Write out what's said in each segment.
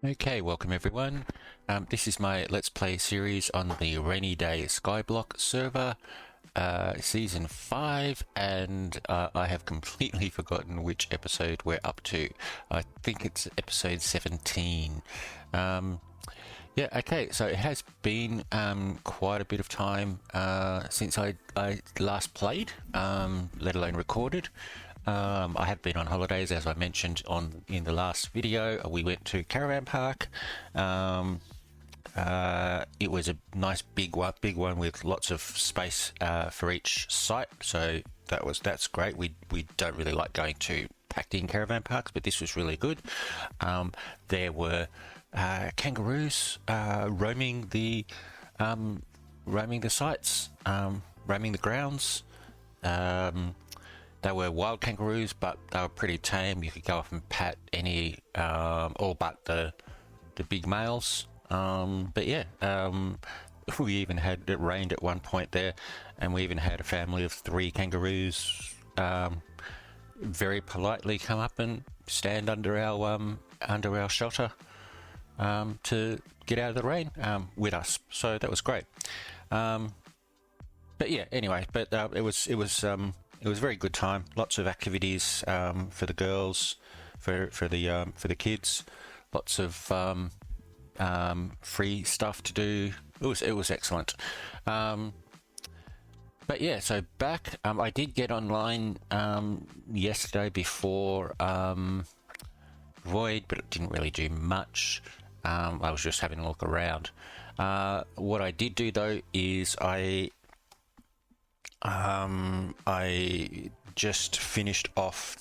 Okay, welcome everyone. This is my Let's Play series on the Rainyday Skyblock server, Season 5, and I have completely forgotten which episode we're up to. I think it's episode 17. Yeah, okay, so it has been quite a bit of time since I last played, let alone recorded. I have been on holidays, as I mentioned in the last video. We went to Caravan Park. It was a nice big one with lots of space for each site. So that's great. We don't really like going to packed-in caravan parks, but this was really good. There were kangaroos roaming the sites, roaming the grounds. They were wild kangaroos, but they were pretty tame. You could go up and pat any, all but the big males. But yeah, we even had it rained at one point there, and we even had a family of 3 kangaroos very politely come up and stand under our shelter to get out of the rain with us. So that was great. But yeah, anyway, it was a very good time. Lots of activities for the girls, for the kids. Lots of free stuff to do. It was excellent. But yeah, so back. I did get online yesterday before Void, but it didn't really do much. I was just having a look around. What I did do though is I just finished off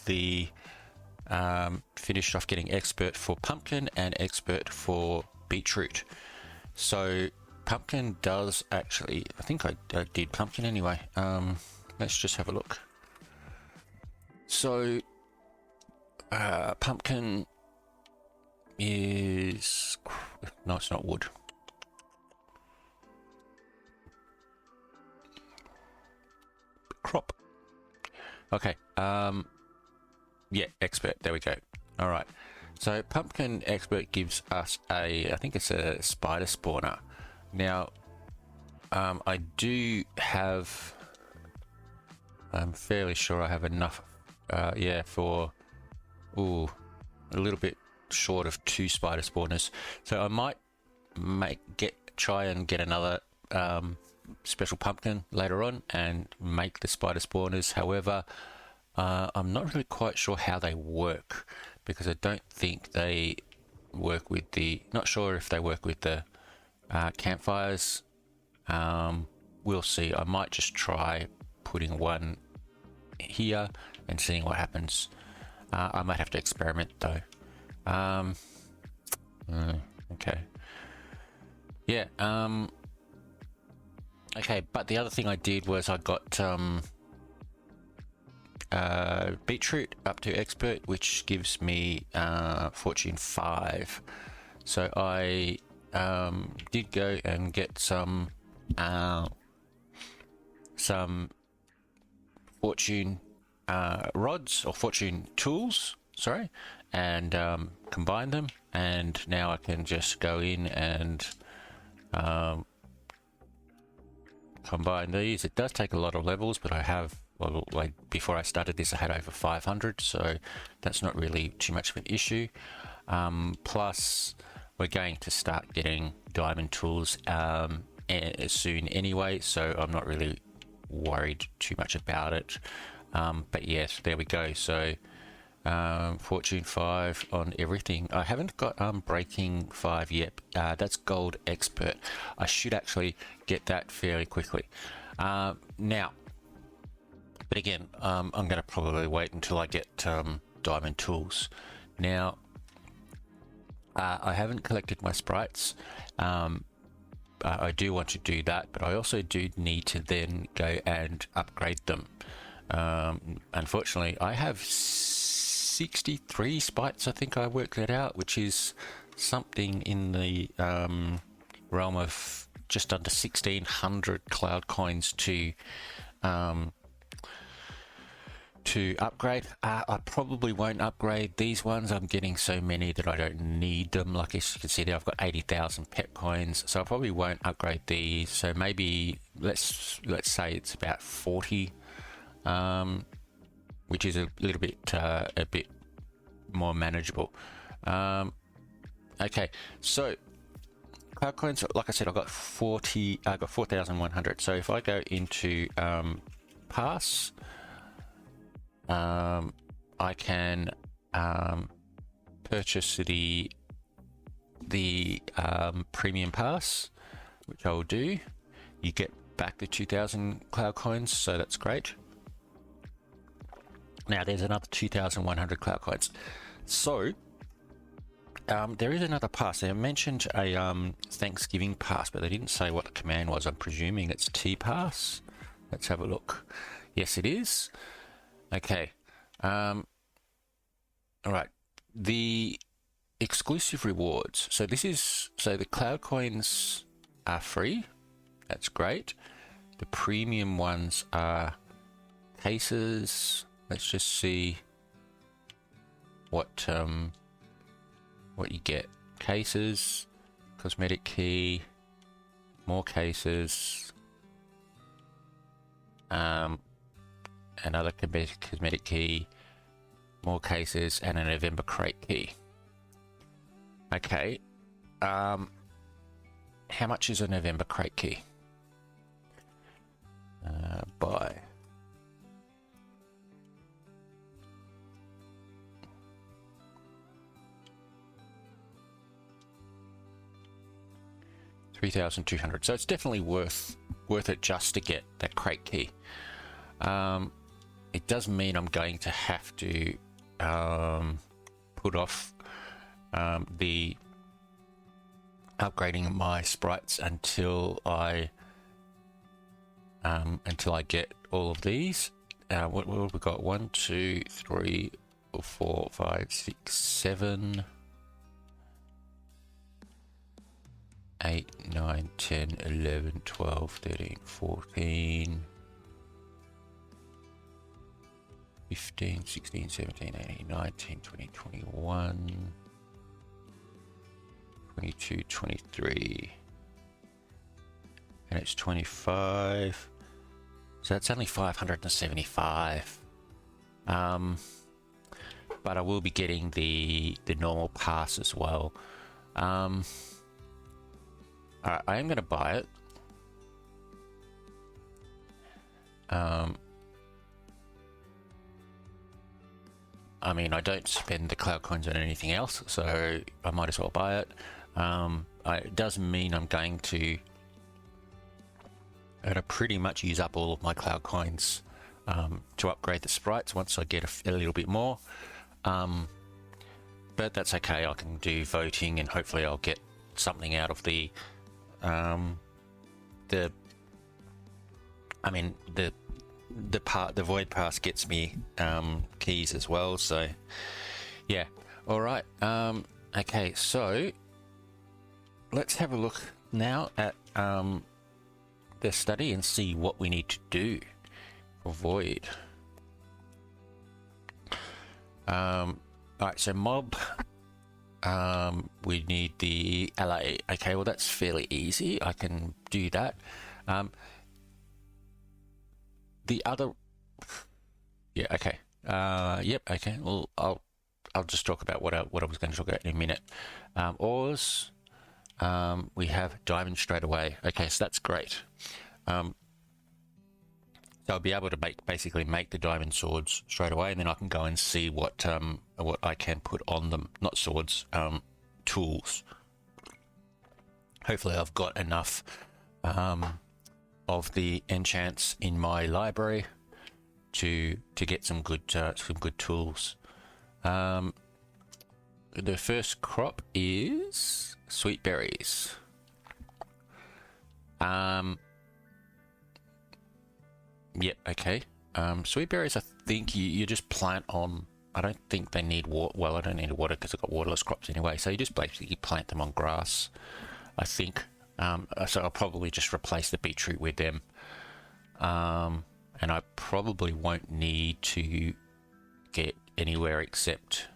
getting expert for pumpkin and expert for beetroot. So pumpkin does actually, I think I did pumpkin anyway. Let's just have a look. So pumpkin is, no, it's not wood. Crop. Okay. Yeah, expert. There we go. All right. So pumpkin expert gives us I think it's a spider spawner. Now, I do have. I'm fairly sure I have enough. Yeah, for a little bit short of 2 spider spawners. So I might try and get another special pumpkin later on and make the spider spawners. However, I'm not really quite sure how they work, because I don't think they work with not sure if they work with the campfires. We'll see. I might just try putting one here and seeing what happens. I might have to experiment though. Okay. Yeah. Okay, but the other thing I did was I got beetroot up to expert, which gives me fortune 5. So I did go and get some fortune rods, or fortune tools, sorry, and combine them, and now I can just go in and combine these. It does take a lot of levels, but I have, well, like before I started this I had over 500, so that's not really too much of an issue. Plus we're going to start getting diamond tools soon anyway, so I'm not really worried too much about it. But yes, there we go. So fortune 5 on everything. I haven't got breaking 5 yet. That's gold expert. I should actually get that fairly quickly. Now, but again, I'm going to probably wait until I get diamond tools. Now, I haven't collected my sprites. I do want to do that, but I also do need to then go and upgrade them. Unfortunately, I have 63 sprites. I think I worked that out, which is something in the realm of just under 1,600 cloud coins to to upgrade. I probably won't upgrade these ones. I'm getting so many that I don't need them. Like as you can see there, I've got 80,000 pet coins, so I probably won't upgrade these. So maybe let's say it's about 40, which is a little bit more manageable. Okay, so cloud coins, like I said, I've got 40. I got 4,100. So if I go into pass, I can purchase the premium pass, which I will do. You get back the 2,000 cloud coins, so that's great. Now there's another 2,100 cloud coins. So there is another pass. They mentioned a Thanksgiving pass, but they didn't say what the command was. I'm presuming it's T-pass. Let's have a look. Yes, it is. Okay. All right. The exclusive rewards. So the cloud coins are free. That's great. The premium ones are cases. Let's just see what you get. Cases, cosmetic key, more cases, another cosmetic key, more cases, and a November crate key. Okay, how much is a November crate key? Buy. $3,200. So it's definitely worth it just to get that crate key. It does mean I'm going to have to put off the upgrading my sprites until I get all of these. What have we got? 1, 2, 3, 4, 5, 6, 7, 8, 9, 10, 11, 12, 13, 14, 15, 16, 17, 18, 19, 20, 21, 22, 23, and it's 25. So that's only 575. But I will be getting the normal pass as well. Alright, I am going to buy it. I mean, I don't spend the cloud coins on anything else, so I might as well buy it. It does mean I'm going to pretty much use up all of my cloud coins to upgrade the sprites once I get a little bit more. But that's okay. I can do voting, and hopefully I'll get something out of the void pass gets me keys as well, so yeah. All right. Okay, so let's have a look now at the study and see what we need to do for void. All right, so mob, we need the LA. Okay, well that's fairly easy. I can do that. The other, yeah, okay, yep, okay. Well, I'll just talk about what I was going to talk about in a minute. Ores, we have diamond straight away. Okay, so that's great. So I'll be able to basically make the diamond swords straight away, and then I can go and see what I can put on them. Not swords, tools. Hopefully, I've got enough of the enchants in my library to get some good tools. The first crop is sweet berries. Yep, okay. Sweet berries, I think you just plant on. I don't think they need water. Well, I don't need water because I've got waterless crops anyway. So you just basically plant them on grass, I think. So I'll probably just replace the beetroot with them. And I probably won't need to get anywhere except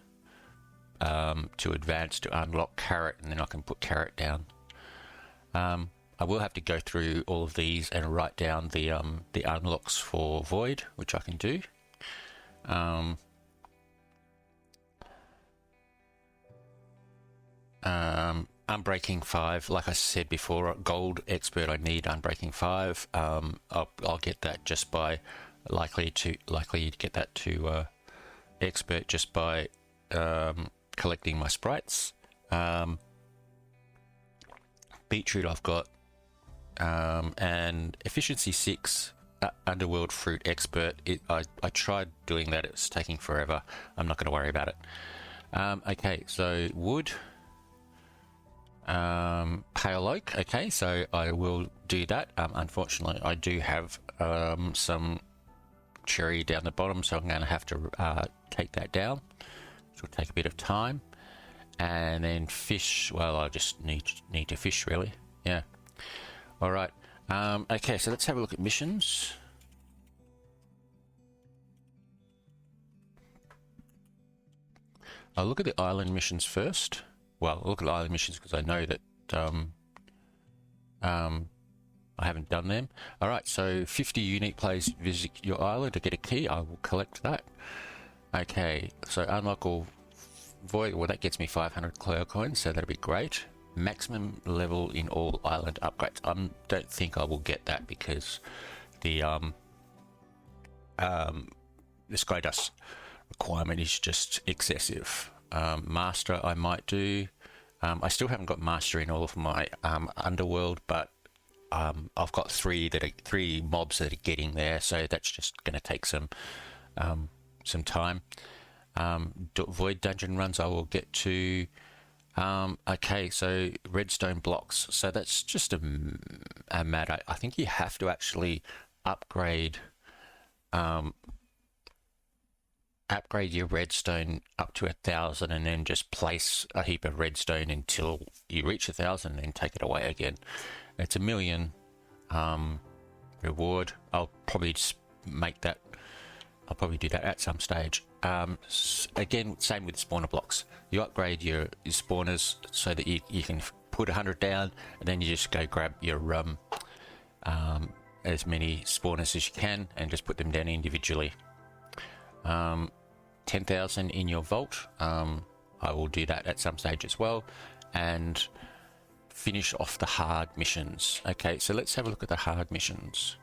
to advance to unlock carrot, and then I can put carrot down. I will have to go through all of these and write down the unlocks for void, which I can do. Unbreaking 5, like I said before, gold expert I need unbreaking 5. I'll get that just by likely to get that to expert just by collecting my sprites. Beetroot I've got, and efficiency 6 underworld fruit expert. I tried doing that, it's taking forever. I'm not going to worry about it. Okay, so wood, pale oak. Okay, so I will do that. Unfortunately I do have some cherry down the bottom, so I'm going to have to take that down, which will take a bit of time. And then fish, well, I just need to fish, really. Yeah. All right. Okay, so let's have a look at missions. I'll look at the island missions first. Well, I'll look at the island missions because I know that I haven't done them. All right, so 50 unique players visit your island to get a key. I will collect that. Okay, so unlock all void. Well, that gets me 500 cloud coins, so that'll be great. Maximum level in all island upgrades. I don't think I will get that because the Skydust requirement is just excessive. Master I might do. I still haven't got master in all of my underworld, but I've got three mobs that are getting there, so that's just going to take some time. Void dungeon runs I will get to. Okay, so redstone blocks. So that's just a matter. I think you have to actually upgrade your redstone up to 1,000, and then just place a heap of redstone until you reach 1,000, and then take it away again. It's 1,000,000 reward. I'll probably just make that. I'll probably do that at some stage. Again, same with spawner blocks. You upgrade your spawners so that you can put 100 down, and then you just go grab your as many spawners as you can and just put them down individually. 10,000 in your vault. I will do that at some stage as well, and finish off the hard missions. Okay, so let's have a look at the hard missions.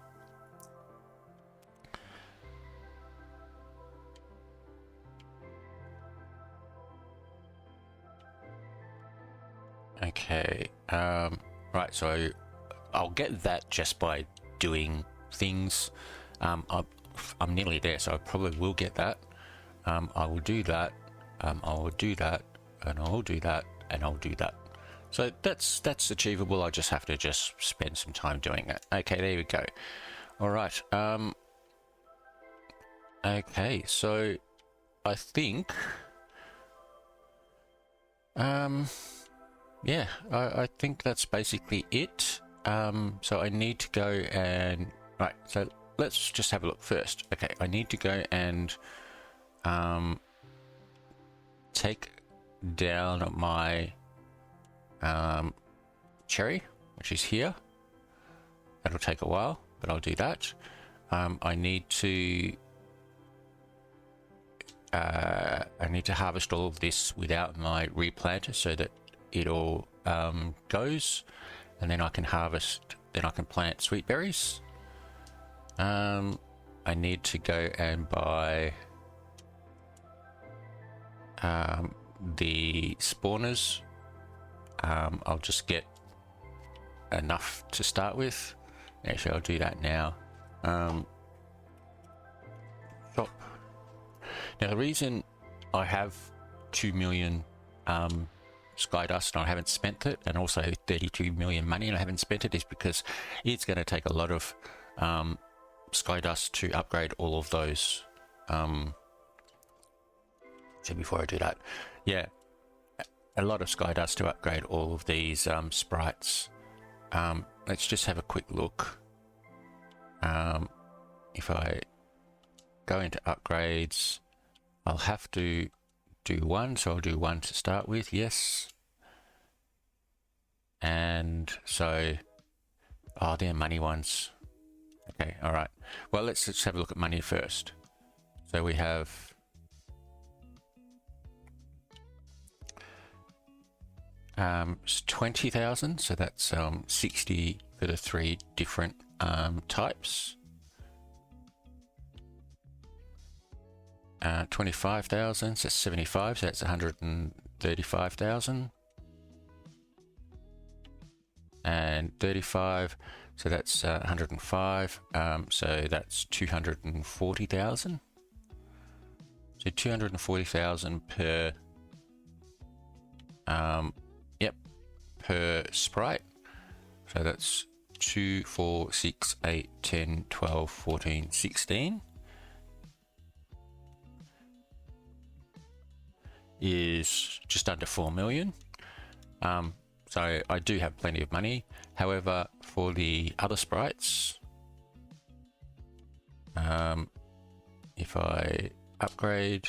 Okay, right, so I'll get that just by doing things. I'm nearly there, so I probably will get that. I will do that, I will do that, and I'll do that, and I'll do that. So that's achievable. I just have to spend some time doing it. Okay, there we go. All right. Okay, so I think yeah, I think that's basically it. So I need to go and right, so let's just have a look first. Okay, I need to go and take down my cherry, which is here. That'll take a while, but I'll do that. I need to harvest all of this without my replanter so that it all goes, and then I can harvest, then I can plant sweet berries. I need to go and buy the spawners. I'll just get enough to start with. Actually, I'll do that now. Shop. Now, the reason I have 2 million Skydust and I haven't spent it, and also 32 million money and I haven't spent it, is because it's going to take a lot of Skydust to upgrade all of those. So before I do that, yeah, a lot of Skydust to upgrade all of these sprites. Let's just have a quick look. If I go into upgrades, I'll have to do one, so I'll do one to start with, yes. And so, oh, they're money ones. Okay, all right. Well, let's just have a look at money first. So we have it's 20,000, so that's 60 for the three different types. 25,000, so that's 75, so that's 135,000. And 35, so that's 105, so that's 240,000. So 240,000 per, per sprite. So that's 2, 4, 6, 8, 10, 12, 14, 16. Is just under 4 million. So I do have plenty of money. However, for the other sprites, if I upgrade,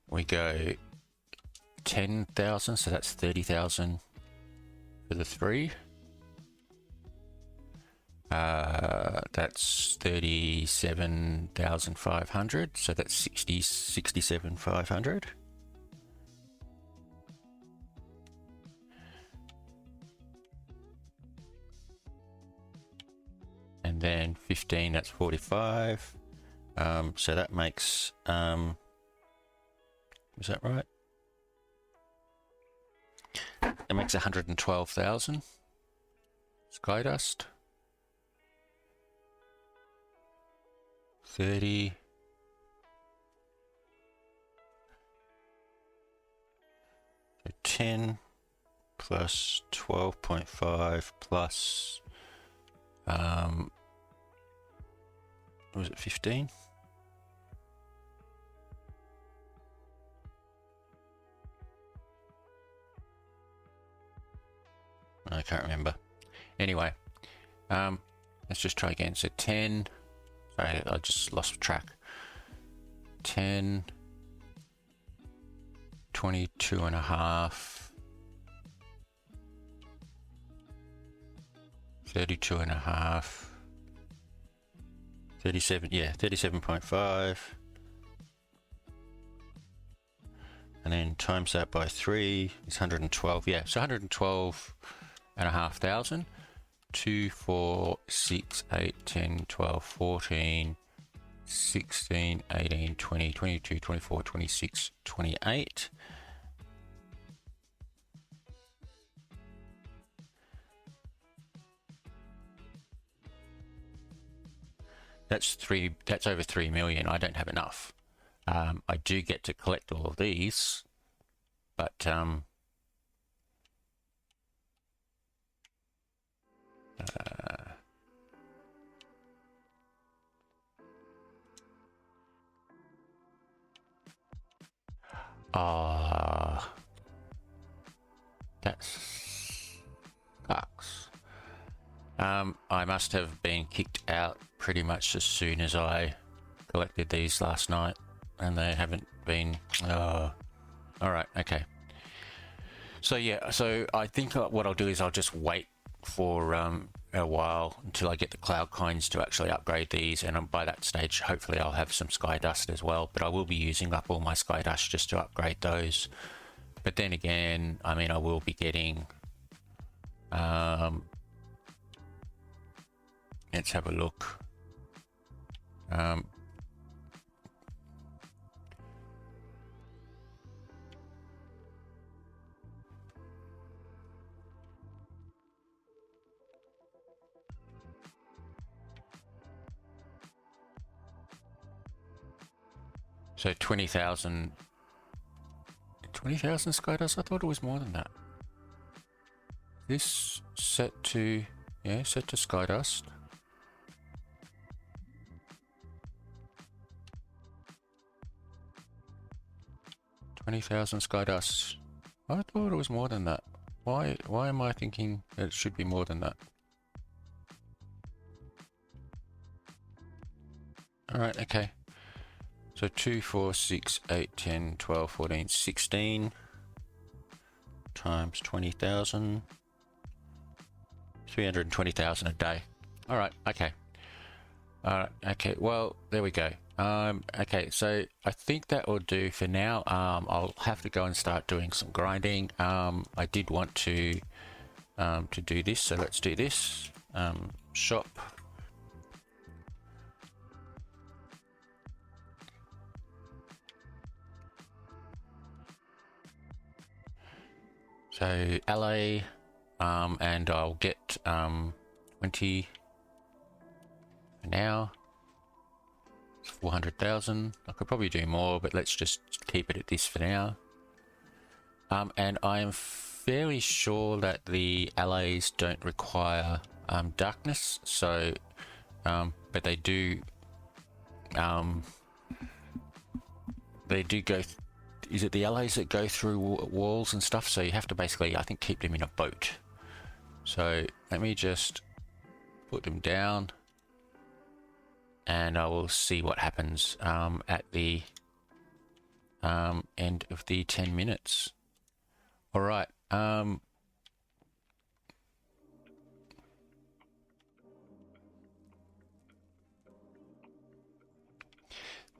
we go 10,000, so that's 30,000 for the three. That's 37,500, so that's 67,500. And then 15, that's 45. So that makes, is that right? It makes 112,000 Skydust. 30. So 10 plus 12.5 plus, was it 15? I can't remember. Anyway, let's just try again. So 10. Sorry, I just lost track. 10, 22 and a half, 32 and a half, 37, yeah, 37.5. And then times that by 3 is 112, yeah, so 112 and a half thousand. 2, 4, 6, 8, 10, 12, 14, 16, 18, 20, 22, 24, 26, 28. That's over 3 million. I don't have enough. I do get to collect all of these, but that sucks. I must have been kicked out pretty much as soon as I collected these last night, and they haven't been. All right, okay. So yeah, so I think what I'll do is I'll just wait for a while until I get the cloud coins to actually upgrade these, and by that stage hopefully I'll have some sky dust as well, but I will be using up all my sky dust just to upgrade those. But then again, I mean, I will be getting let's have a look. So 20,000 Skydust? I thought it was more than that. This set to, yeah, set to Skydust. $20,000 Skydust. I thought it was more than that. Why am I thinking it should be more than that? All right, okay. So 2, 4, 6, 8, 10, 12, 14, 16 times 20,000. 320,000 a day. All right, okay. All right, okay. Well, there we go. Okay, so I think that will do for now. I'll have to go and start doing some grinding. I did want to do this, so let's do this. Shop. So LA, and I'll get 20 for now. 400,000. I could probably do more, but let's just keep it at this for now. And I am fairly sure that the LAs don't require darkness, so but they do go. Is it the LAs that go through walls and stuff? So you have to basically, I think, keep them in a boat. So let me just put them down, and I will see what happens at the end of the 10 minutes. All right.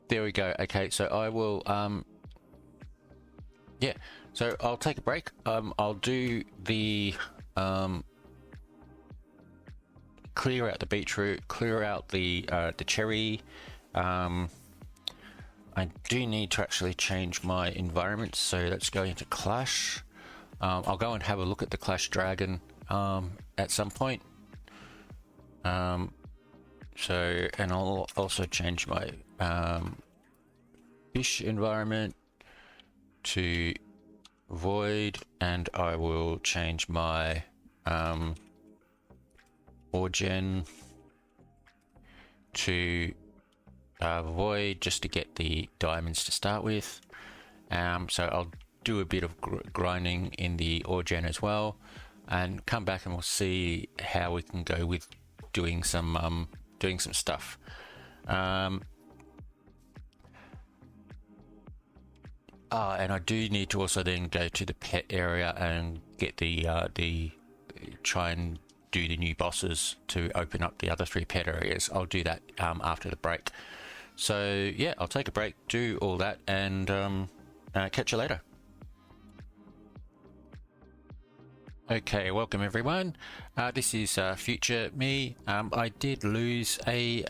There we go. Okay, so I will yeah, so I'll take a break. I'll do the clear out the beetroot, clear out the cherry. I do need to actually change my environment, so let's go into Clash. I'll go and have a look at the Clash Dragon at some point. So, and I'll also change my fish environment to void, and I will change my origin to void, just to get the diamonds to start with. So I'll do a bit of grinding in the origin as well, and come back and we'll see how we can go with doing some stuff. And I do need to also then go to the pet area and get the try and do the new bosses to open up the other 3 pet areas. I'll do that after the break. So yeah, I'll take a break, do all that, and catch you later. Okay, welcome everyone. This is future me. I did lose a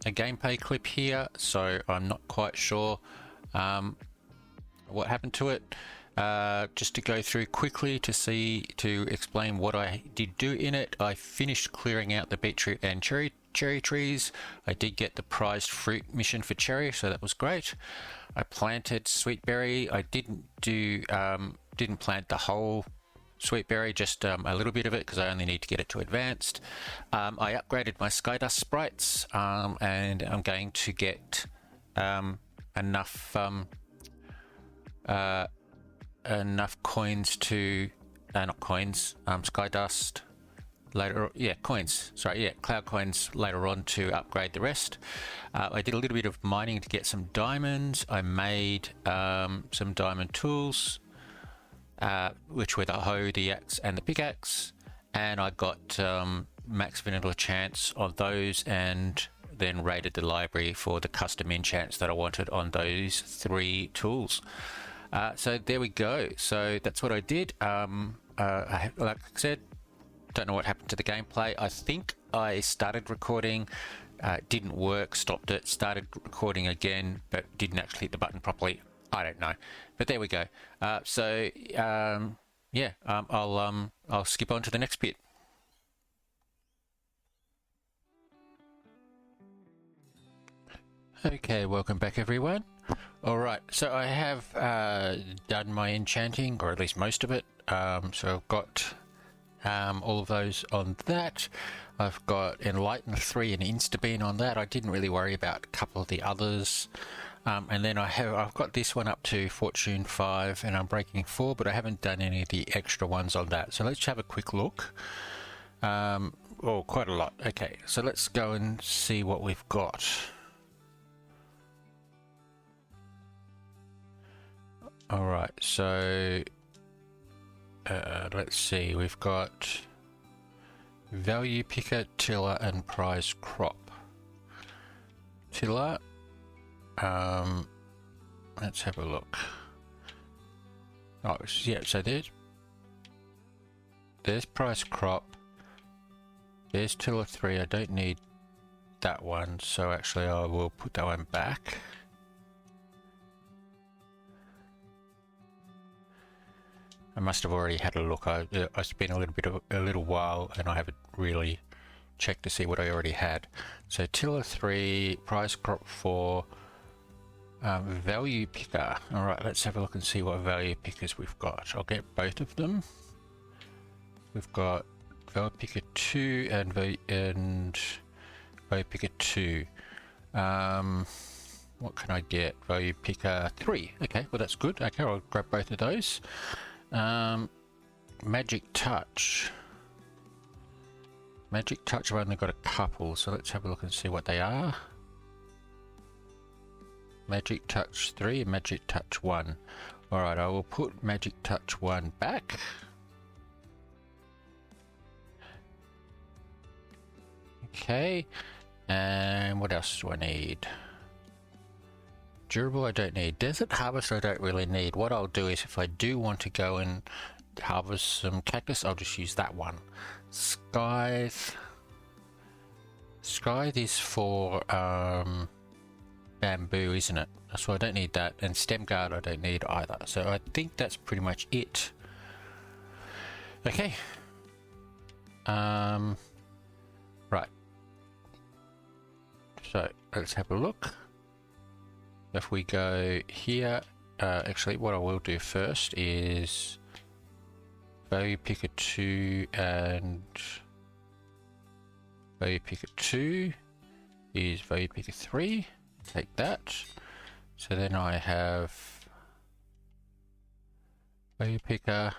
gameplay clip here, so I'm not quite sure what happened to it. Just to go through quickly to explain what I did do in it. I finished clearing out the beetroot and cherry trees. I did get the prized fruit mission for cherry, so that was great. I planted sweetberry. I didn't plant the whole sweetberry, just a little bit of it, because I only need to get it to advanced. I upgraded my skydust sprites, and I'm going to get enough coins to not coins, skydust later, coins, sorry, cloud coins later on to upgrade the rest. I did a little bit of mining to get some diamonds. I made some diamond tools, which were the hoe, the axe and the pickaxe, and I got max vanilla chance on those, and then raided the library for the custom enchants that I wanted on those 3 tools. So there we go. So that's what I did. Like I said, don't know what happened to the gameplay. I think I started recording, didn't work, stopped it, started recording again, but didn't actually hit the button properly. I don't know, but there we go. I'll skip on to the next bit. Okay, welcome back everyone. Alright, so I have done my enchanting, or at least most of it. So I've got all of those on that. I've got Enlighten 3 and Instabeam on that. I didn't really worry about a couple of the others. And then I've got this one up to Fortune 5 and I'm breaking 4, but I haven't done any of the extra ones on that. So let's have a quick look. Oh, quite a lot. Okay, so let's go and see what we've got. All right, so let's see. We've got value picker, tiller, and prize crop. Tiller. Let's have a look. Oh, yeah. So there's prize crop. There's tiller 3. I don't need that one, so actually I will put that one back. I must have already had a look. It's been a little while, and I haven't really checked to see what I already had. So tiller 3, prize crop 4, value picker. All right, let's have a look and see what value pickers we've got. I'll get both of them. We've got value picker 2 and value picker 2. What can I get? Value picker 3. Okay, well that's good. Okay, I'll grab both of those. Magic touch. Magic touch, I've only got a couple, so let's have a look and see what they are. Magic touch 3 and magic touch 1. Alright, I will put magic touch 1 back. Okay, and what else do I need? Durable I don't need. Desert harvest I don't really need. What I'll do is if I do want to go and harvest some cactus, I'll just use that one. Scythe is for bamboo, isn't it? So I don't need that. And stem guard I don't need either. So I think that's pretty much it. Okay. Right. So let's have a look. If we go here, actually what I will do first is value picker 2 and value picker 2 is value picker 3. Take that. So then I have value picker,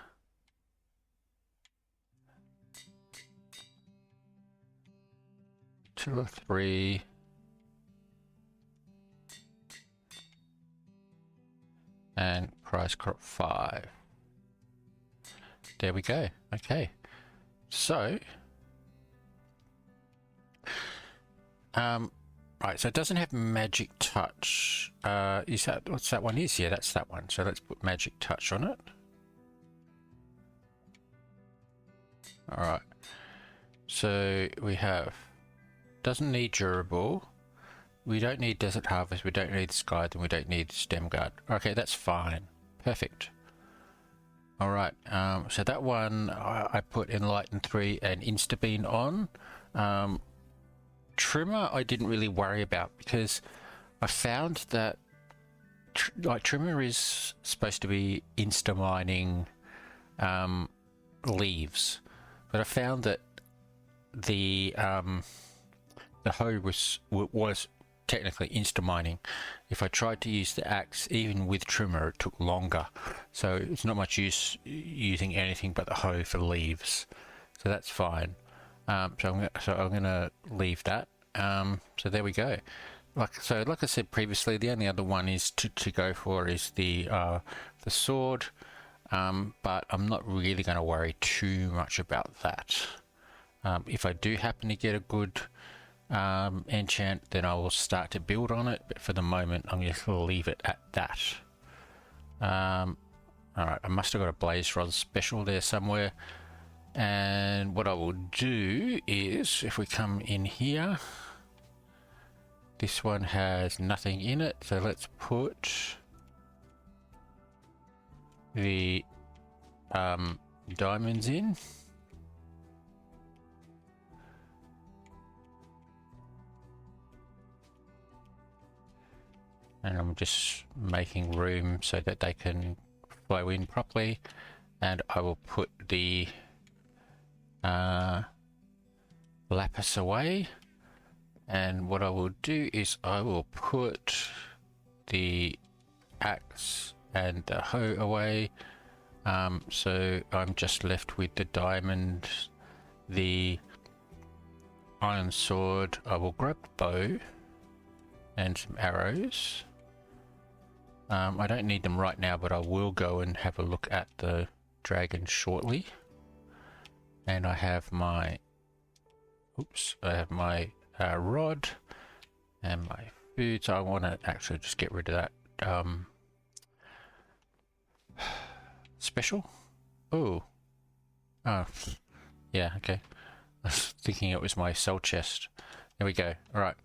two or 3. And prize crop 5. There we go. Okay, so right, so it doesn't have magic touch. Is that what's that one is? Yeah, that's that one. So let's put magic touch on it. All right, so we have doesn't need durable. We don't need desert harvest, we don't need scythe, and we don't need stem guard. Okay, that's fine. Perfect. Alright, so that one I put Enlighten 3 and Instabeam on. Trimmer I didn't really worry about because I found that Trimmer is supposed to be insta-mining leaves. But I found that the hoe was technically insta-mining. If I tried to use the axe, even with trimmer, it took longer. So it's not much use using anything but the hoe for leaves. So that's fine. So I'm gonna leave that. So there we go. Like I said previously, the only other one is to go for is the sword. But I'm not really going to worry too much about that. If I do happen to get a good enchant, then I will start to build on it, but for the moment I'm just going to leave it at that. Alright, I must have got a blaze rod special there somewhere, and what I will do is if we come in here, this one has nothing in it, so let's put the diamonds in. And I'm just making room so that they can flow in properly. And I will put the lapis away. And what I will do is I will put the axe and the hoe away. So I'm just left with the diamond, the iron sword. I will grab the bow and some arrows. I don't need them right now, but I will go and have a look at the dragon shortly. And I have my, I have my rod and my food, so I want to actually just get rid of that special. Oh, yeah, okay. I was thinking it was my soul chest. There we go. All right.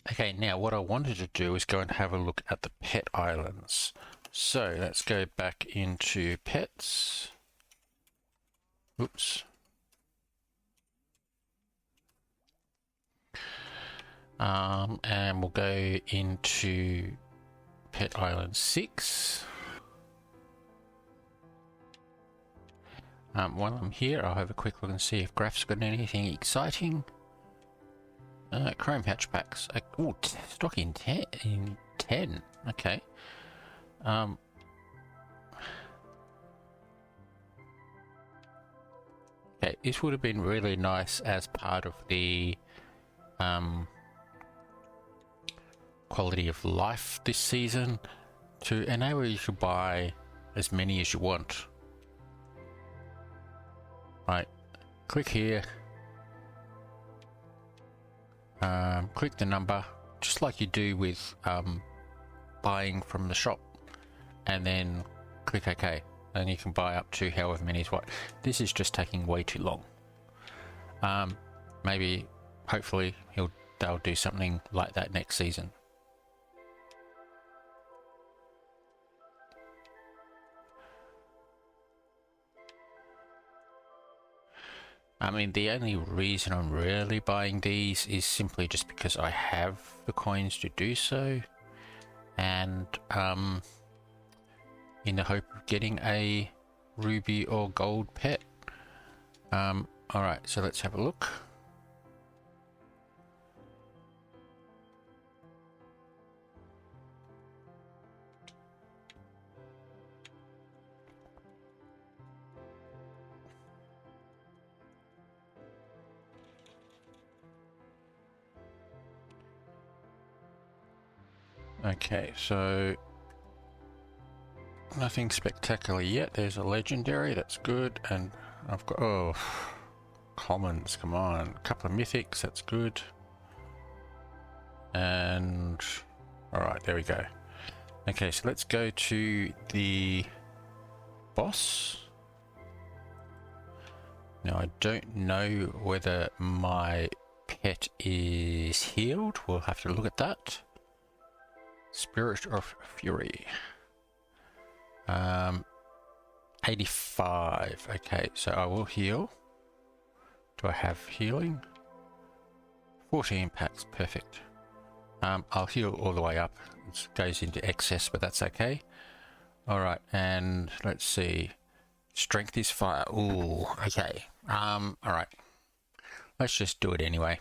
Okay, now what I wanted to do is go and have a look at the pet islands. So let's go back into pets. Oops. And we'll go into Pet Island 6. While I'm here, I'll have a quick look and see if Graph's got anything exciting. Chrome hatch packs. Oh, stock in 10. Okay. Okay, this would have been really nice as part of the quality of life this season to enable you to buy as many as you want. Right, click here, click the number just like you do with buying from the shop, and then click OK, and you can buy up to however many is what. This is just taking way too long. Maybe, hopefully they'll do something like that next season. I mean, the only reason I'm really buying these is simply just because I have the coins to do so, and in the hope of getting a ruby or gold pet. Alright, so let's have a look. Okay, so nothing spectacular yet. There's a legendary, that's good, and I've got, oh, commons, come on, a couple of mythics, that's good. And alright, there we go. Okay, so let's go to the boss. Now I don't know whether my pet is healed. We'll have to look at that. Spirit of Fury. 85. Okay, so I will heal. Do I have healing? 14 packs, perfect. I'll heal all the way up. It goes into excess, but that's okay. Alright, and let's see. Strength is fire. Ooh, okay. Alright. Let's just do it anyway.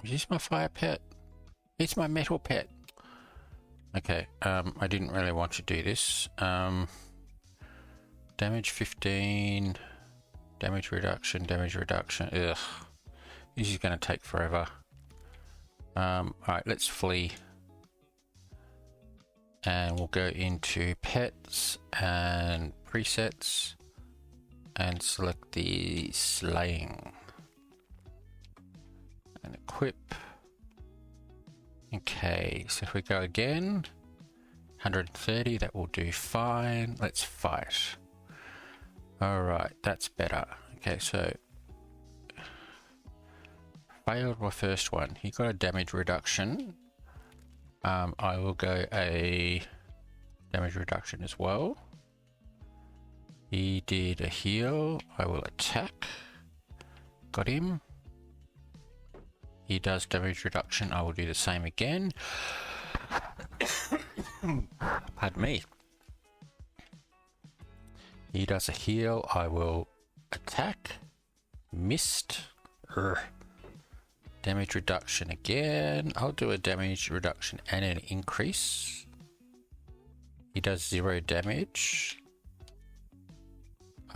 Is this my fire pet? It's my metal pet. Okay, I didn't really want to do this. Damage 15, damage reduction. Ugh, this is going to take forever. Alright, let's flee. And we'll go into pets and presets and select the slaying. And equip. Okay, so if we go again, 130, that will do fine. Let's fight. Alright, that's better. Okay, so failed my first one. He got a damage reduction. I will go a damage reduction as well. He did a heal. I will attack. Got him. He does damage reduction. I will do the same again. Pardon me. He does a heal. I will attack. Missed. Damage reduction again. I'll do a damage reduction and an increase. He does 0 damage.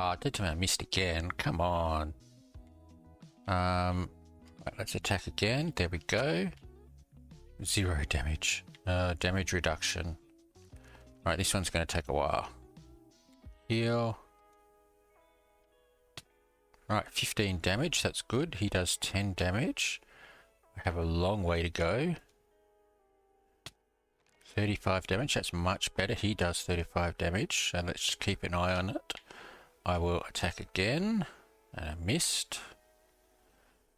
Oh, I missed again. Come on. Right, let's attack again. There we go. 0 damage. Damage reduction. Right, this one's going to take a while. Heal. Right, 15 damage. That's good. He does 10 damage. I have a long way to go. 35 damage. That's much better. He does 35 damage. So let's just keep an eye on it. I will attack again. And I missed.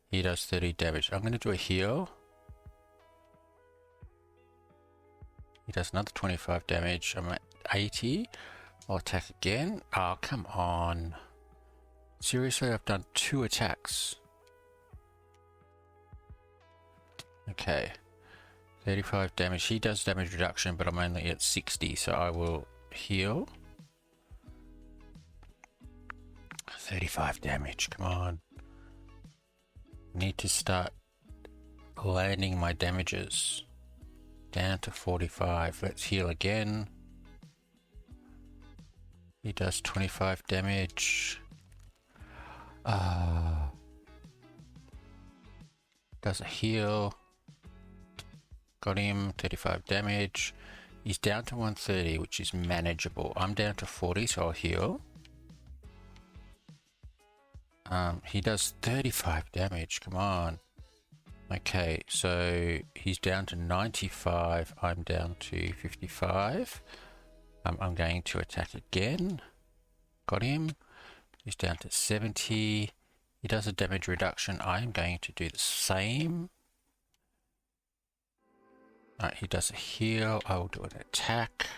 He does 30 damage. I'm going to do a heal. He does another 25 damage. I'm at 80. I'll attack again. Oh, come on. Seriously, I've done 2 attacks. Okay. 35 damage. He does damage reduction, but I'm only at 60, so I will heal. 35 damage. Come on. Need to start landing my damages. Down to 45. Let's heal again. He does 25 damage. Does a heal. Got him. 35 damage. He's down to 130, which is manageable. I'm down to 40, so I'll heal. He does 35 damage. Come on. Okay, so he's down to 95. I'm down to 55. I'm going to attack again. Got him. He's down to 70. He does a damage reduction. I'm going to do the same. He does a heal. I will do an attack.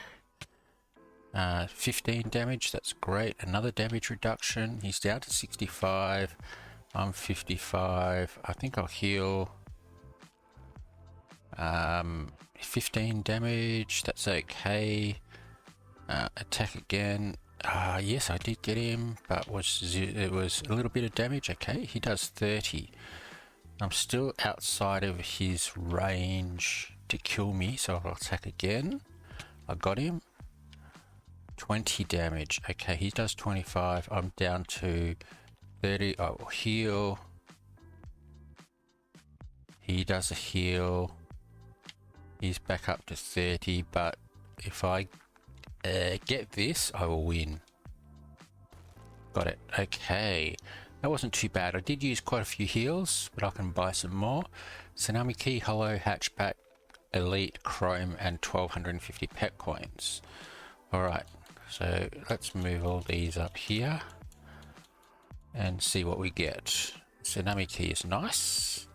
15 damage. That's great. Another damage reduction. He's down to 65. I'm 55. I think I'll heal. 15 damage. That's okay. Attack again. Yes, I did get him, but it was a little bit of damage. Okay, he does 30. I'm still outside of his range to kill me, so I'll attack again. I got him. 20 damage. Okay, he does 25. I'm down to 30. I will heal. He does a heal. He's back up to 30, but if I get this, I will win. Got it. Okay. That wasn't too bad. I did use quite a few heals, but I can buy some more. Tsunami Key, Hollow, Hatchback, Elite, Chrome, and 1250 pet coins. Alright, so let's move all these up here and see what we get. Tsunami Key is nice.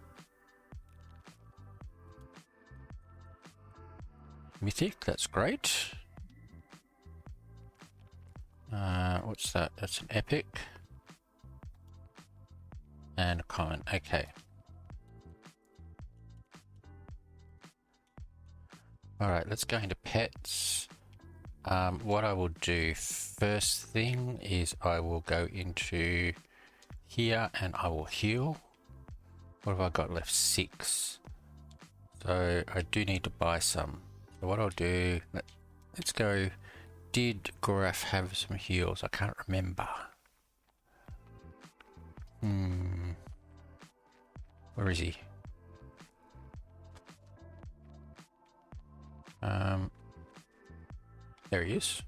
Mythic, that's great. What's that? That's an epic. And a common. Okay. Alright, let's go into pets. What I will do first thing is I will go into here and I will heal. What have I got left? 6. So I do need to buy some. So what I'll do, let's go. Did Goraf have some heals? I can't remember. Where is he? There he is.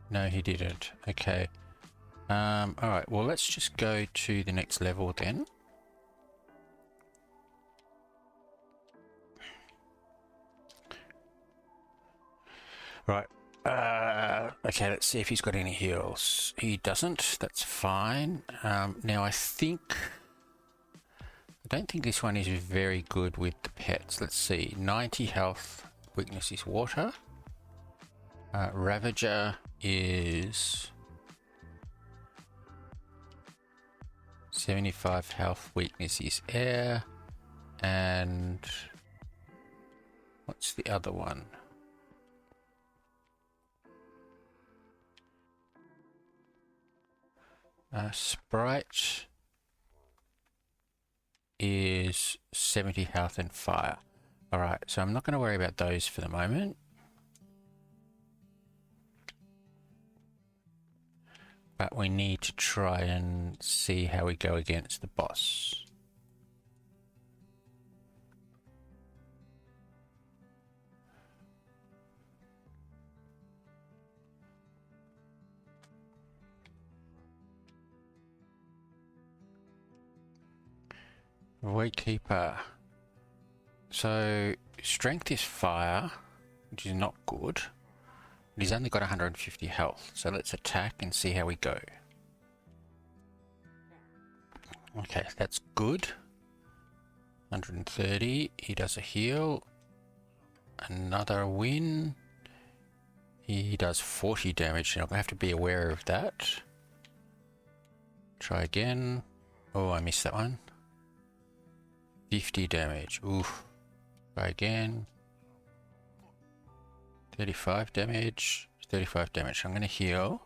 No, he didn't. Okay. Alright, well, let's just go to the next level then. Right. Okay, let's see if he's got any heals. He doesn't. That's fine. Now I don't think this one is very good with the pets. Let's see. 90 health. Weakness is water. Ravager is 75 health. Weakness is air. And what's the other one? Sprite is 70 health and fire. Alright, so I'm not going to worry about those for the moment. but we need to try and see how we go against the boss. Voidkeeper. So strength is fire, which is not good. But he's only got 150 health, so let's attack and see how we go. Okay, that's good. 130. He does a heal. Another win. He does 40 damage, and I'm gonna have to be aware of that. Try again. Oh, I missed that one. 50 damage. Oof. Try again. 35 damage. 35 damage. I'm going to heal.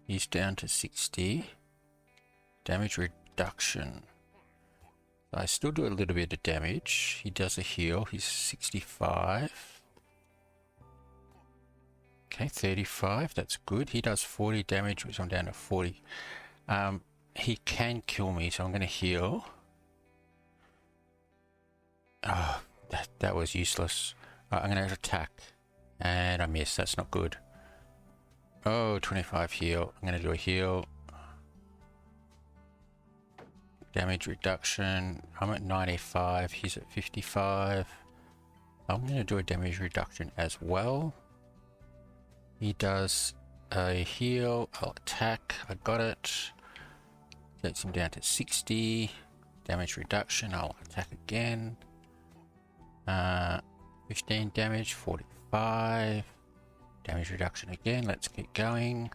He's down to 60. Damage reduction. I still do a little bit of damage. He does a heal. He's 65. Okay, 35. That's good. He does 40 damage, which I'm down to 40. He can kill me, so I'm going to heal. Oh, that was useless. Right, I'm going to attack. And I miss. That's not good. Oh, 25 heal. I'm going to do a heal. Damage reduction. I'm at 95. He's at 55. I'm going to do a damage reduction as well. He does a heal. I'll attack. I got it. Gets him down to 60. Damage reduction. I'll attack again. 15 damage, 45. Damage reduction again. Let's keep going.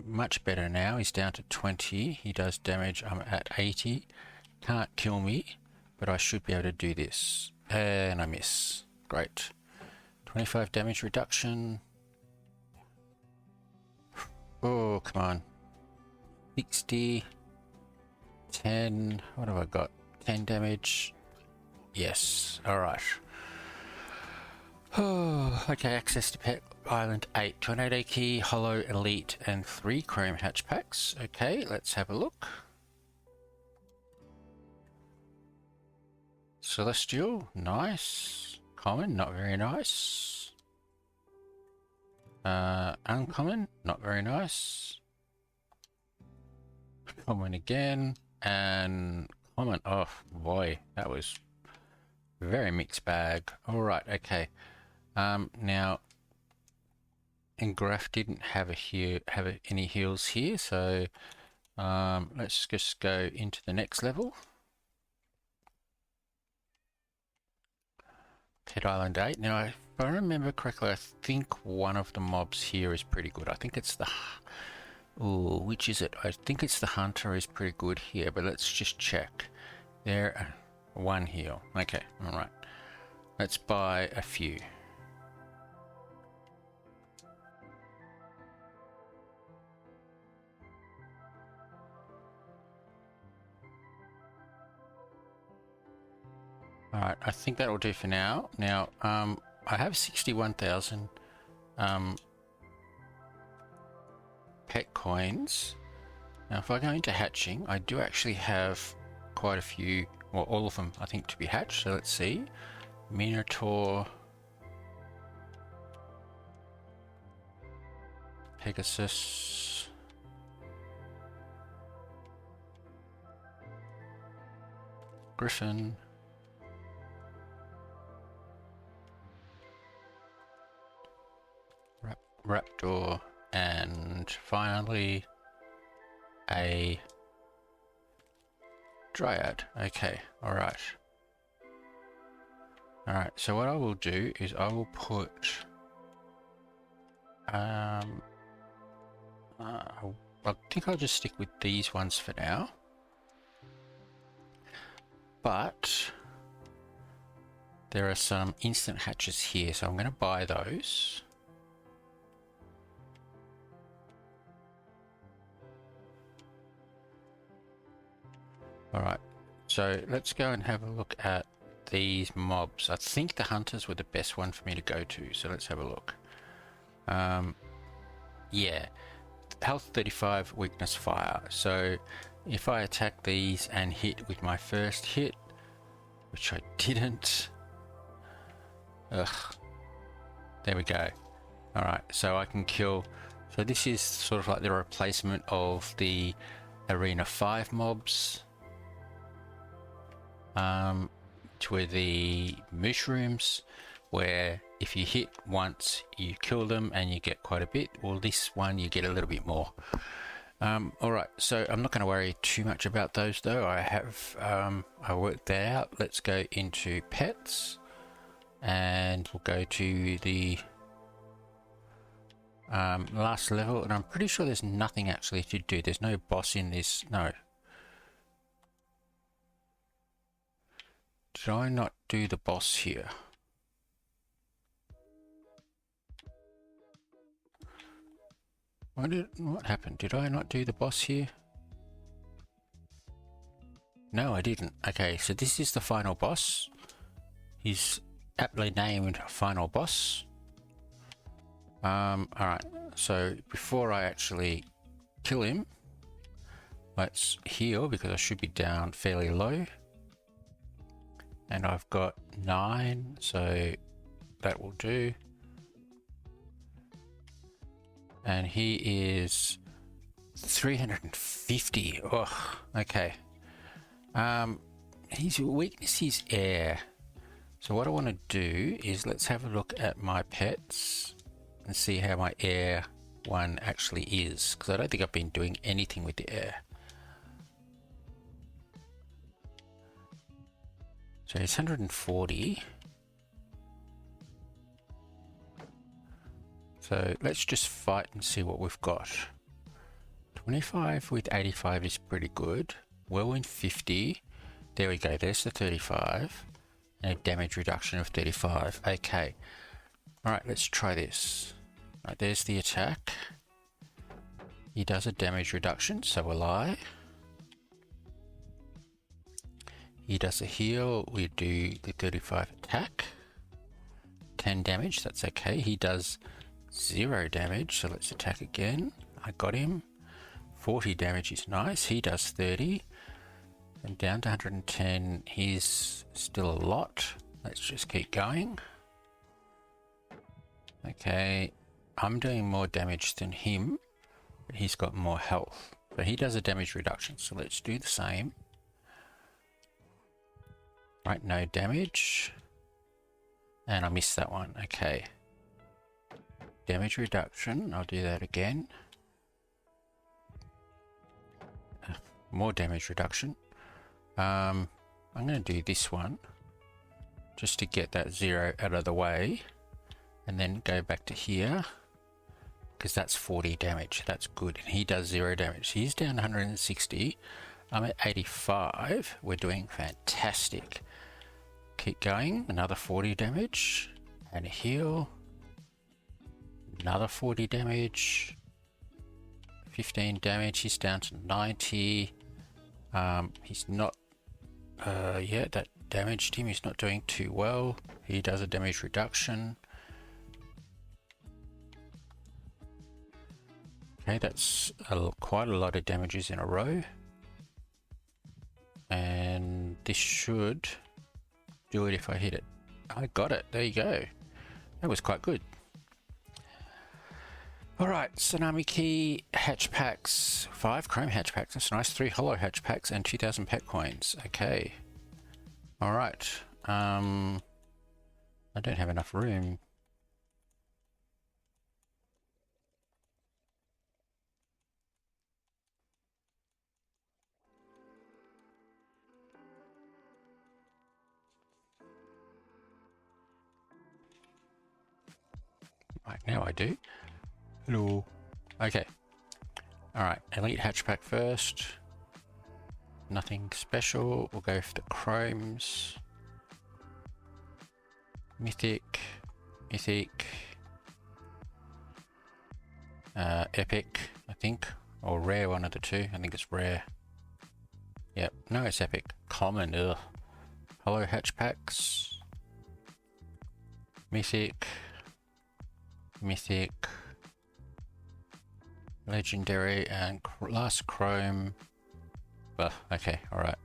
Much better now. He's down to 20. He does damage. I'm at 80. Can't kill me, but I should be able to do this. And I miss. Great. 25 damage reduction. Oh, come on. 60. 10. What have I got? 10 damage. Yes. Alright. Oh, okay. Access to Pet Island 8. Tornado Key, Hollow Elite, and 3 Chrome Hatch Packs. Okay, let's have a look. Celestial. Nice. Common. Not very nice. Uncommon. Not very nice. Common again. And common. Oh, boy. That was very mixed bag. Alright, okay. Now, Engraph didn't have any heals here, so let's just go into the next level. Pet Island 8. Now, if I remember correctly, I think one of the mobs here is pretty good. I think it's the... Ooh, which is it? I think it's the Hunter is pretty good here, but let's just check. There, one heal. Okay, alright. Let's buy a few. Alright, I think that will do for now. Now, I have 61,000 pet coins. Now, if I go into hatching, I do actually have quite a few, well, all of them, I think, to be hatched. So let's see. Minotaur. Pegasus. Griffin. Raptor, and finally a Dryad. Okay, alright. Alright, so what I will do is I will put I think I'll just stick with these ones for now. But there are some instant hatches here, so I'm going to buy those. Alright, so let's go and have a look at these mobs. I think the hunters were the best one for me to go to, so let's have a look. Yeah, health 35, weakness fire. So if I attack these and hit with my first hit, which I didn't, ugh, there we go. All right, so I can kill. So this is sort of like the replacement of the Arena 5 mobs, to the mushrooms, where if you hit once you kill them and you get quite a bit. Well, this one you get a little bit more. All right, so I'm not going to worry too much about those though. I worked that out. Let's go into pets and we'll go to the last level, and I'm pretty sure there's nothing actually to do. There's no boss in this. No. Did I not do the boss here? What happened? Did I not do the boss here? No, I didn't. Okay, so this is the final boss. He's aptly named Final Boss. Alright, so before I actually kill him, let's heal because I should be down fairly low. And I've got 9, so that will do. And he is 350. Oh, okay. His weakness is air. So what I want to do is let's have a look at my pets and see how my air one actually is, because I don't think I've been doing anything with the air. So it's 140. So let's just fight and see what we've got. 25 with 85 is pretty good. Whirlwind 50. There we go, there's the 35. And a damage reduction of 35. Okay. Alright, let's try this. Right, there's the attack. He does a damage reduction, so will I. He does a heal, we do the 35 attack. 10 damage, that's okay. He does 0 damage, so let's attack again. I got him. 40 damage is nice. He does 30. And down to 110, he's still a lot. Let's just keep going. Okay, I'm doing more damage than him, but he's got more health. But he does a damage reduction, so let's do the same. Right, no damage. And I missed that one, okay. Damage reduction, I'll do that again. More damage reduction. I'm going to do this one just to get that 0 out of the way, and then go back to here because that's 40 damage. That's good, and he does 0 damage. He's down 160. I'm at 85. We're doing fantastic. Keep going. Another 40 damage and a heal. Another 40 damage. 15 damage. He's down to 90. He's not yeah, that damaged him. He's not doing too well. He does a damage reduction. Okay, that's quite a lot of damages in a row. And this should do it if I hit it. I got it. There you go. That was quite good. Alright, Tsunami Key hatch packs. 5 chrome hatch packs. That's nice. 3 hollow hatch packs and 2,000 pet coins. Okay. Alright. I don't have enough room. Right, now I do. Hello. Okay. Alright, elite hatchpack first. Nothing special. We'll go for the chromes. Mythic. Mythic. Epic, I think. Or rare, one of the two. I think it's rare. Yep, no, it's epic. Common, ugh. Hollow hatchpacks. Mythic. Mythic. Legendary and last chrome. Okay, all right.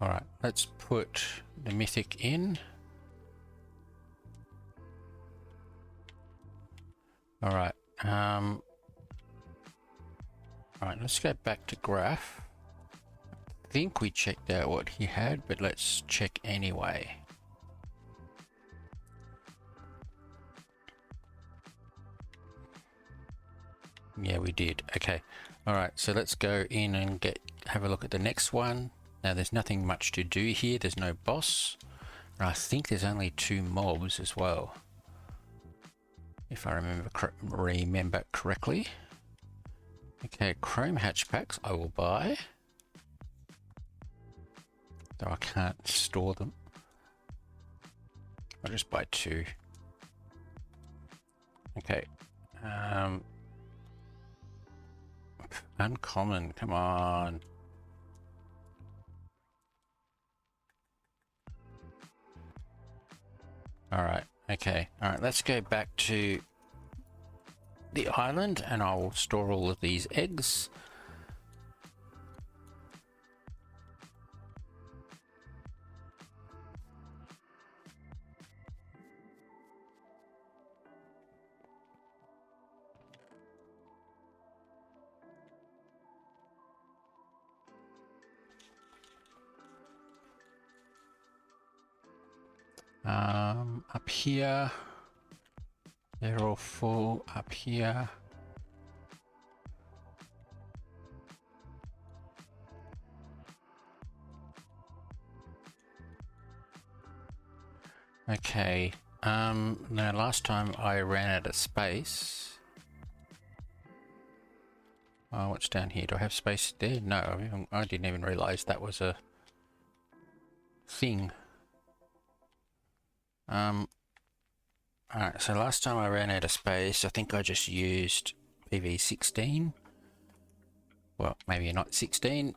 All right, let's put the mythic in. All right. All right, let's go back to graph. I think we checked out what he had, but let's check anyway. Yeah, we did. Okay. All right, so let's go in and have a look at the next one. Now, there's nothing much to do here. There's no boss. And I think there's only 2 mobs as well, if I remember correctly. Okay, chrome hatch packs I will buy, though I can't store them. I'll just buy 2. Okay. Uncommon, come on. All right, okay. All right, let's go back to the island and I'll store all of these eggs. Up here, they're all full. Up here. Okay, now last time I ran out of space. Oh, what's down here? Do I have space there? No, I didn't even realize that was a thing. Alright, so last time I ran out of space, I think I just used PV16. Well, maybe not 16.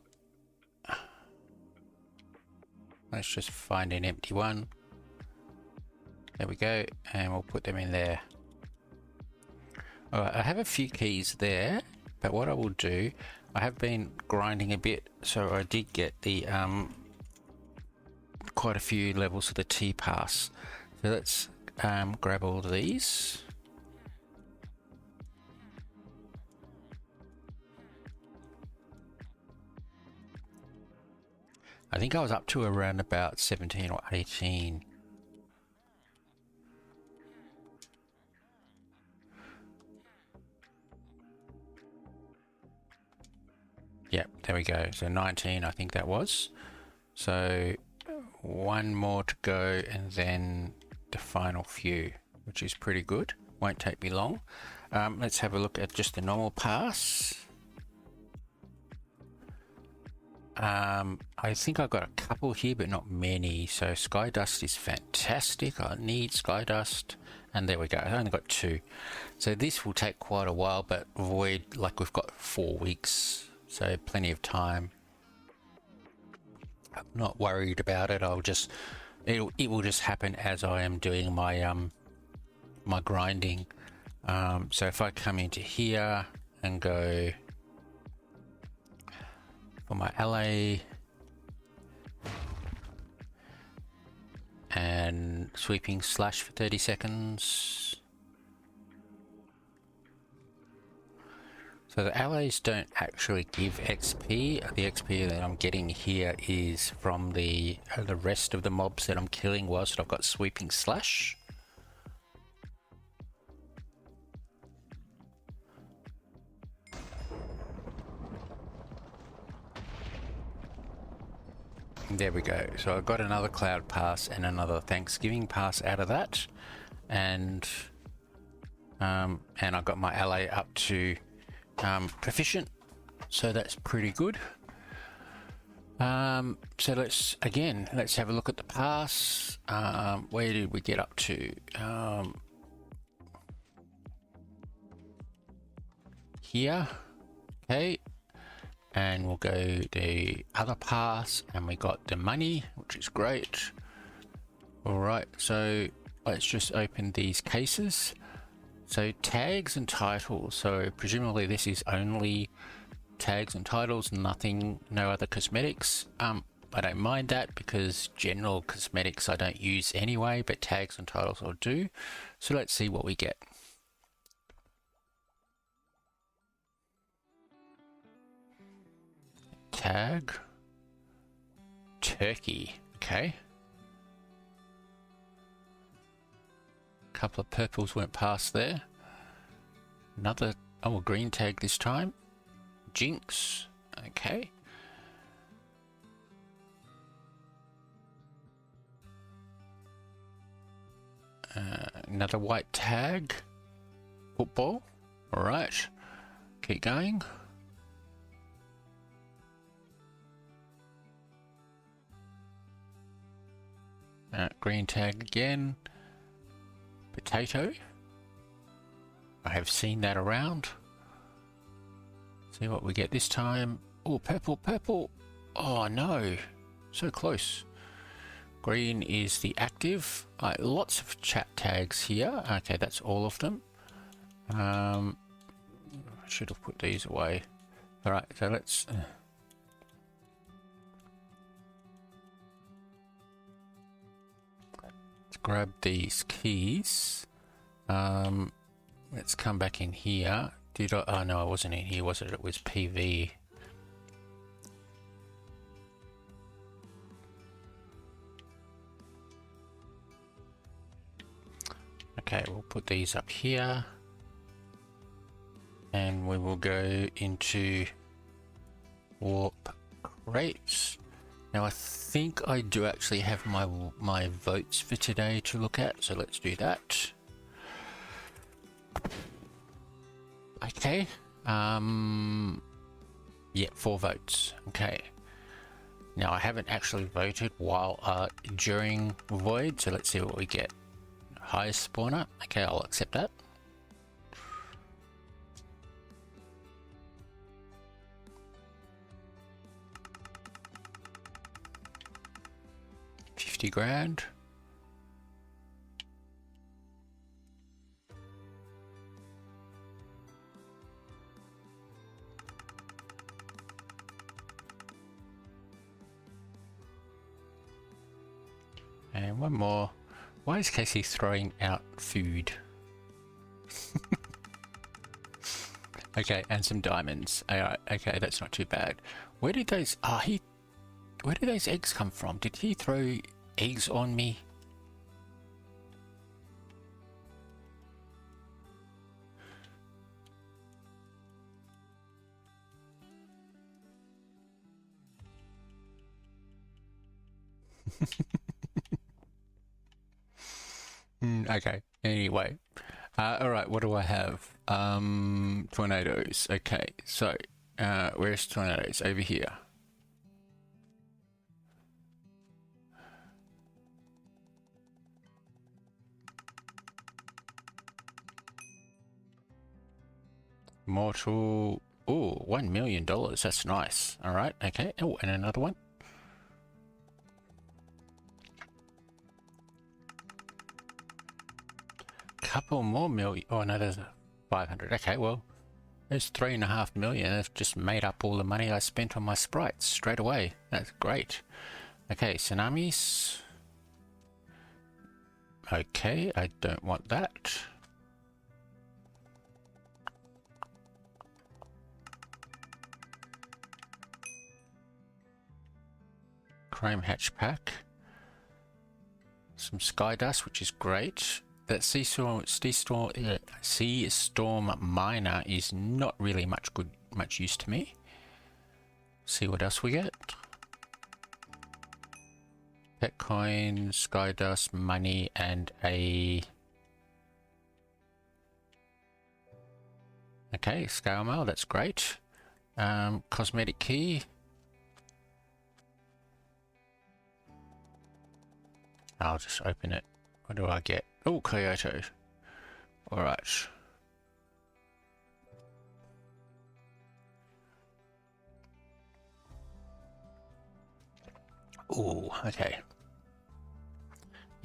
Let's just find an empty one. There we go, and we'll put them in there. Alright, I have a few keys there, but what I will do, I have been grinding a bit, so I did get the quite a few levels of the T-Pass. So let's grab all of these. I think I was up to around about 17 or 18. Yep, there we go. So 19, I think that was. So one more to go and then the final few, which is pretty good. Won't take me long. Let's have a look at just the normal pass. I think I've got a couple here, but not many. So Sky Dust is fantastic. I need Sky Dust. And there we go. I only got 2. So this will take quite a while, but Void, like we've got 4 weeks. So plenty of time. I'm not worried about it. It will just happen as I am doing my my grinding. So if I come into here and go for my LA and sweeping slash for 30 seconds. So the allies don't actually give XP. The XP that I'm getting here is from the rest of the mobs that I'm killing whilst I've got sweeping slash. There we go. So I got another cloud pass and another Thanksgiving pass out of that, and I got my ally up to proficient, so that's pretty good. So let's have a look at the pass. Where did we get up to? Here, okay, and we'll go the other pass, and we got the money, which is great. All right, so let's just open these cases. So tags and titles. So presumably this is only tags and titles, nothing, no other cosmetics. I don't mind that because general cosmetics I don't use anyway, but tags and titles I'll do. So let's see what we get. Tag. Turkey. Okay. Couple of purples went past there. Another, oh, a green tag this time. Jinx. Okay. Another white tag. Football. All right. Keep going. Green tag again. Potato. I have seen that around. See what we get this time. Oh, purple, purple. Oh no, so close. Green is the active. Lots of chat tags here. Okay, that's all of them. I should have put these away. All right, so let's grab these keys. Let's come back in here. Did I? Oh no, I wasn't in here, was it? It was PV. Okay, we'll put these up here. And we will go into warp crates. Now I think I do actually have my votes for today to look at, so let's do that. Okay. Yeah, 4 votes. Okay. Now I haven't actually voted while during void, so let's see what we get. Highest spawner. Okay, I'll accept that. $50,000. And one more. Why is Casey throwing out food? Okay, and some diamonds. Alright, okay, that's not too bad. Where did those where did those eggs come from? Did he throw eggs on me? Okay, anyway. Alright, what do I have? Tornadoes. Okay, so where's tornadoes? Over here. Mortal. Oh, $1 million. That's nice. Alright, okay. Oh, and another one. Couple more million. Oh no, there's 500. Okay, well, there's 3.5 million. I've just made up all the money I spent on my sprites straight away. That's great. Okay, tsunamis. Okay, I don't want that. Chrome hatch pack. Some sky dust, which is great. That sea storm miner is not really much use to me. See what else we get. Pet coin, sky dust, money, and a okay, scale mail, that's great. Cosmetic key. I'll just open it. What do I get? Oh, Kyoto. Alright. Oh, okay.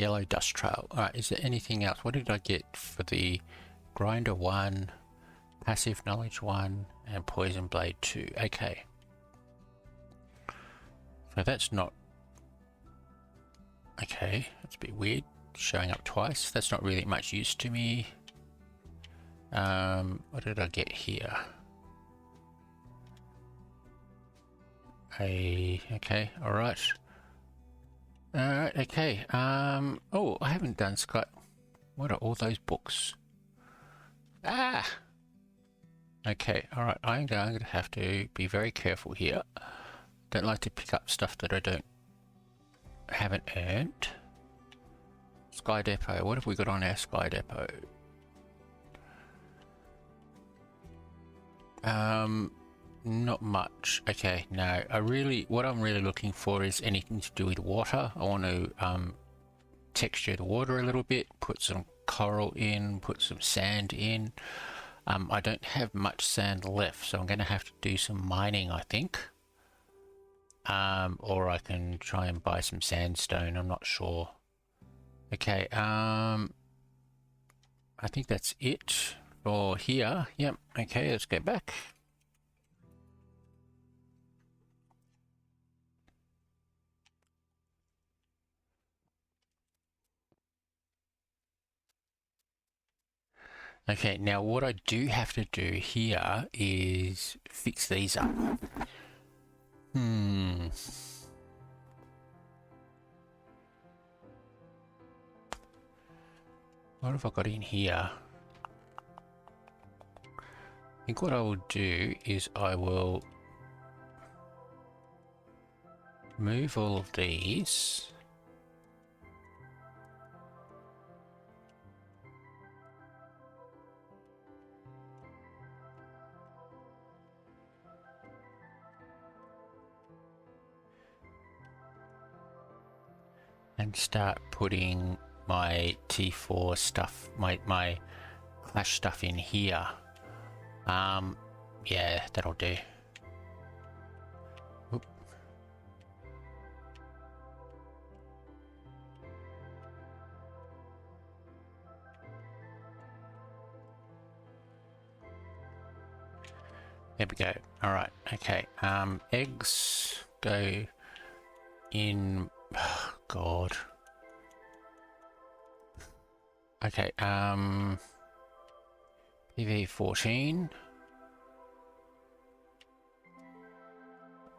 Yellow dust trail. All right, is there anything else? What did I get for the grinder 1, passive knowledge 1, and poison blade 2? Okay. So that's not... Okay, that's a bit weird. Showing up twice. That's not really much use to me. What did I get here? Okay, alright. Alright, okay. Oh, I haven't done Sky... What are all those books? Ah! Okay, alright. I'm going to have to be very careful here. Don't like to pick up stuff that I haven't earned. Sky Depot. What have we got on our Sky Depot? Not much. Okay, no. What I'm really looking for is anything to do with water. I want to texture the water a little bit, put some coral in, put some sand in. I don't have much sand left, so I'm going to have to do some mining, I think. Or I can try and buy some sandstone. I'm not sure. Okay, I think that's it for here. Yep, okay, let's go back. Okay, now what I do have to do here is fix these up. What have I got in here? I think what I will do is I will move all of these. And start putting my T4 stuff, my Clash stuff in here. Yeah, that'll do. Oop. There we go. All right. Okay. Eggs go in. Oh, God. Okay. PV14.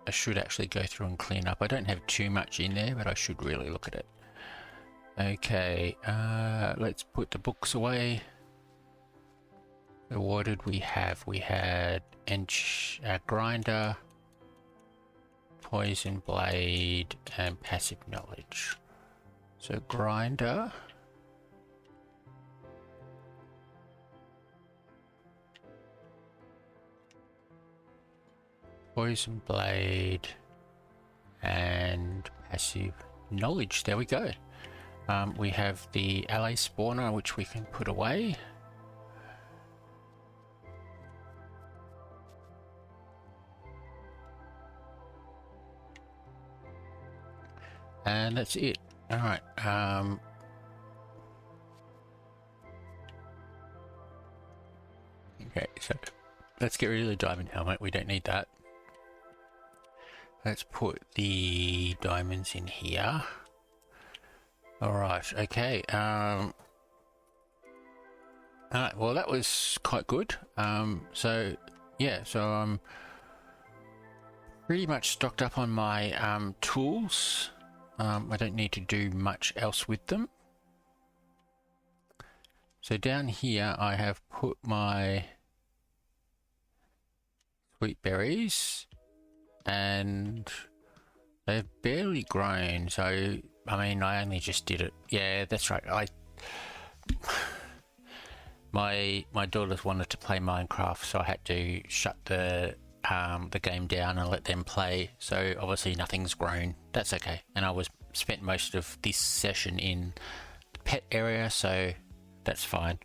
I should actually go through and clean up. I don't have too much in there, but I should really look at it. Okay. Let's put the books away. So what did we have? We had grinder, poison blade, and passive knowledge. So grinder, poison blade, and passive knowledge. There we go. We have the ally spawner, which we can put away. And that's it. All right. Okay, so let's get rid of the diamond helmet. We don't need that. Let's put the diamonds in here. All right. Okay. All right. Well, that was quite good. So yeah. So I'm pretty much stocked up on my tools. I don't need to do much else with them. So down here I have put my sweet berries and they've barely grown. So, I mean, I only just did it. Yeah, that's right. My daughters wanted to play Minecraft, so I had to shut the game down and let them play. So obviously nothing's grown. That's okay. And I spent most of this session in the pet area, so that's fine.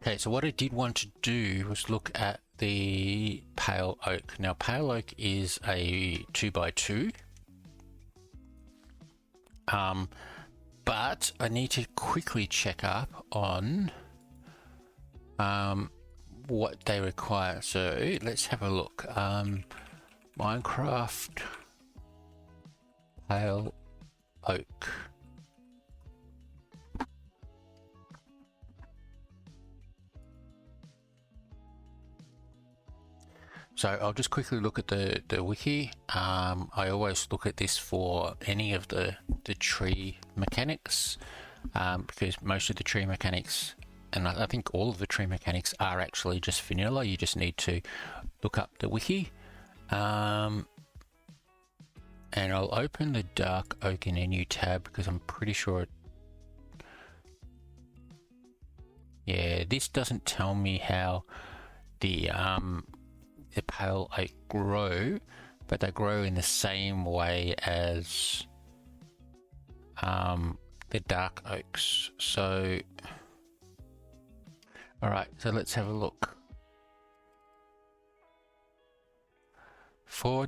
Okay, so what I did want to do was look at the pale oak. Now pale oak is a 2x2. But I need to quickly check up on what they require. So let's have a look. Minecraft pale oak. So I'll just quickly look at the wiki. I always look at this for any of the tree mechanics, because most of the tree mechanics, and I think all of the tree mechanics, are actually just vanilla. You just need to look up the wiki. And I'll open the dark oak in a new tab because I'm pretty sure yeah, this doesn't tell me how the pale oak grow, but they grow in the same way as the dark oaks. So all right, so let's have a look. Four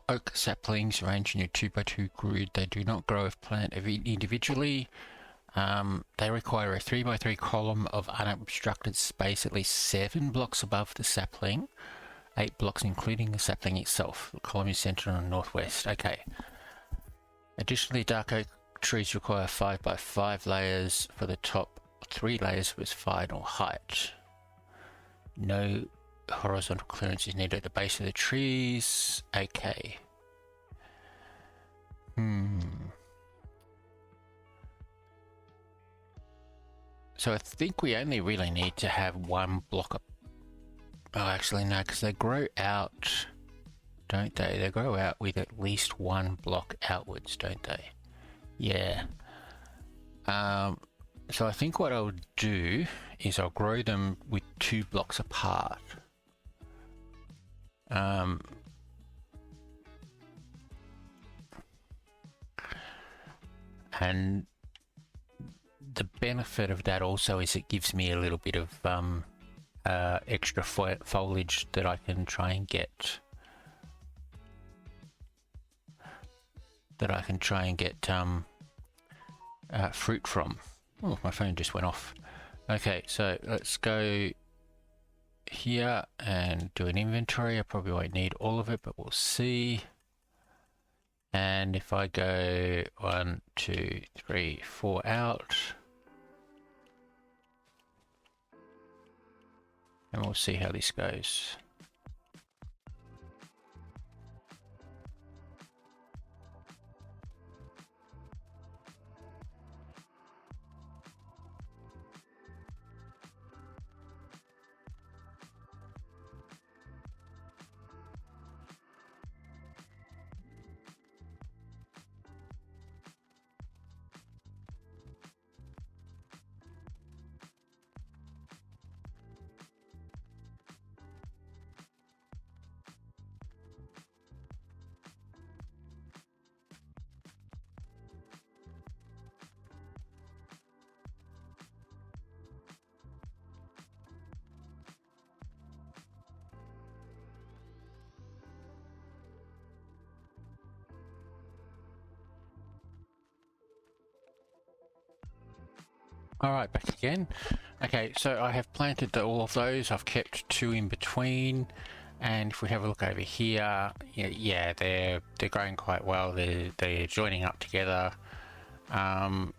oak saplings arranged in your 2x2 grid. They do not grow if planted individually. They require a 3x3 column of unobstructed space at least 7 blocks above the sapling. 8 blocks including the sapling itself. The column is centered on the northwest. Okay. Additionally, dark oak trees require 5x5 layers for the top 3 layers for its final height. No horizontal clearance is needed at the base of the trees. Okay. So I think we only really need to have 1 block of... Oh, actually no, because they grow out, don't they? They grow out with at least 1 block outwards, don't they? Yeah. So I think what I'll do is I'll grow them with 2 blocks apart. And the benefit of that also is it gives me a little bit of extra foliage that I can try and get fruit from. Oh, my phone just went off. Okay, so let's go here and do an inventory. I probably won't need all of it, but we'll see. And if I go 1, 2, 3, 4 out, and we'll see how this goes. All right, back again. Okay, so I have planted all of those. I've kept 2 in between, and if we have a look over here, yeah, they're growing quite well. They're joining up together. So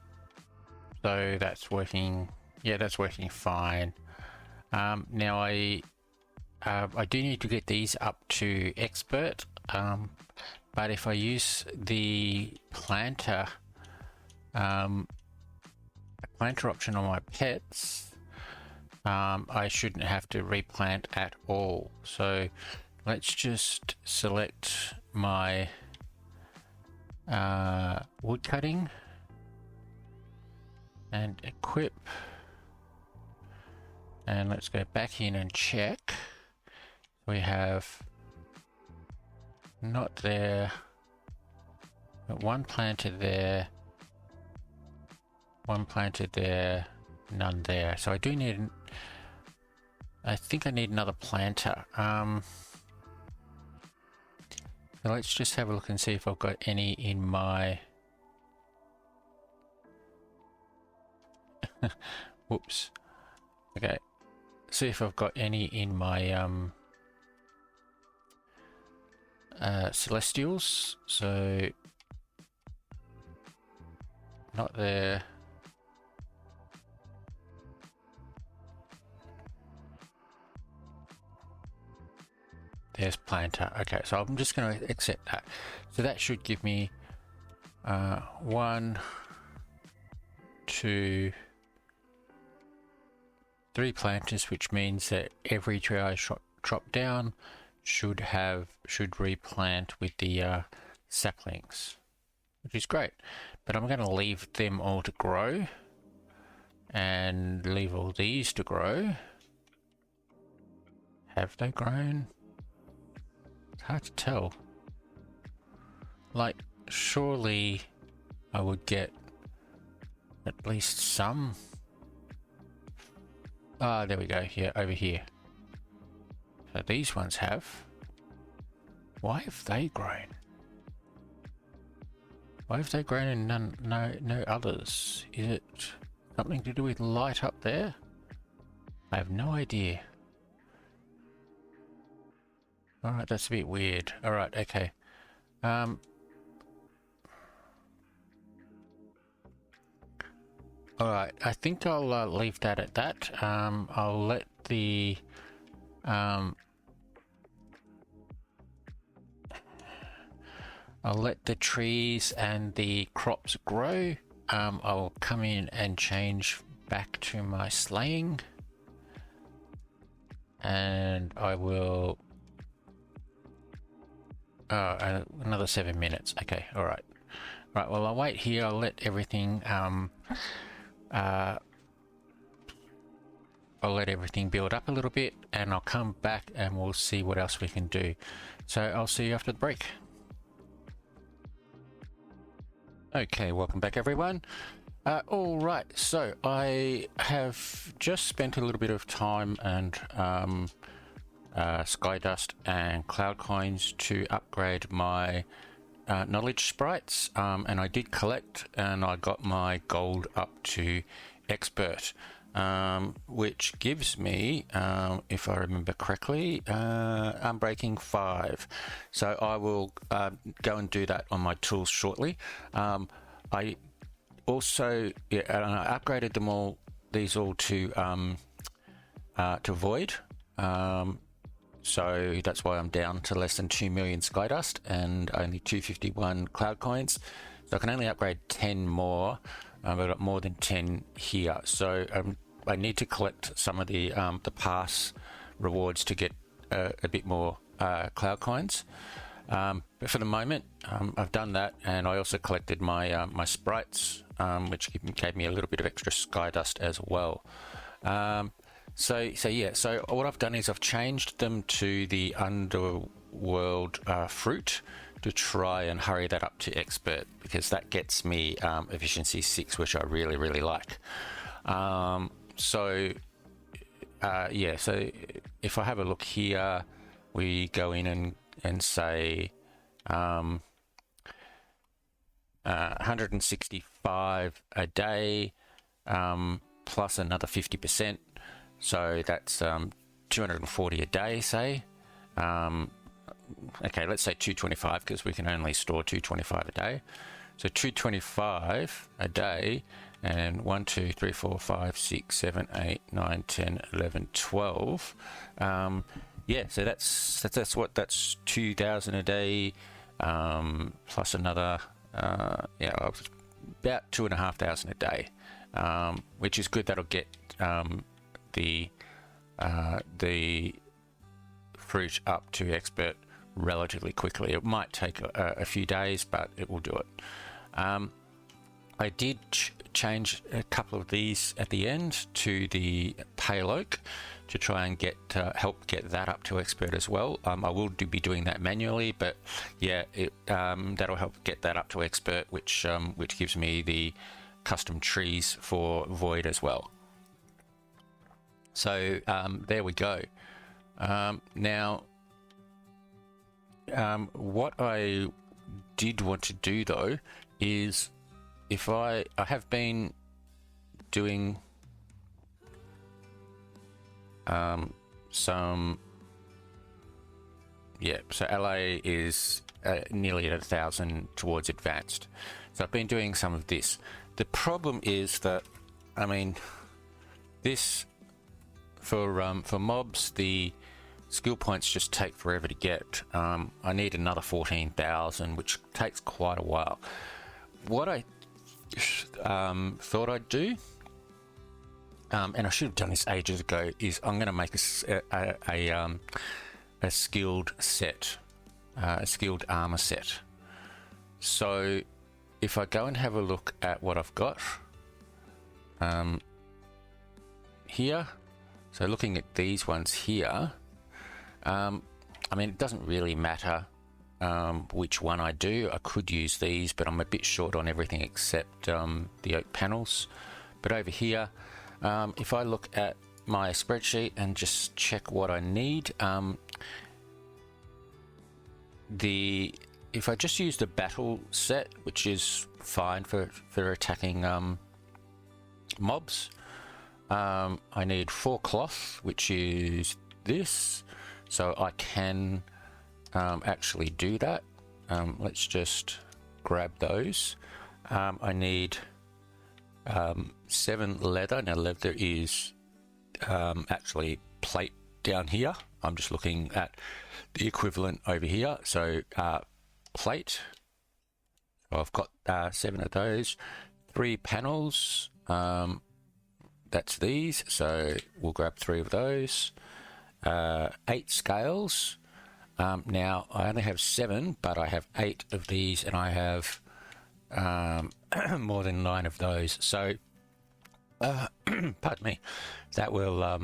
that's working. Yeah, that's working fine. Now I do need to get these up to expert, but if I use the planter option on my pets, I shouldn't have to replant at all. So let's just select my wood cutting and equip, and let's go back in and check. We have not there, but 1 planted there, 1 planted there, none there. So I do need, I think I need another planter. So let's just have a look and see if I've got any in my Whoops. Okay. See if I've got any in my celestials. So not there. There's planter. Okay, so I'm just going to accept that. So that should give me 1, 2, 3 planters, which means that every tree I chop down should replant with the saplings, which is great. But I'm going to leave them all to grow and leave all these to grow. Have they grown? It's hard to tell. Like, surely I would get at least some. Ah, there we go. Yeah, over here. So these ones have. Why have they grown? Why have they grown and no others? Is it something to do with light up there? I have no idea. Alright, that's a bit weird. Alright, okay. Alright, I think I'll leave that at that. I'll let the trees and the crops grow. I'll come in and change back to my slaying, and I will another 7 minutes. Okay, all right. Right, well, I'll wait here. I'll let everything build up a little bit, and I'll come back and we'll see what else we can do. So I'll see you after the break. Okay, welcome back everyone. All right, so I have just spent a little bit of time and sky dust and cloud coins to upgrade my knowledge sprites, and I did collect, and I got my gold up to expert, which gives me, if I remember correctly, Unbreaking 5. So I will go and do that on my tools shortly. I also I upgraded them all, these all to void. So that's why I'm down to less than 2 million Skydust and only 251 cloud coins. So I can only upgrade 10 more. I've got more than 10 here. So I need to collect some of the pass rewards to get a bit more cloud coins. But for the moment, I've done that, and I also collected my my sprites, which gave me a little bit of extra Skydust as well. So what I've done is I've changed them to the underworld fruit to try and hurry that up to expert, because that gets me efficiency 6, which I really like. So if I have a look here, we go in and say 165 a day plus another 50%. So that's 240 a day, say. Okay, let's say 225, because we can only store 225 a day. So 225 a day, and 1, 2, 3, 4, 5, 6, 7, 8, 9, 10, 11, 12. Yeah, so that's 2,000 a day, plus another about 2,500 a day, which is good. That'll get the fruit up to expert relatively quickly. It might take a few days, but it will do it. I did change a couple of these at the end to the pale oak to try and help get that up to expert as well. I will be doing that manually, but yeah, that'll help get that up to expert, which gives me the custom trees for void as well. So there we go. Now, what I did want to do though is, if I have been doing some, yeah, so LA is nearly at 1,000 towards advanced. So I've been doing some of this. The problem is that, I mean, this for mobs, the skill points just take forever to get. I need another 14,000, which takes quite a while. What I thought I'd do, and I should have done this ages ago, is I'm going to make a skilled set, a skilled armor set. So if I go and have a look at what I've got here, so looking at these ones here, I mean, it doesn't really matter which one I do. I could use these, but I'm a bit short on everything except the oak panels. But over here, if I look at my spreadsheet and just check what I need, if I just use the battle set, which is fine for attacking mobs, I need 4 cloth, which is this, so I can actually do that. Let's just grab those. I need 7 leather. Now leather is actually plate down here. I'm just looking at the equivalent over here. So plate, so I've got 7 of those. 3 panels, that's these, so we'll grab 3 of those. 8 scales. Now I only have 7, but I have 8 of these, and I have more than 9 of those. So pardon me, that will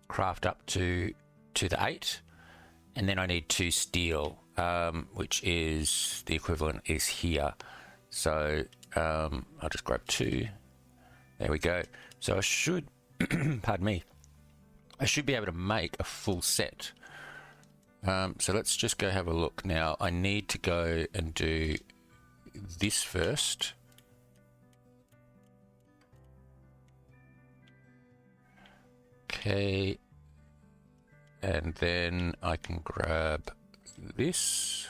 craft up to the 8, and then I need 2 steel, which is the equivalent is here. So I'll just grab 2. There we go. So I should, pardon me, I should be able to make a full set. So let's just go have a look now. I need to go and do this first. Okay. And then I can grab this.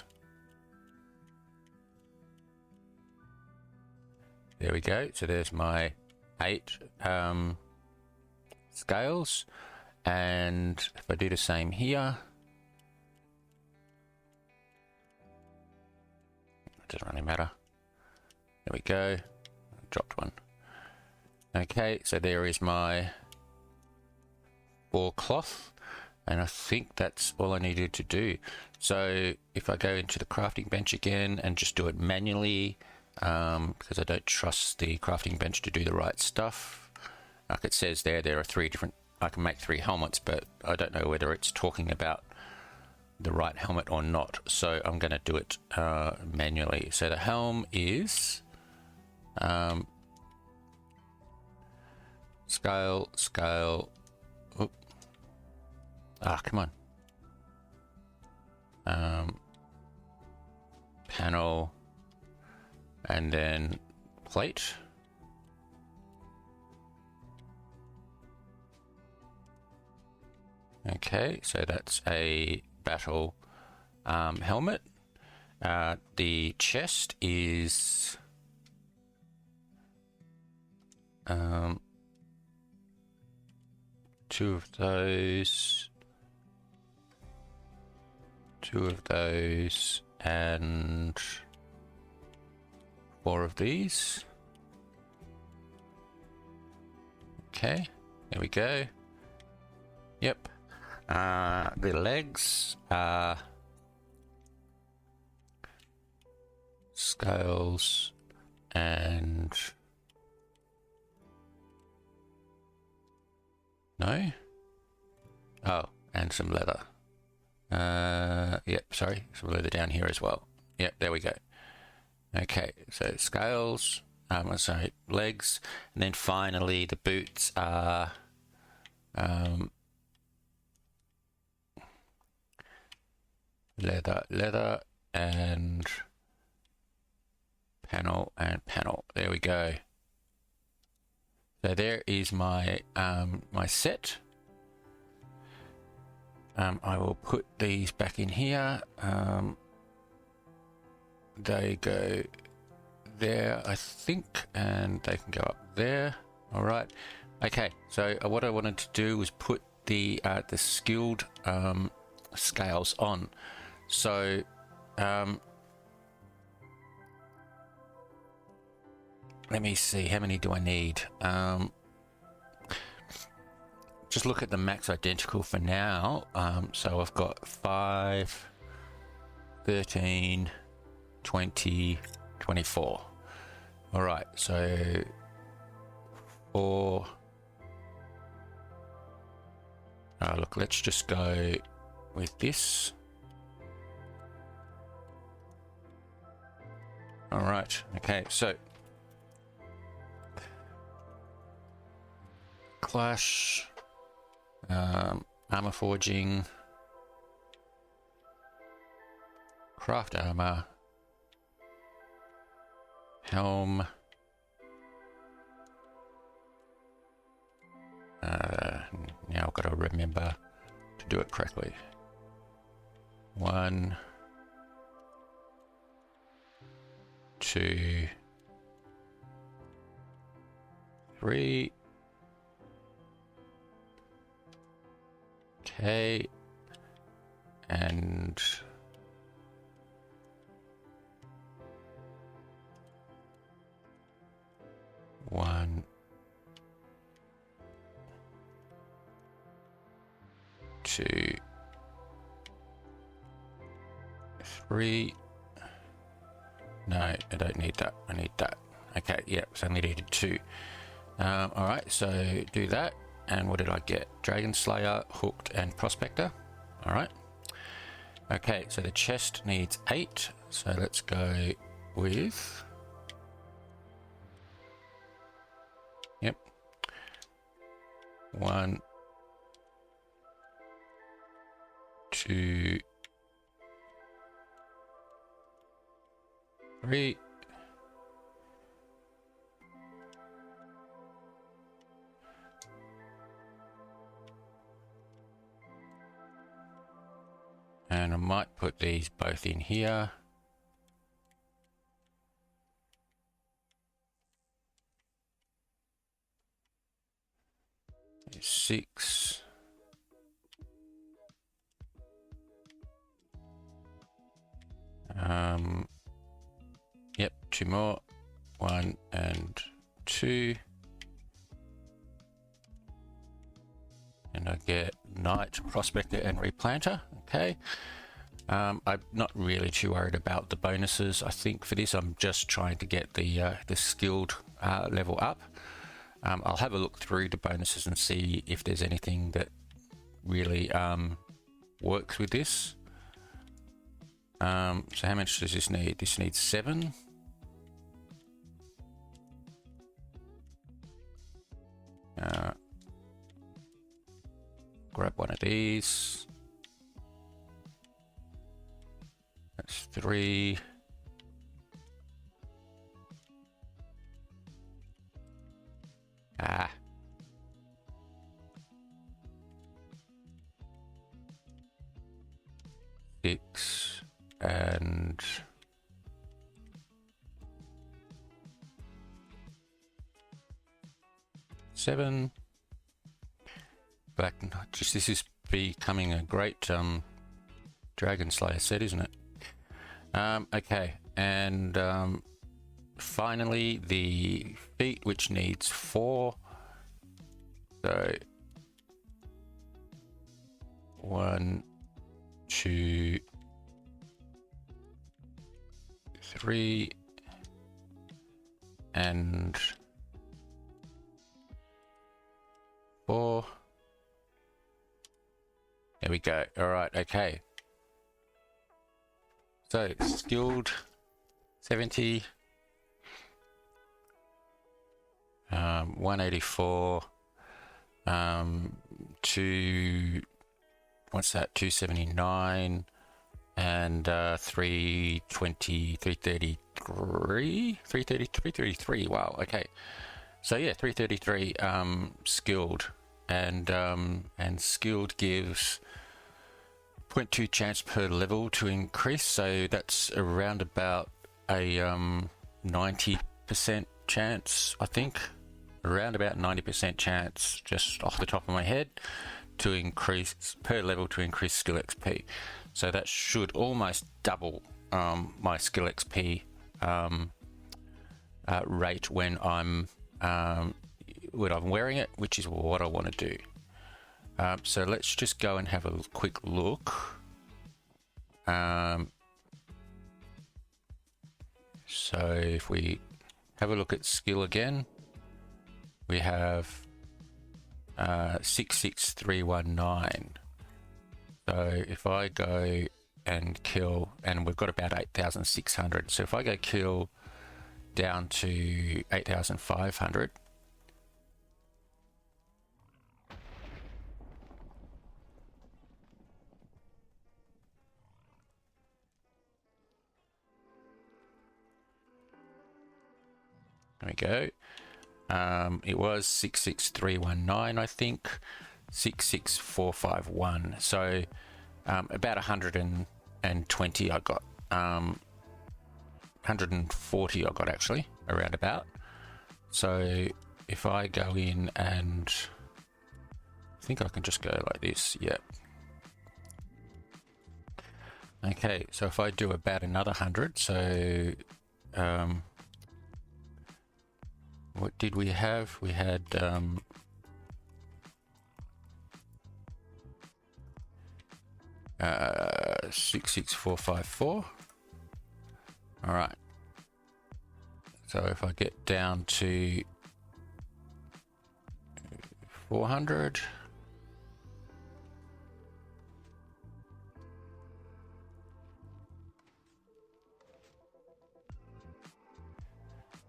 There we go. So there's my 8 scales. And if I do the same here, it doesn't really matter. There we go. Dropped one. Okay, so there is my 4 cloth. And I think that's all I needed to do. So if I go into the crafting bench again and just do it manually, because I don't trust the crafting bench to do the right stuff. Like it says there are 3 different, I can make 3 helmets, but I don't know whether it's talking about the right helmet or not. So I'm going to do it manually. So the helm is scale. Oop. Ah, come on. Panel, and then plate. Okay, so that's a battle helmet. The chest is 2 of those. 2 of those, and 4 of these. Okay, there we go. Yep. The legs are scales and no. Oh, and some leather. Yep, sorry, some leather down here as well. Yep, there we go. Okay, so scales, sorry, legs, and then finally the boots are leather, and panel and panel. There we go. So there is my my set. I will put these back in here. They go there, I think, and they can go up there. All right. Okay. So what I wanted to do was put the skilled scales on. So let me see, how many do I need? Just look at the max identical for now. So I've got 5, 13, 20, 24. All right, so 4. Look, let's just go with this. All right, okay, so Clash, armor forging, craft armor, helm, now I've got to remember to do it correctly. 1, 2, 3. Okay, and one, 2, 3. No, I don't need that. I need that. Okay, yeah, so I only needed 2. All right, so do that. And what did I get? Dragon Slayer, Hooked, and Prospector. All right. Okay, so the chest needs 8. So let's go with... Yep. 1, 2, 3. And I might put these both in here. There's 6. Yep, 2 more. 1 and 2. And I get Knight, Prospector, and Replanter. Okay. I'm not really too worried about the bonuses. I think for this, I'm just trying to get the skilled level up. I'll have a look through the bonuses and see if there's anything that really works with this. So how much does this need? This needs 7. Grab one of these. That's 3. Ah. Six and 7. Black Knight. This is becoming a great Dragon Slayer set, isn't it? Okay, and finally the feet, which needs 4. So 1, 2, 3, and 4. There we go. All right. Okay. So skilled 70, 184, 279, and 320, 333, 333. Wow. Okay. So yeah, 333 skilled, and skilled gives 0.2 chance per level to increase, so that's around about a 90% chance, I think. Around about 90% chance, just off the top of my head, to increase per level to increase skill XP. So that should almost double my skill XP rate when I'm wearing it, which is what I want to do. So let's just go and have a quick look. So if we have a look at skill again, we have 66319. So if I go and kill, and we've got about 8,600. So if I go kill down to 8,500. There we go. It was 66319, I think. 66451. So about 120 I got. 140 I got actually, around about. So if I go in and I think I can just go like this. Yep. Okay, so if I do about another 100, so what did we have? We had 66454. All right. So if I get down to 400.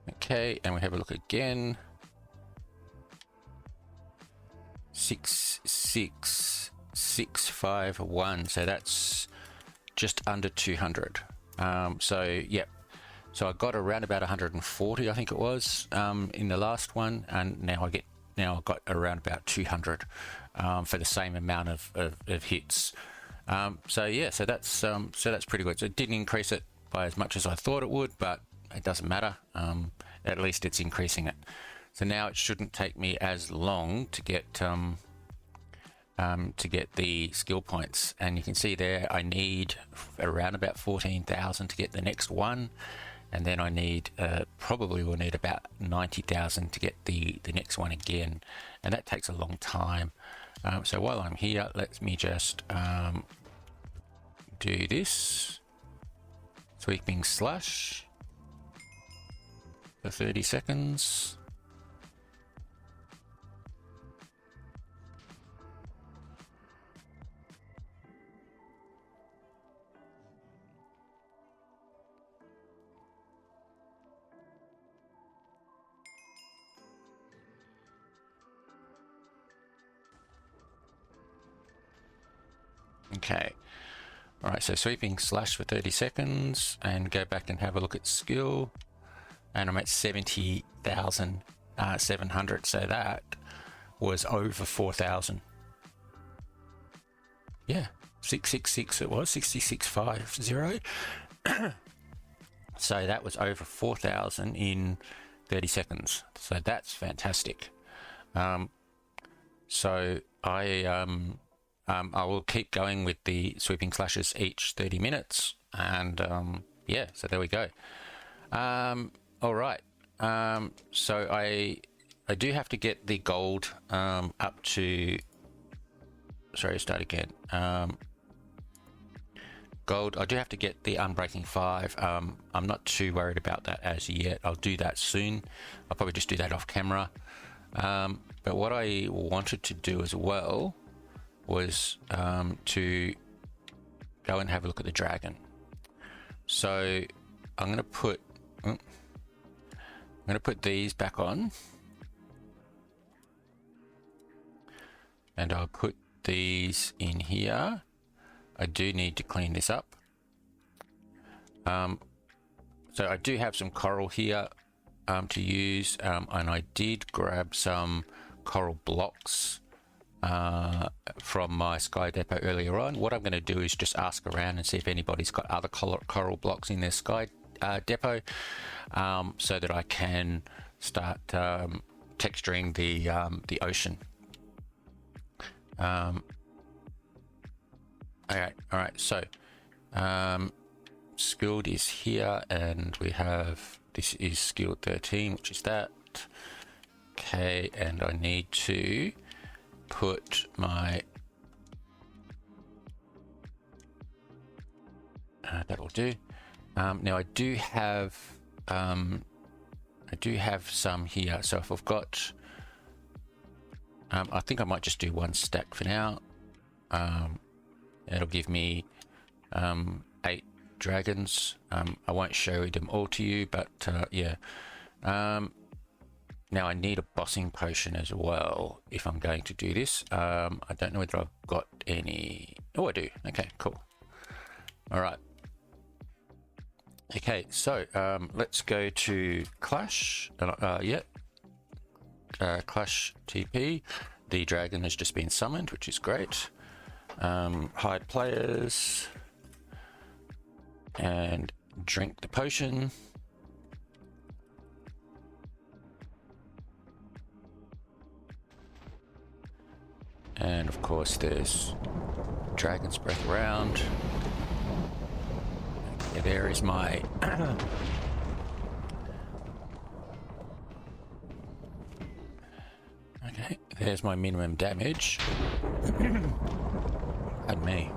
Okay, and we have a look again. 66651. So that's just under 200. So yep. So I got around about 140, I think it was, in the last one, and now I've got around about 200 for the same amount of hits. So yeah, so that's pretty good. So it didn't increase it by as much as I thought it would, but it doesn't matter. At least it's increasing it. So now it shouldn't take me as long to get the skill points. And you can see there I need around about 14,000 to get the next one, and then I need probably will need about 90,000 to get the next one again, and that takes a long time. So while I'm here, let me just do this sweeping slash for 30 seconds. Okay. All right, so sweeping slash for 30 seconds and go back and have a look at skill. And I'm at 70,700. So that was over 4,000. Yeah, 666 it was, 6650. So that was over 4,000 in 30 seconds. So that's fantastic. So I will keep going with the sweeping slashes each 30 minutes. And yeah, so there we go. All right. So I do have to get the gold up to. Sorry, start again. Gold. I do have to get the Unbreaking 5. I'm not too worried about that as yet. I'll do that soon. I'll probably just do that off camera. But what I wanted to do as well was to go and have a look at the dragon. So I'm going to put. I'm going to put these back on, and I'll put these in here. I do need to clean this up. So I do have some coral here to use, and I did grab some coral blocks from my Sky Depot earlier on. What I'm going to do is just ask around and see if anybody's got other coral blocks in their Sky Depot, so that I can start texturing the ocean. Okay, all right, so skilled is here, and we have, this is skilled 13, which is that. Okay, and I need to put my that'll do. Now I do have some here, so if I've got I think I might just do one stack for now. It'll give me 8 dragons. I won't show them all to you, but yeah. Now I need a bossing potion as well if I'm going to do this. I don't know whether I've got any. Oh, I do. Okay, cool. All right. Okay, so let's go to Clash. Yeah. Clash TP. The dragon has just been summoned, which is great. Hide players. And drink the potion. And of course there's Dragon's Breath around. Okay, there is my okay, there's my minimum damage. Pardon me.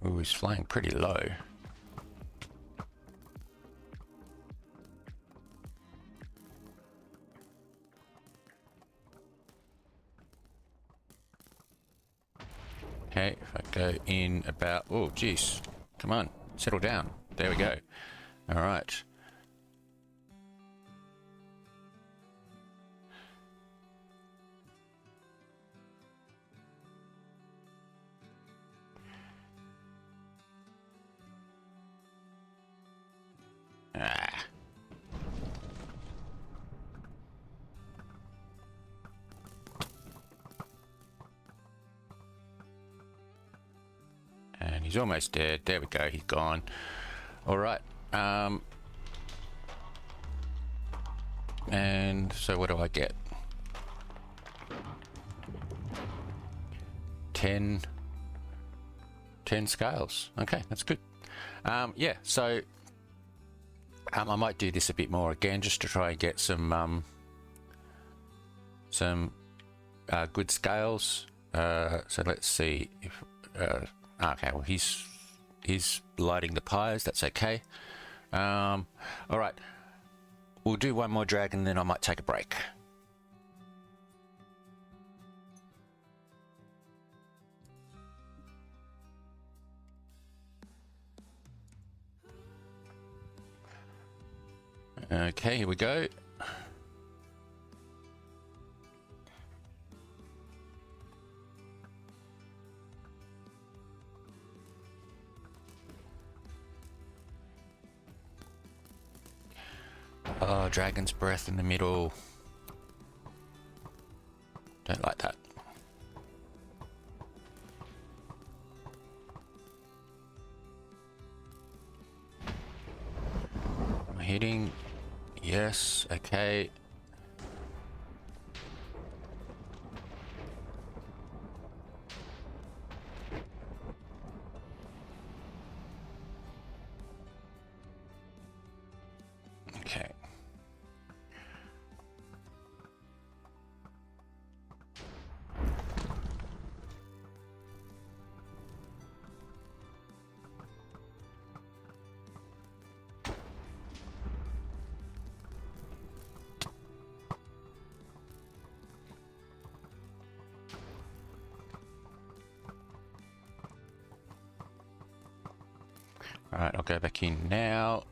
Ooh, he's flying pretty low. Okay, if I go in about, oh geez, come on, settle down. There we go. All right. Ah. And he's almost dead. There we go, he's gone. All right. And so what do I get? 10 scales. Okay, that's good. Yeah, so I might do this a bit more again just to try and get some good scales. So let's see if okay, well he's lighting the pyres, that's okay. All right, we'll do one more dragon, then I might take a break. Okay, here we go. Oh, Dragon's Breath in the middle. Don't like that. Am I hitting? Yes, okay. Okay. Alright, I'll go back in now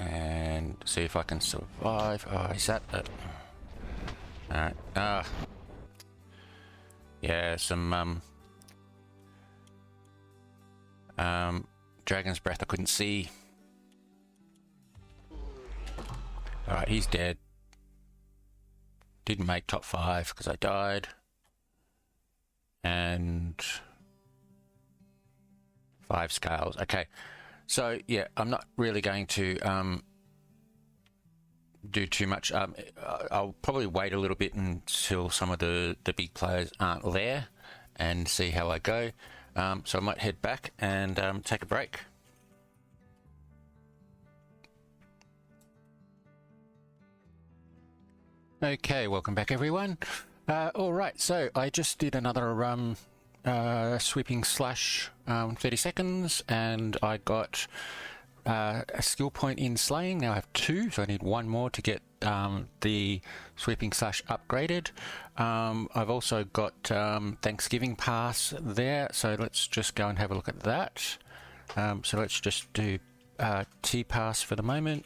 and see if I can survive. Oh, is that it? Alright, yeah, some Dragon's Breath I couldn't see. Alright, he's dead. didn't make top 5 because I died. And 5 scales. Okay, so yeah, I'm not really going to do too much. I'll probably wait a little bit until some of the big players aren't there and see how I go. So I might head back and take a break. Okay, welcome back everyone. All right, so I just did another sweeping slash 30 seconds, and I got a skill point in slaying. Now I have 2, so I need 1 more to get the sweeping slash upgraded. I've also got Thanksgiving pass there, so let's just go and have a look at that. So let's just do T pass for the moment.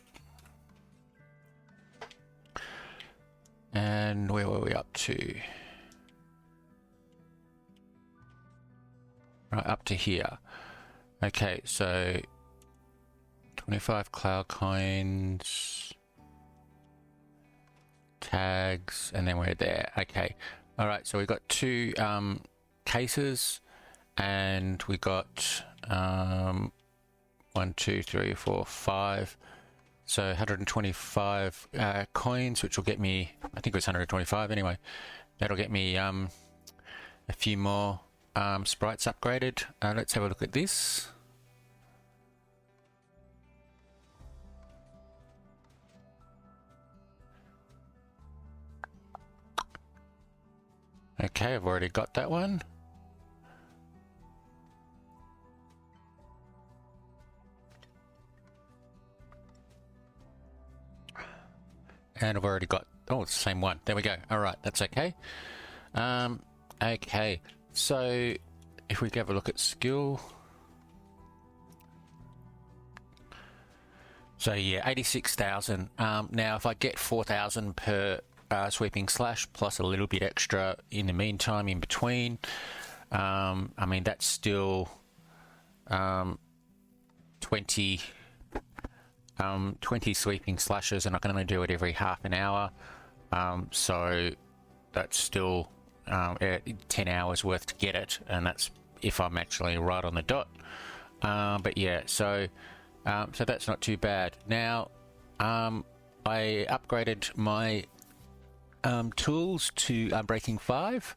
And where were we up to? Right, up to here. Okay, so 25 cloud coins, tags, and then we're there. Okay, all right, so we got 2 cases, and we got 1, 2, 3, 4, 5. So 125 coins, which will get me, I think it was 125 anyway. That'll get me a few more sprites upgraded. Let's have a look at this. Okay, I've already got that one. And I've already got, oh, it's the same one. There we go. All right, that's okay. Okay, so if we have a look at skill. So yeah, 86,000. Now, if I get 4,000 per sweeping slash plus a little bit extra in the meantime, in between, I mean, that's still 20 sweeping slashes, and I can only do it every half an hour. So that's still 10 hours worth to get it, and that's if I'm actually right on the dot. But yeah, so that's not too bad. Now, I upgraded my tools to Unbreaking 5.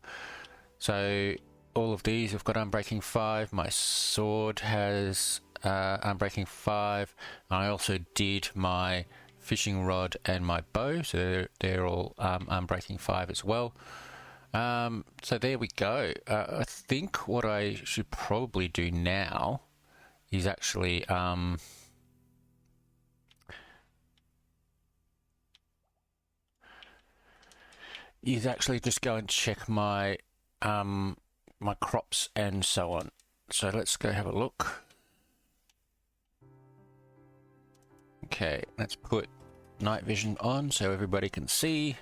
So all of these have got Unbreaking 5. My sword has Unbreaking 5. I also did my fishing rod and my bow, so they're all Unbreaking 5 as well. So there we go. I think what I should probably do now is actually just go and check my my crops and so on. So let's go have a look. Okay, let's put night vision on so everybody can see. Here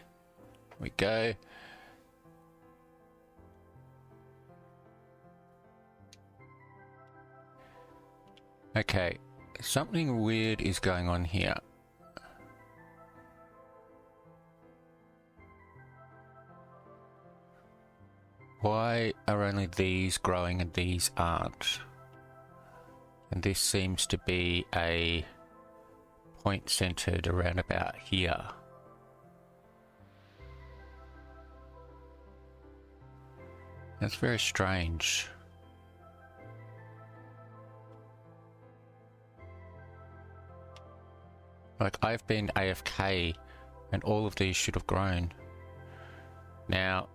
we go. Okay, something weird is going on here. Why are only these growing and these aren't? And this seems to be a point centered around about here. That's very strange. Like, I've been AFK and all of these should have grown. Now,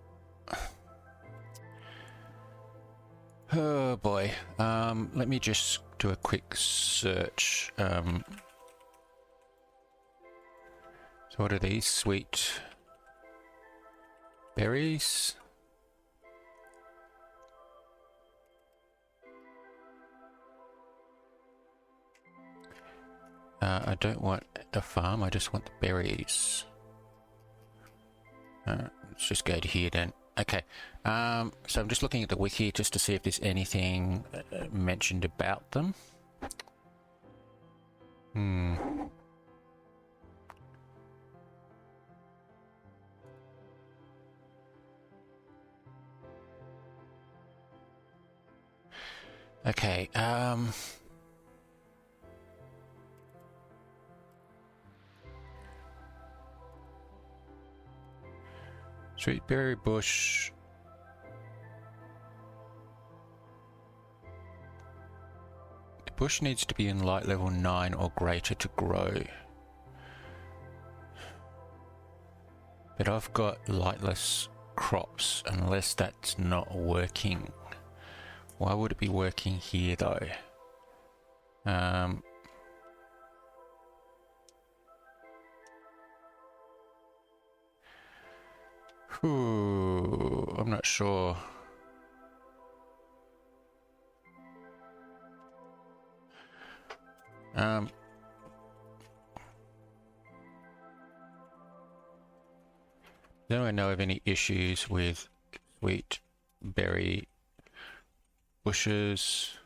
oh boy, let me just do a quick search. So what are these? Sweet berries? I don't want the farm, I just want the berries. Let's just go to here then. Okay, so I'm just looking at the wiki just to see if there's anything mentioned about them. Okay, sweet berry bush. The bush needs to be in light level 9 or greater to grow. But I've got lightless crops, unless that's not working. Why would it be working here though? I'm not sure. Don't I know of any issues with sweet berry bushes.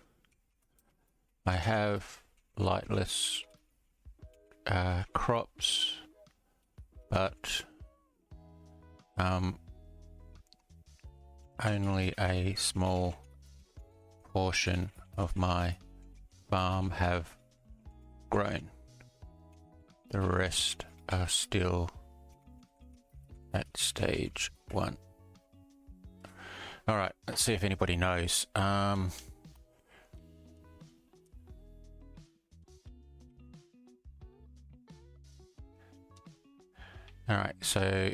I have lightless crops, but only a small portion of my farm have grown. The rest are still at stage 1. All right, let's see if anybody knows. All right, so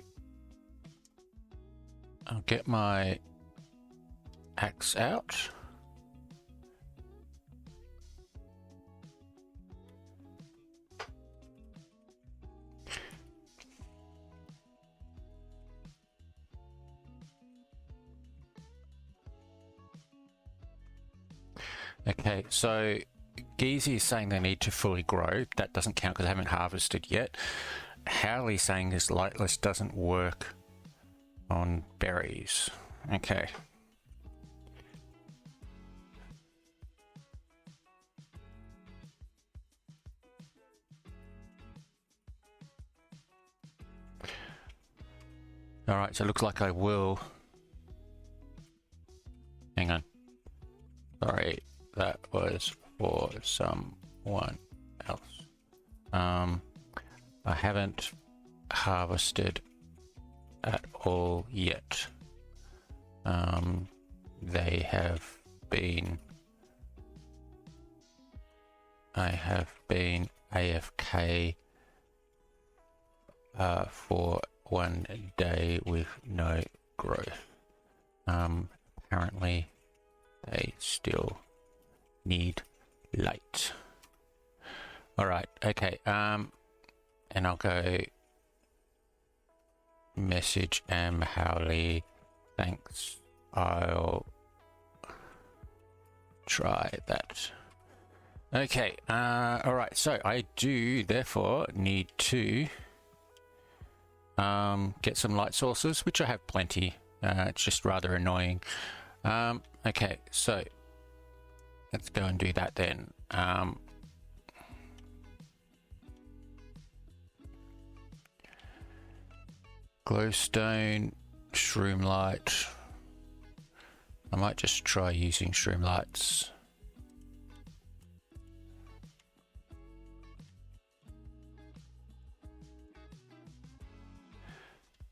I'll get my axe out. Okay, so Geezy is saying they need to fully grow. That doesn't count because I haven't harvested yet. Howley's saying this lightless doesn't work on berries. Okay. All right, so it looks like I will. Hang on. Sorry, that was for someone else. I haven't harvested at all yet. They have been. I have been AFK for 1 day with no growth. Apparently they still need light. All right, okay. And I'll go message Howley. Thanks. I'll try that. Okay. All right. So I do therefore need to get some light sources, which I have plenty. It's just rather annoying. Okay. So let's go and do that then. Glowstone, shroom light. I might just try using shroom lights.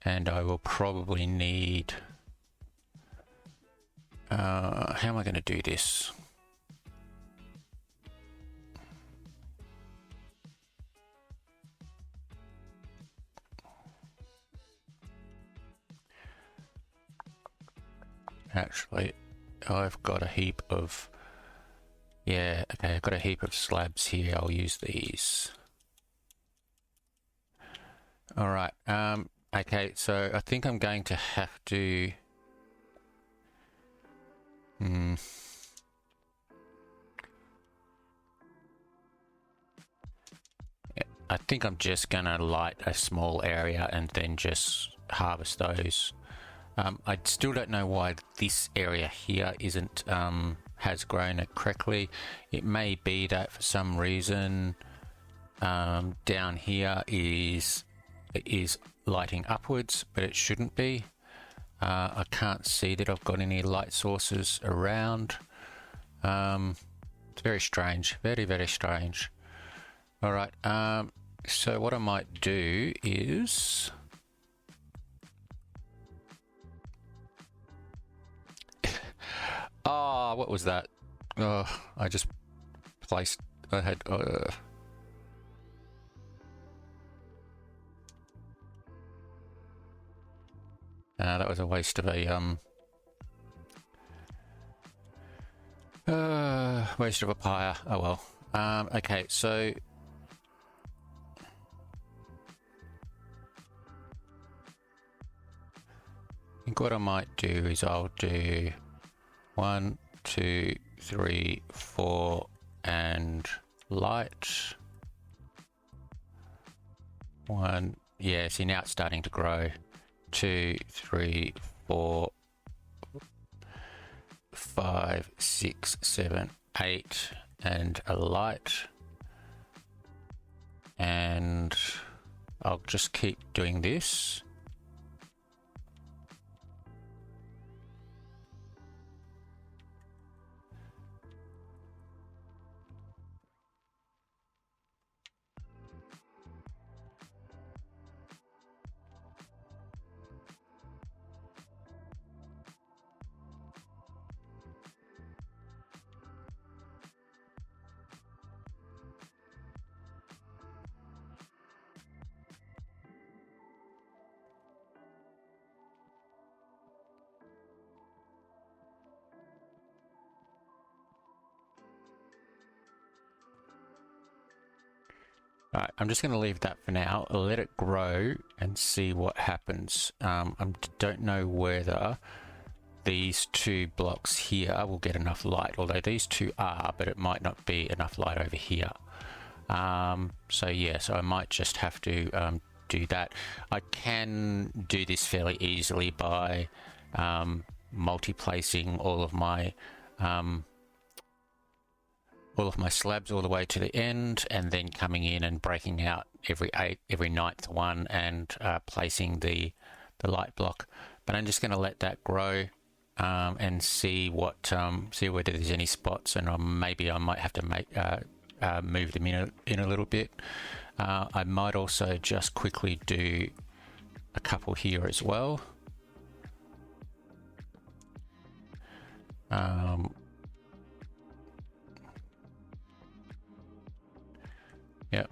And I will probably need... how am I going to do this? Actually, I've got a heap of... Yeah, okay, I've got a heap of slabs here. I'll use these. Alright, okay, so I think I'm going to have to... I think I'm just going to light a small area and then just harvest those. I still don't know why this area here isn't has grown it correctly. It may be that for some reason down here is lighting upwards, but it shouldn't be. I can't see that I've got any light sources around. It's very strange, very, very strange. All right, so what I might do is... Oh, what was that? Oh, I just placed... I had... that was a waste of a... waste of a pyre. Oh well. Okay, so... I think what I might do is I'll do 1, 2, 3, 4 and light. 1, yeah, see now it's starting to grow. 2, 3, 4, 5, 6, 7, 8 and a light. And I'll just keep doing this. Alright, I'm just going to leave that for now. I'll let it grow and see what happens. I don't know whether these two blocks here will get enough light, although these two are, but it might not be enough light over here. So yeah, so I might just have to do that. I can do this fairly easily by multi-placing all of my slabs all the way to the end, and then coming in and breaking out every ninth one and placing the light block. But I'm just going to let that grow and see whether there's any spots, and maybe I might have to move them in a little bit. I might also just quickly do a couple here as well. Yep.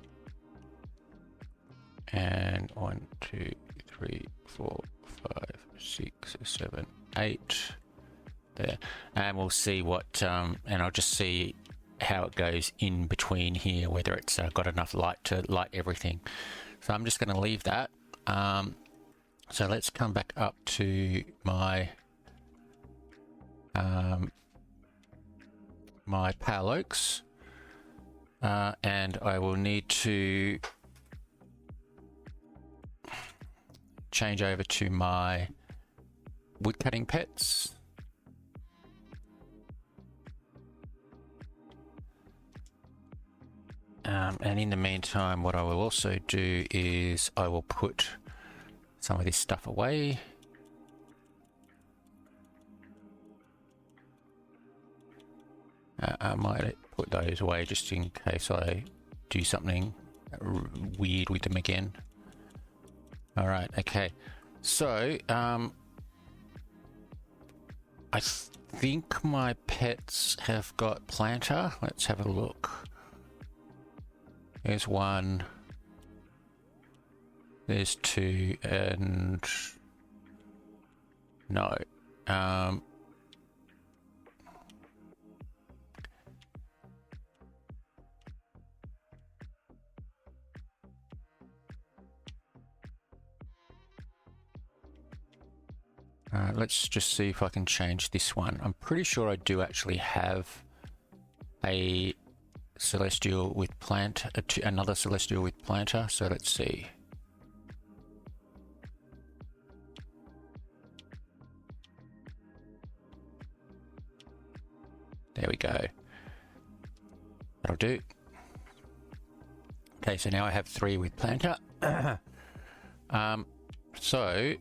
And 1, 2, 3, 4, 5, 6, 7, 8. There. And we'll see what, and I'll just see how it goes in between here, whether it's got enough light to light everything. So I'm just going to leave that. So let's come back up to my my pale oaks. And I will need to change over to my woodcutting pets. And in the meantime, what I will also do is I will put some of this stuff away. I might put those away just in case I do something weird with them again. All right, okay. So, I think my pets have got planter. Let's have a look. There's 1. There's 2, and no. Let's just see if I can change this one. I'm pretty sure I do actually have a celestial with another celestial with planter. So let's see. There we go. That'll do. Okay, so now I have 3 with planter. So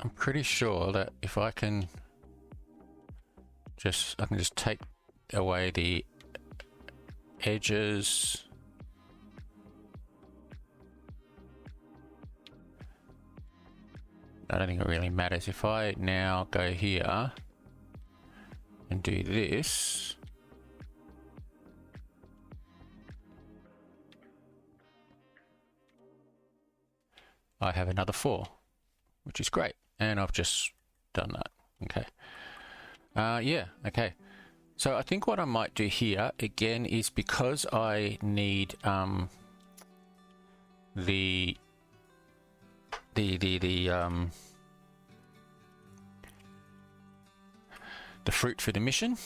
I'm pretty sure that if I can just take away the edges. I don't think it really matters. If I now go here and do this, I have another 4, which is great. And I've just done that. Okay. Yeah, okay. So I think what I might do here again is, because I need the fruit for the mission.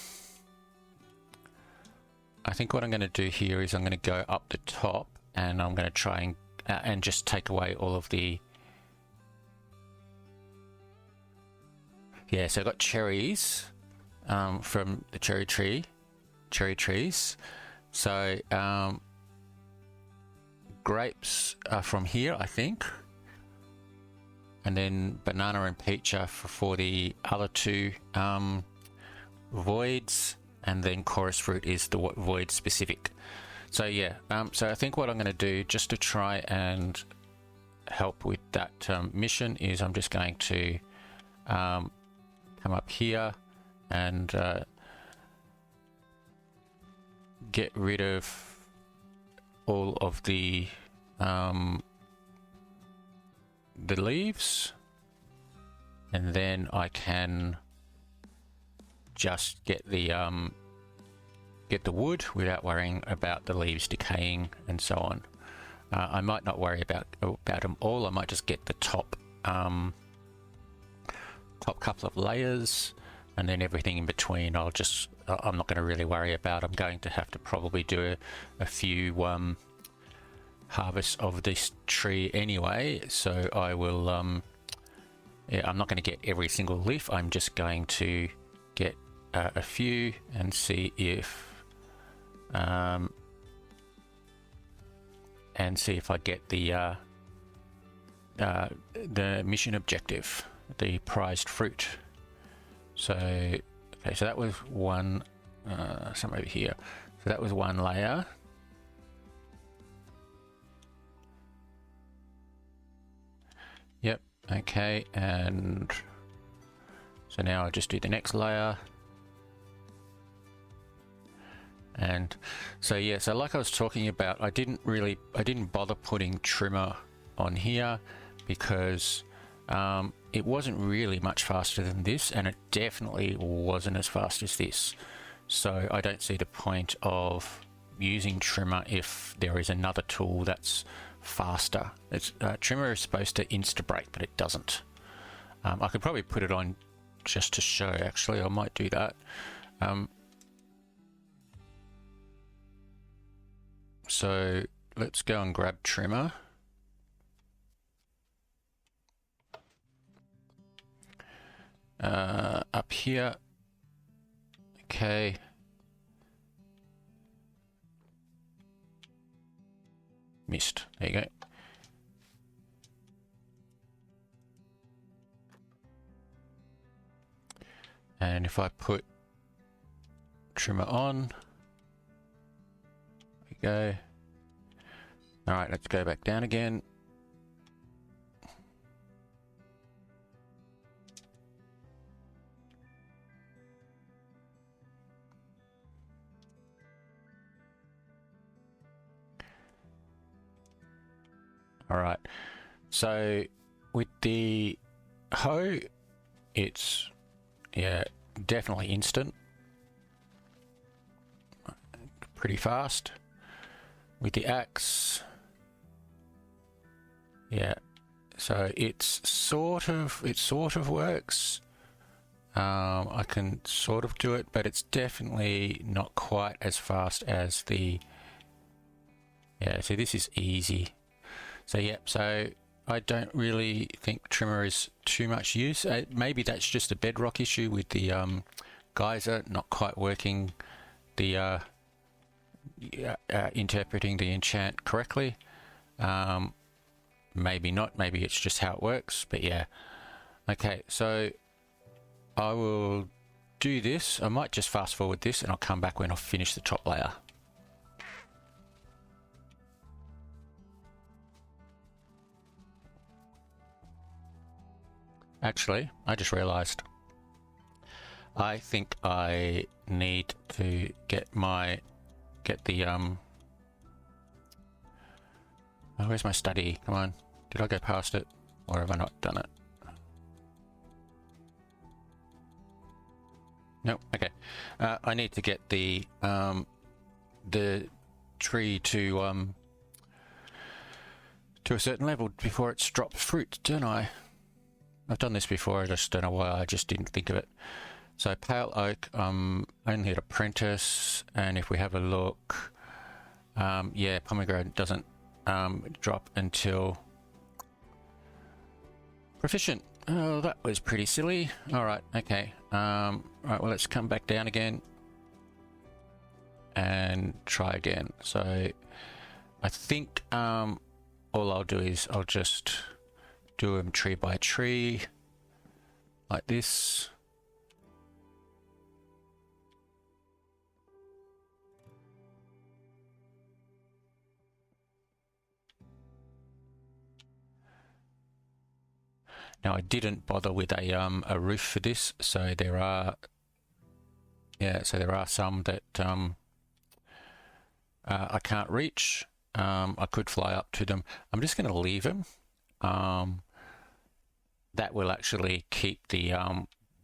I think what I'm going to do here is I'm going to go up the top, and I'm going to try and just take away all of the... Yeah, so I've got cherries from the cherry trees. So grapes are from here, I think. And then banana and peach are for the other 2 voids, and then chorus fruit is the void specific. So yeah, so I think what I'm going to do, just to try and help with that mission, is I'm just going to come up here and get rid of all of the leaves, and then I can just get the wood without worrying about the leaves decaying and so on. I might not worry about them all. I might just get the top couple of layers, and then everything in between I'm not going to really worry about. I'm going to have to probably do a few harvests of this tree anyway, so I will yeah, I'm not going to get every single leaf. I'm just going to get a few and see if I get the mission objective, the prized fruit. So okay, so that was one, somewhere over here. So that was one layer. Yep, okay, and so now I just do the next layer. And so yeah, so like I was talking about, I didn't bother putting trimmer on here because it wasn't really much faster than this, and it definitely wasn't as fast as this. So I don't see the point of using trimmer if there is another tool that's faster. Trimmer is supposed to insta break, but it doesn't. I could probably put it on just to show. Actually, I might do that. So let's go and grab trimmer. Up here. Okay. Missed. There you go. And if I put trimmer on, there we go. All right, let's go back down again. All right, so with the hoe, it's, yeah, definitely instant, pretty fast. With the axe, yeah, so it sort of works. I can sort of do it, but it's definitely not quite as fast as the, yeah, so this is easy. So yeah, so I don't really think trimmer is too much use. Maybe that's just a Bedrock issue with the geyser not quite working, the interpreting the enchant correctly. Maybe not, maybe it's just how it works, but yeah. Okay, so I will do this. I might just fast forward this and I'll come back when I've finished the top layer. Actually, I just realized I think I need to get the oh, where's my study? Come on. Did I go past it or have I not done it? No, okay. I need to get the tree to a certain level before it's dropped fruit, don't I? I've done this before, I just don't know why I just didn't think of it. So pale oak, only at apprentice, and if we have a look, yeah, pomegranate doesn't drop until proficient. Oh, that was pretty silly. All right, okay. Right, well, let's come back down again and try again. So I think all I'll do is I'll just do them tree by tree like this. Now I didn't bother with a roof for this, so there are some that I can't reach. I could fly up to them. I'm just going to leave them. That will actually keep the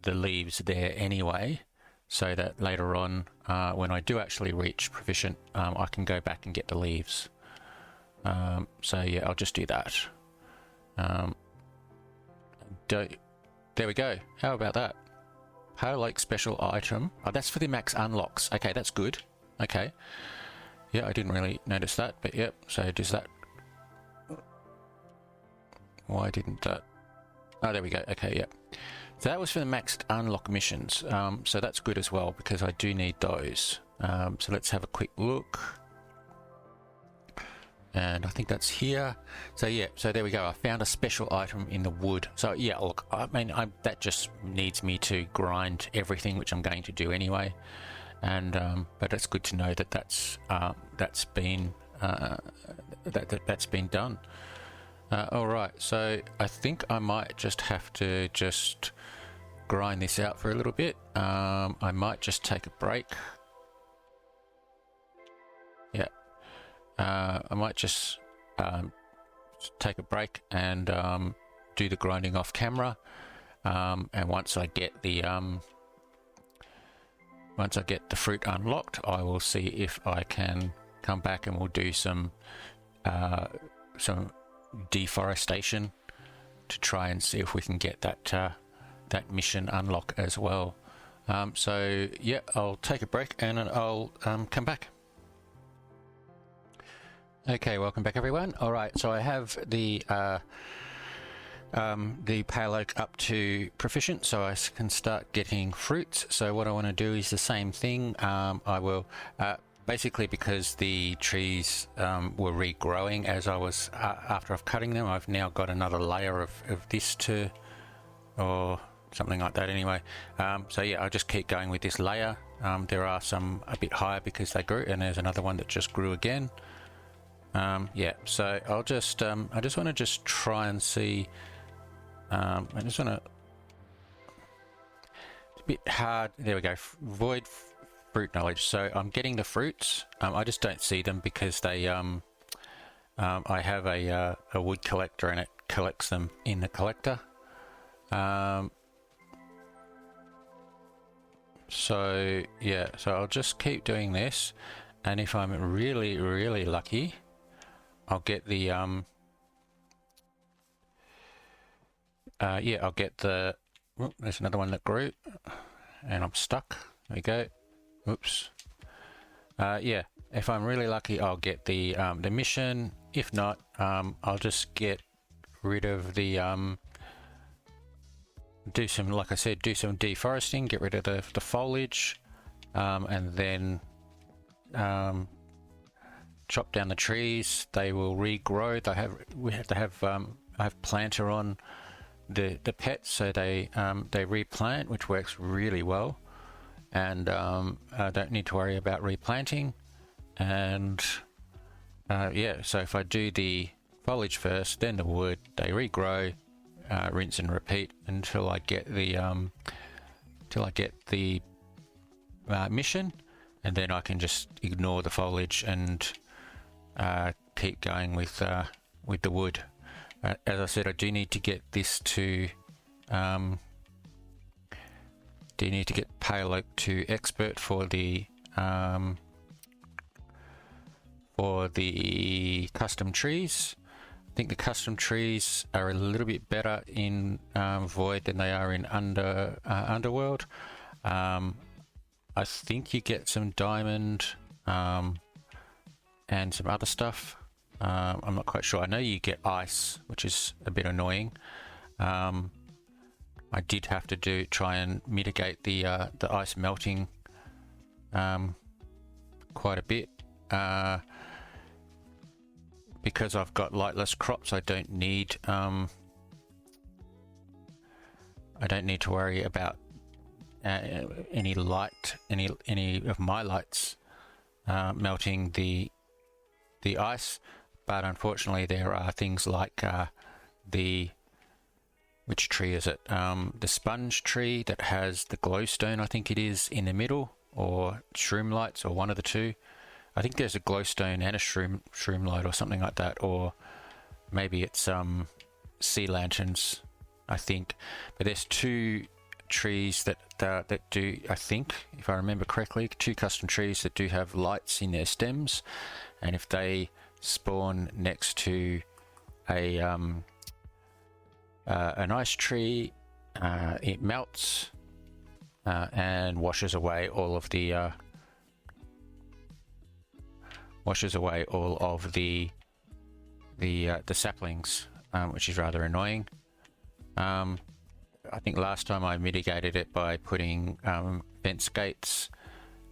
leaves there anyway, so that later on when I do actually reach proficient, I can go back and get the leaves. So yeah, I'll just do that. There we go. How about that? Pale Lake special item. Oh, that's for the max unlocks. Okay, that's good. Okay. Yeah, I didn't really notice that, but yep. So does that... Why didn't that... Oh, there we go. Okay, yep. So that was for the maxed unlock missions. So that's good as well, because I do need those. So let's have a quick look. And I think that's here. So yeah, so there we go. I found a special item in the wood. So yeah, look, I mean, that just needs me to grind everything, which I'm going to do anyway. And but it's good to know that that's been done. All right, so I think I might just have to just grind this out for a little bit. I might just take a break. Yeah. I might just take a break and do the grinding off camera, and once I get the fruit unlocked, I will see if I can come back and we'll do some deforestation to try and see if we can get that mission unlock as well. So yeah, I'll take a break and I'll come back. Okay, welcome back everyone. All right, so I have the pale oak up to proficient, so I can start getting fruits. So what I want to do is the same thing. I will basically, because the trees were regrowing as I was after I've cutting them, I've now got another layer of this to, or something like that anyway. So yeah, I'll just keep going with this layer. There are some a bit higher because they grew, and there's another one that just grew again. Yeah, so I'll just I just want to just try and see. I just want to... It's a bit hard. There we go. Void fruit knowledge. So I'm getting the fruits. I just don't see them because they I have a wood collector and it collects them in the collector. So yeah, so I'll just keep doing this, and if I'm really, really lucky, I'll get the yeah, I'll get the... Oh, there's another one that grew and I'm stuck. There we go. Oops. Yeah, if I'm really lucky, I'll get the mission. If not, I'll just get rid of the do some, like I said, do some deforesting, get rid of the foliage, and then chop down the trees. They will regrow. We have to have I have planter on the pets, so they replant, which works really well. and I don't need to worry about replanting. And yeah, so if I do the foliage first, then the wood, they regrow, rinse and repeat until I get the mission, and then I can just ignore the foliage and keep going with the wood. As I said, I do need to get this to Pale Oak to expert for the custom trees. I think the custom trees are a little bit better in Void than they are in Underworld. I think you get some diamond and some other stuff. I'm not quite sure. I know you get ice, which is a bit annoying. I did have to try and mitigate the ice melting quite a bit. Because I've got lightless crops, I don't need to worry about any of my lights melting the ice. But unfortunately, there are things like which tree is it? The sponge tree that has the glowstone, I think it is, in the middle, or shroom lights, or one of the two. I think there's a glowstone and a shroom light or something like that, or maybe it's sea lanterns, I think. But there's two trees that do, I think, if I remember correctly, two custom trees that do have lights in their stems, and if they spawn next to an ice tree, it melts and washes away all of the saplings, which is rather annoying. I think last time I mitigated it by putting fence gates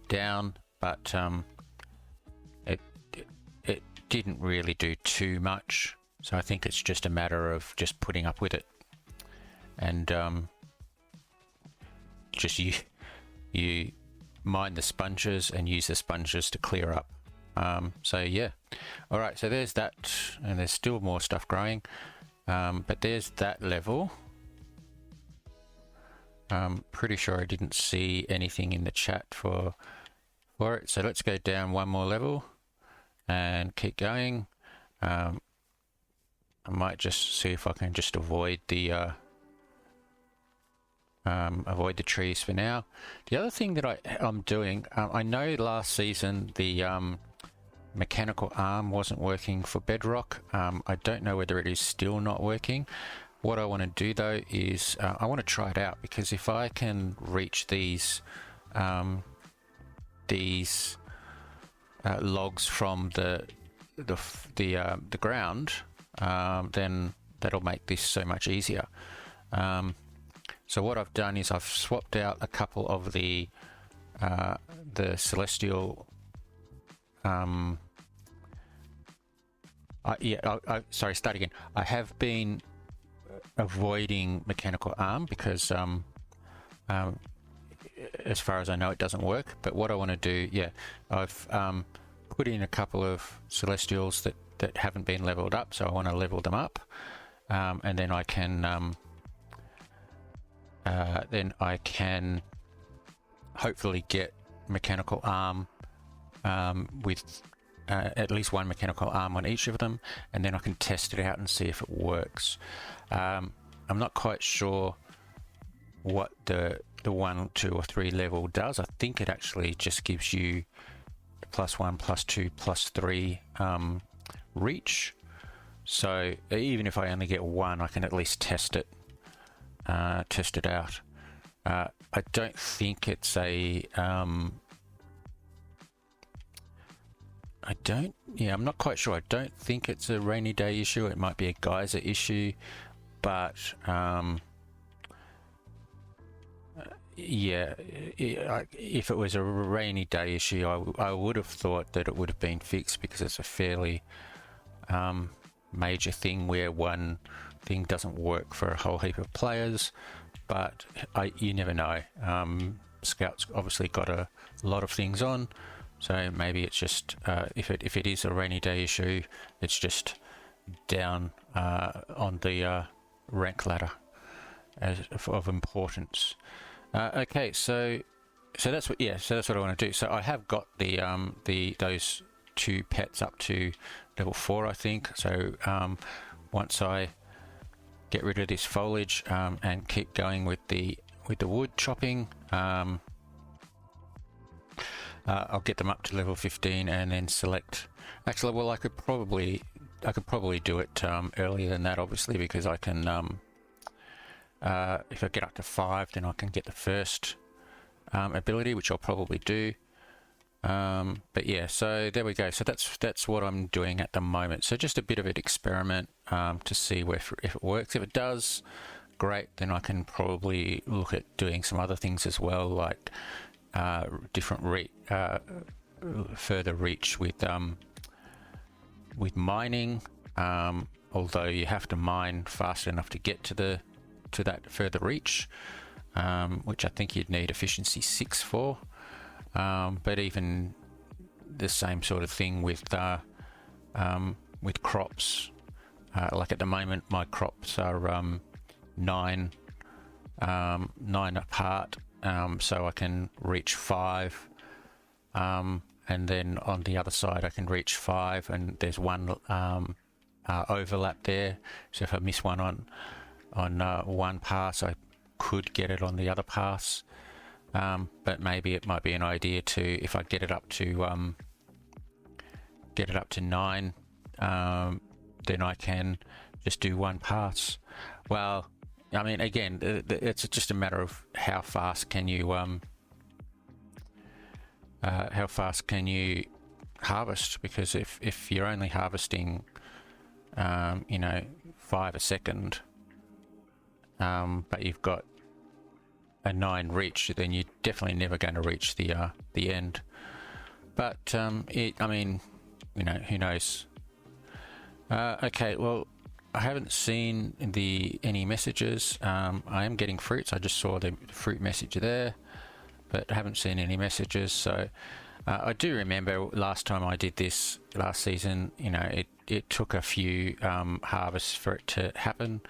down, but it didn't really do too much. So I think it's just a matter of just putting up with it, and just you mine the sponges and use the sponges to clear up. So yeah, all right, so there's that, and there's still more stuff growing, but there's that level. Pretty sure I didn't see anything in the chat for it, so let's go down one more level and keep going. I might just see if I can just avoid the trees for now. The other thing that I'm doing, I know last season the mechanical arm wasn't working for Bedrock. I don't know whether it is still not working. What I want to do though is I want to try it out, because if I can reach these logs from the ground, then that'll make this so much easier. So what I've done is I've swapped out a couple of the celestial. Sorry, start again. I have been avoiding mechanical arm because, as far as I know, it doesn't work. But what I want to do, yeah, I've put in a couple of celestials that haven't been leveled up, so I want to level them up, and then I can hopefully get mechanical arm with at least one mechanical arm on each of them, and then I can test it out and see if it works. I'm not quite sure what the 1, 2 or 3 level does. I think it actually just gives you +1, +2, +3 reach. So even if I only get 1, I can at least test it out. I don't think it's a I'm not quite sure. I don't think it's a rainy day issue. It might be a geyser issue, but yeah, if it was a rainy day issue, I would have thought that it would have been fixed, because it's a fairly major thing where one thing doesn't work for a whole heap of players. But you never know. Scout's obviously got a lot of things on, so maybe it's just if it is a rainy day issue, it's just down on the rank ladder of importance. Okay, so that's what I want to do. So I have got those 2 pets up to level 4, I think. So once I get rid of this foliage and keep going with the wood chopping, I'll get them up to level 15 and then select. Actually, well, I could probably do it earlier than that, obviously, because I can. If I get up to 5, then I can get the first ability, which I'll probably do. But yeah, so there we go. So that's what I'm doing at the moment. So just a bit of an experiment to see if it works. If it does, great. Then I can probably look at doing some other things as well, like different further reach with mining. Although you have to mine fast enough to get to that further reach, which I think you'd need efficiency 6 for. But even the same sort of thing with crops. Like at the moment, my crops are 9 apart, so I can reach 5, and then on the other side I can reach 5, and there's one overlap there. So if I miss one on one pass, I could get it on the other pass. But maybe it might be an idea to, if I get it up to 9, then I can just do one pass. Well, I mean, again, it's just a matter of how fast can you harvest? Because if you're only harvesting 5 a second, but you've got a 9 reach, then you're definitely never going to reach the end. But I mean, who knows? Okay, well, I haven't seen any messages. I am getting fruits. I just saw the fruit message there, but I haven't seen any messages. So I do remember last time I did this last season, it took a few harvests for it to happen.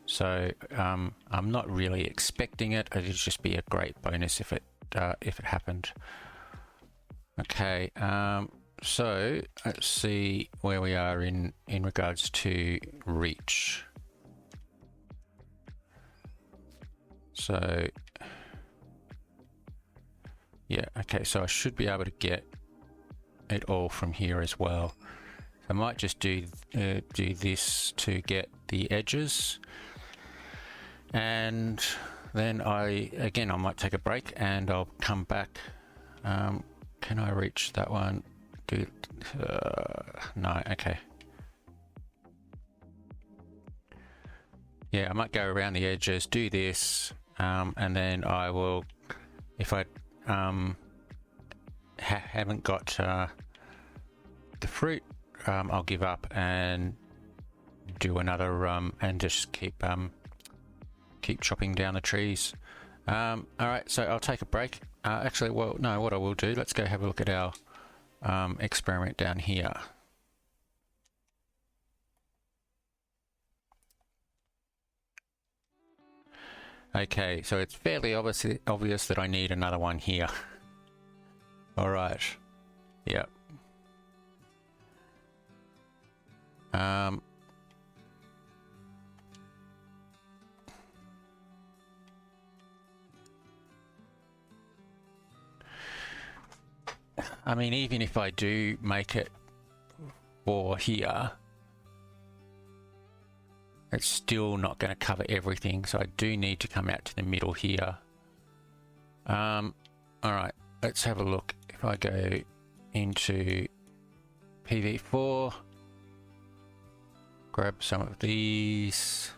So I'm not really expecting it. It'd just be a great bonus if it happened. Okay, so let's see where we are in regards to reach. So yeah, okay, so I should be able to get it all from here as well. I might just do this to get the edges. And then I might take a break and I'll come back. Can I reach that one? No, okay. Yeah, I might go around the edges, do this, and then I will, if I haven't got the fruit, I'll give up and do another and just keep chopping down the trees. All right, so I'll take a break. Actually, well, no, what I will do, let's go have a look at our experiment down here. Okay, so it's fairly obvious that I need another one here. All right. Yep. I mean, even if I do make it for here, it's still not going to cover everything, so I do need to come out to the middle here. All right, let's have a look. If I go into PV4, grab some of these.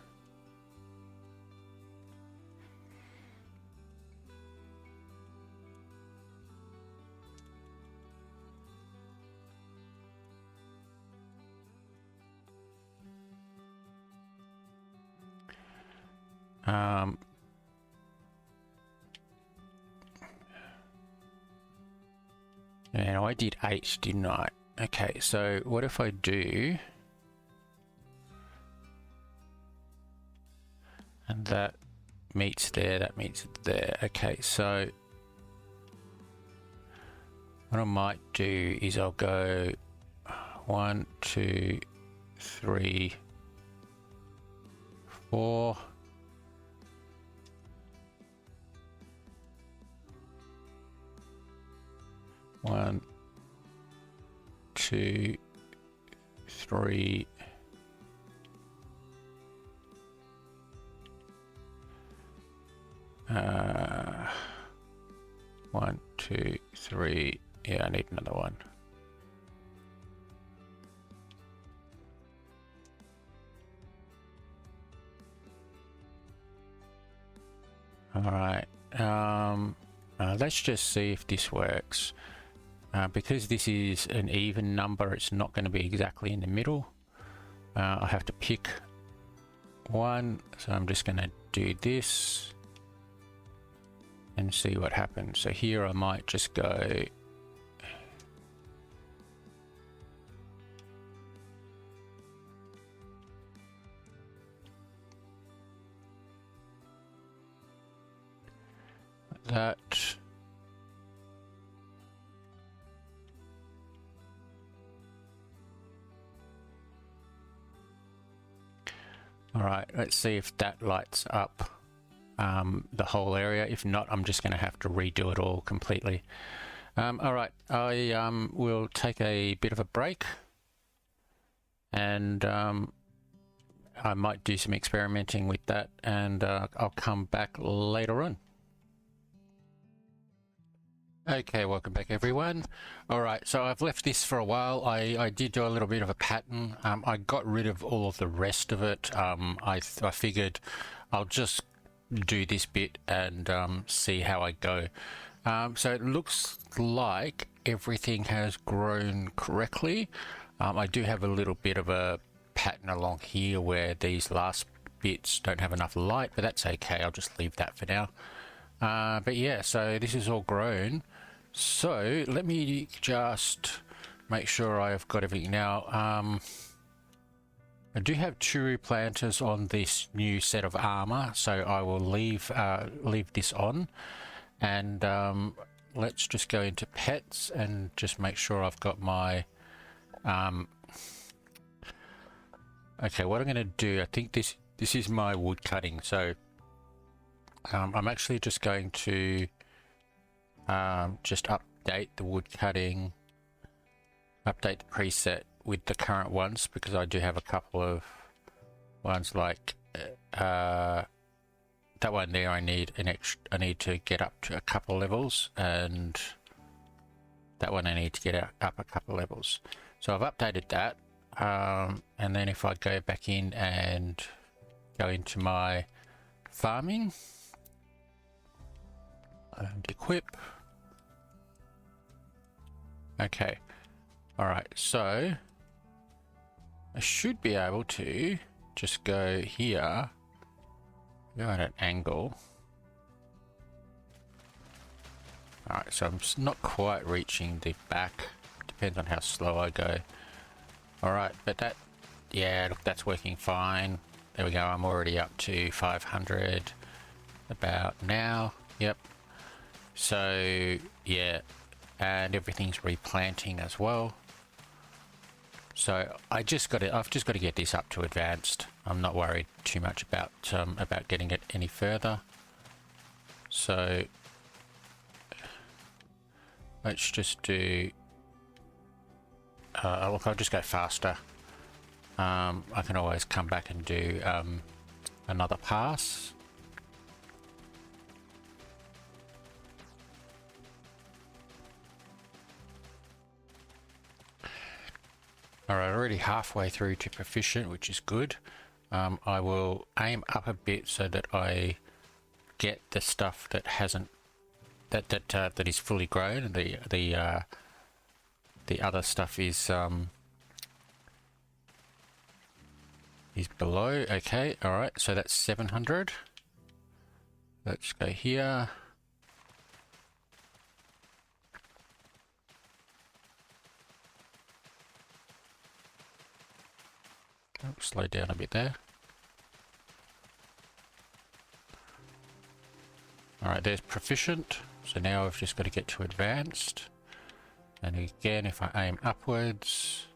And I did 8, didn't I? Okay, so what if I do... And that meets there, that meets there. Okay, so what I might do is I'll go 1, 2, 3, 4. One, two, three. One, two, three. Yeah, I need another one. All right. Let's just see if this works. Because this is an even number, it's not going to be exactly in the middle. I have to pick one, so I'm just going to do this and see what happens. So here I might just go that. All right, let's see if that lights up the whole area. If not, I'm just going to have to redo it all completely. All right, I will take a bit of a break, and I might do some experimenting with that, and I'll come back later on. Okay, welcome back everyone. All right, so I've left this for a while. I did do a little bit of a pattern. I got rid of all of the rest of it. I figured I'll just do this bit and see how I go. So it looks like everything has grown correctly. I do have a little bit of a pattern along here where these last bits don't have enough light, but that's okay. I'll just leave that for now. But yeah, so this is all grown. So let me just make sure I've got everything now. I do have churu planters on this new set of armor, so I will leave this on, and let's just go into pets and just make sure I've got my okay, what I'm going to do, I think this is my wood cutting, so I'm actually just going to just update the wood cutting, update the preset with the current ones, because I do have a couple of ones like that one there. I need to get up to a couple levels, and that one I need to get up a couple levels. So I've updated that, and then if I go back in and go into my farming and equip. Okay, all right, so I should be able to just go here, go at an angle. All right, so I'm not quite reaching the back, depends on how slow I go. All right, but that, yeah, look, that's working fine. There we go, I'm already up to 500 about now. Yep. So yeah, and everything's replanting as well. So I've just got to get this up to advanced. I'm not worried too much about getting it any further. So let's just do. Look, I'll just go faster. I can always come back and do another pass. Alright, already halfway through to proficient, which is good. I will aim up a bit so that I get the stuff that hasn't that is fully grown, and the other stuff is below. Okay, alright, so that's 700. Let's go here. slow down a bit there. Alright, there's proficient. So now I've just got to get to advanced. And again, if I aim upwards.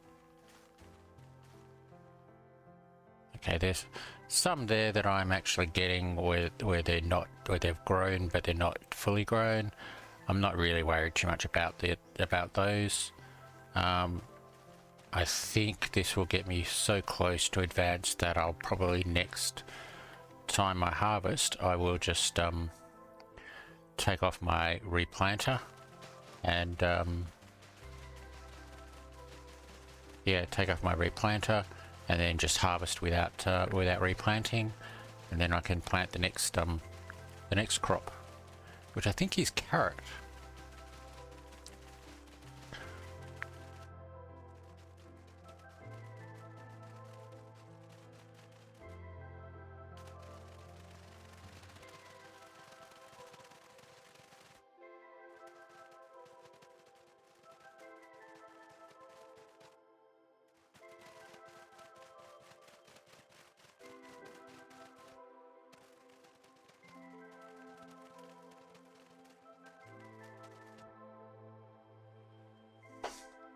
Okay, there's some there that I'm actually getting where they're not, where they've grown but they're not fully grown. I'm not really worried too much about those. I think this will get me so close to advanced that I'll probably next time I harvest, I will just take off my replanter and yeah, take off my replanter and then just harvest without replanting, and then I can plant the next crop, which I think is carrot.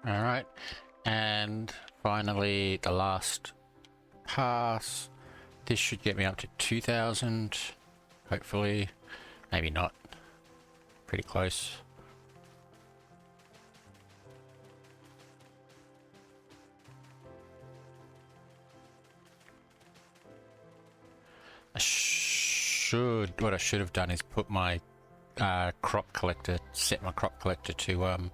All right, and finally the last pass. This should get me up to 2,000, hopefully. Maybe not. Pretty close. What I should have done is put my crop collector, set my crop collector to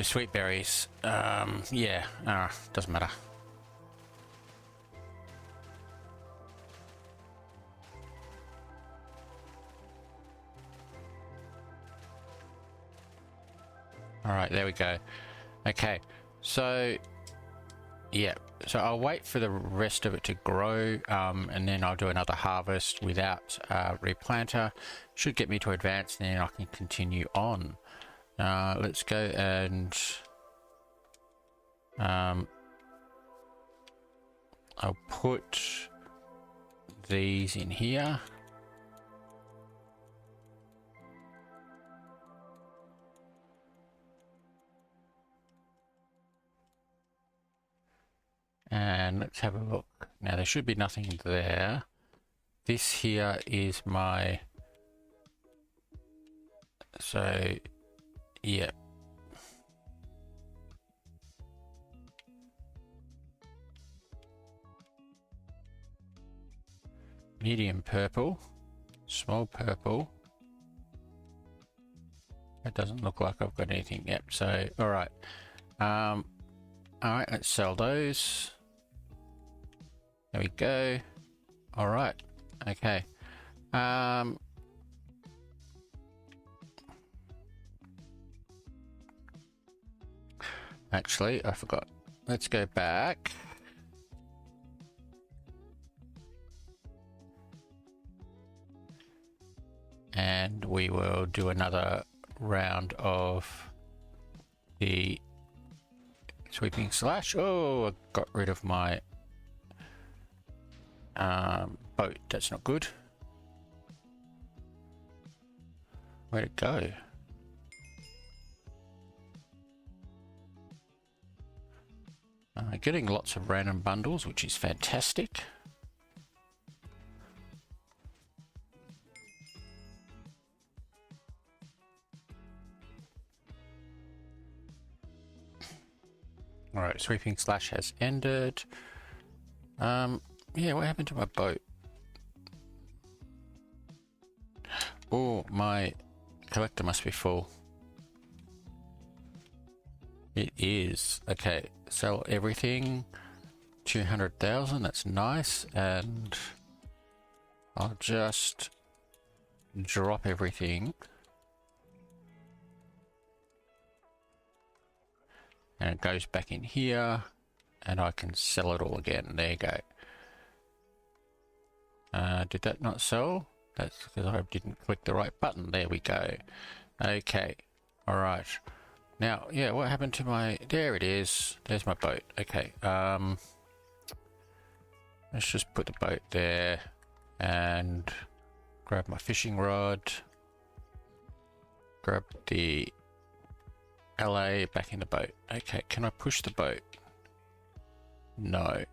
sweet berries. Yeah, doesn't matter. All right, there we go. Okay, so yeah, so I'll wait for the rest of it to grow, and then I'll do another harvest without replanter. Should get me to advance, and then I can continue on. Let's go and I'll put these in here. And let's have a look. Now there should be nothing there. This here is my, so yeah. Medium purple, small purple. It doesn't look like I've got anything yet. So all right, let's sell those. There we go. All right, okay. Actually, I forgot. Let's go back. And we will do another round of the sweeping slash. Oh, I got rid of my boat. That's not good. Where'd it go? Getting lots of random bundles, which is fantastic. All right, sweeping slash has ended. Yeah, what happened to my boat? Oh, my collector must be full. It is. Okay, sell everything. 200,000, that's nice. And I'll just drop everything. And it goes back in here. And I can sell it all again. There you go. Did that not sell? That's because I didn't click the right button. There we go. Okay. All right. Now, yeah, what happened to my... There it is. There's my boat. Okay. let's just put the boat there and grab my fishing rod, grab the LA back in the boat. Okay, can I push the boat? No,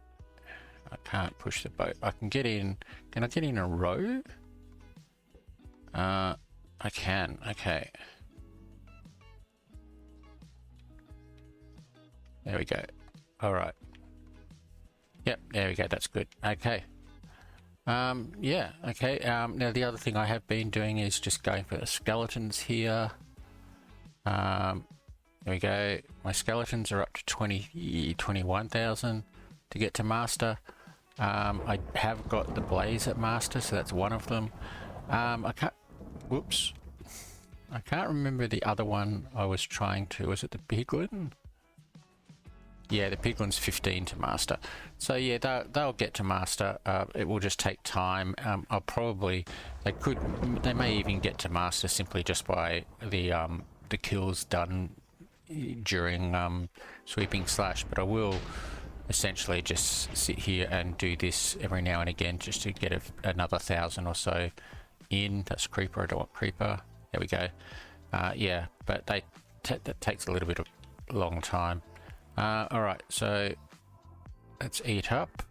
I can't push the boat. I can get in. Can I get in a row? I can. Okay. There we go. All right. Yep, there we go. That's good. Okay. Yeah, okay. Now the other thing I have been doing is just going for the skeletons here. There we go. My skeletons are up to 21,000 to get to master. I have got the blaze at master, so that's one of them. Whoops. I can't remember the other one I was trying to. Was it the piglin? Yeah, the piglin's 15 to master. So yeah, they'll get to master. It will just take time. I'll probably, they may even get to master simply just by the kills done during sweeping slash. But I will essentially just sit here and do this every now and again just to get another 1,000 or so in. That's creeper. I don't want creeper. There we go. Yeah, but that takes a little bit of long time. All right, so let's eat up.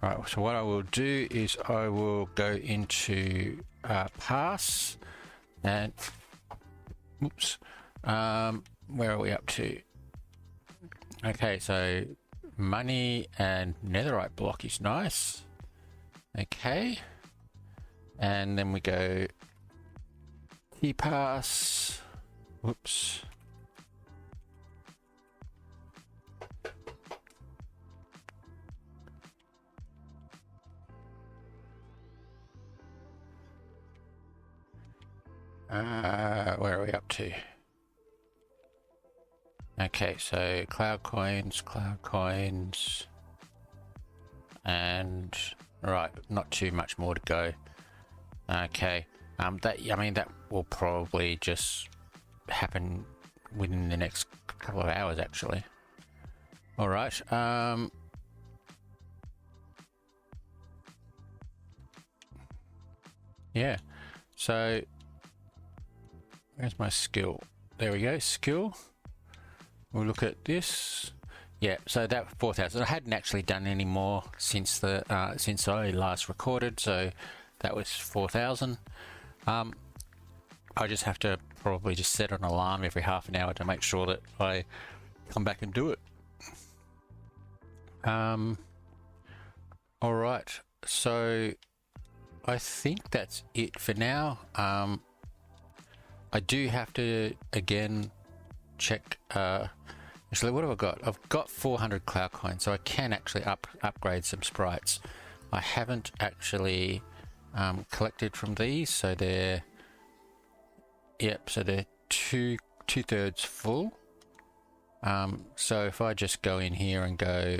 All right, so what I will do is I will go into pass and oops, where are we up to? Okay, so money and netherite block is nice. Okay, and then we go key pass. Whoops. Where are we up to? Okay, so cloud coins, and right, not too much more to go. Okay, that will probably just happen within the next couple of hours, actually. All right. Yeah. So. Where's my skill? There we go, skill. We'll look at this. Yeah, so that 4,000. I hadn't actually done any more since since I last recorded, so that was 4,000. I just have to probably just set an alarm every half an hour to make sure that I come back and do it. All right, so I think that's it for now. I do have to again check. Actually, what have I got? I've got 400 cloud coins, so I can actually upgrade some sprites. I haven't actually collected from these, so they're so they're two-thirds full. So if I just go in here and go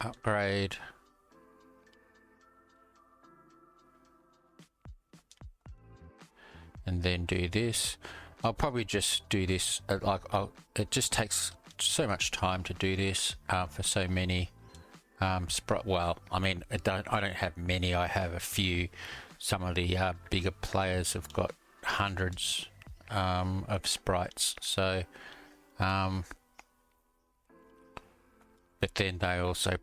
upgrade. And then do this. I'll probably just do this. It just takes so much time to do this for so many well, I mean, I don't have many. I have a few. Some of the bigger players have got hundreds of sprites. So, but then they also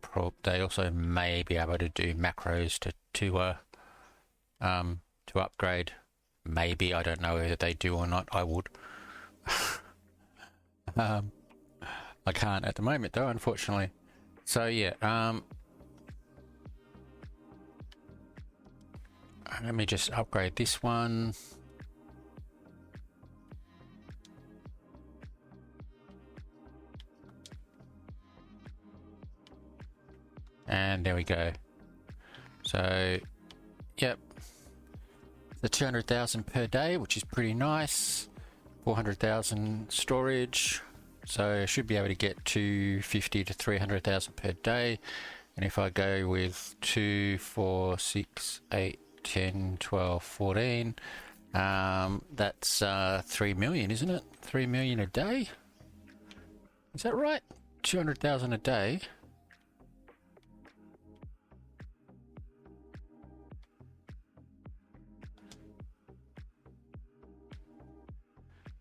may be able to do macros to upgrade. Maybe, I don't know whether they do or not. I would. I can't at the moment though, unfortunately. So yeah, let me just upgrade this one. And there we go. So, yep. The 200,000 per day, which is pretty nice. 400,000 storage, so I should be able to get 250 to 300,000 per day. And if I go with 2, 4, 6, 8, 10, 12, 14, that's 3 million, isn't it? 3 million a day. Is that right? 200,000 a day?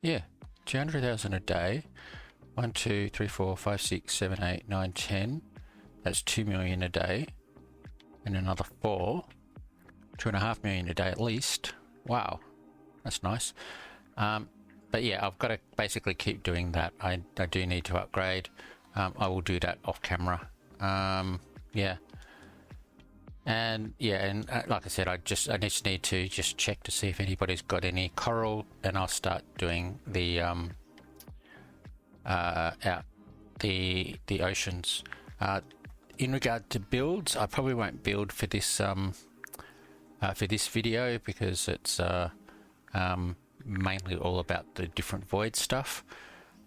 Yeah, 200,000 a day. 1, 2, 3, 4, 5, 6, 7, 8, 9, 10. That's 2 million a day. And another 4. 2.5 million a day at least. Wow, that's nice. But yeah, I've got to basically keep doing that. I do need to upgrade. I will do that off camera. Yeah. And yeah, and like I said, I just need to just check to see if anybody's got any coral, and I'll start doing the out the oceans. In regard to builds, I probably won't build for this video because it's mainly all about the different void stuff.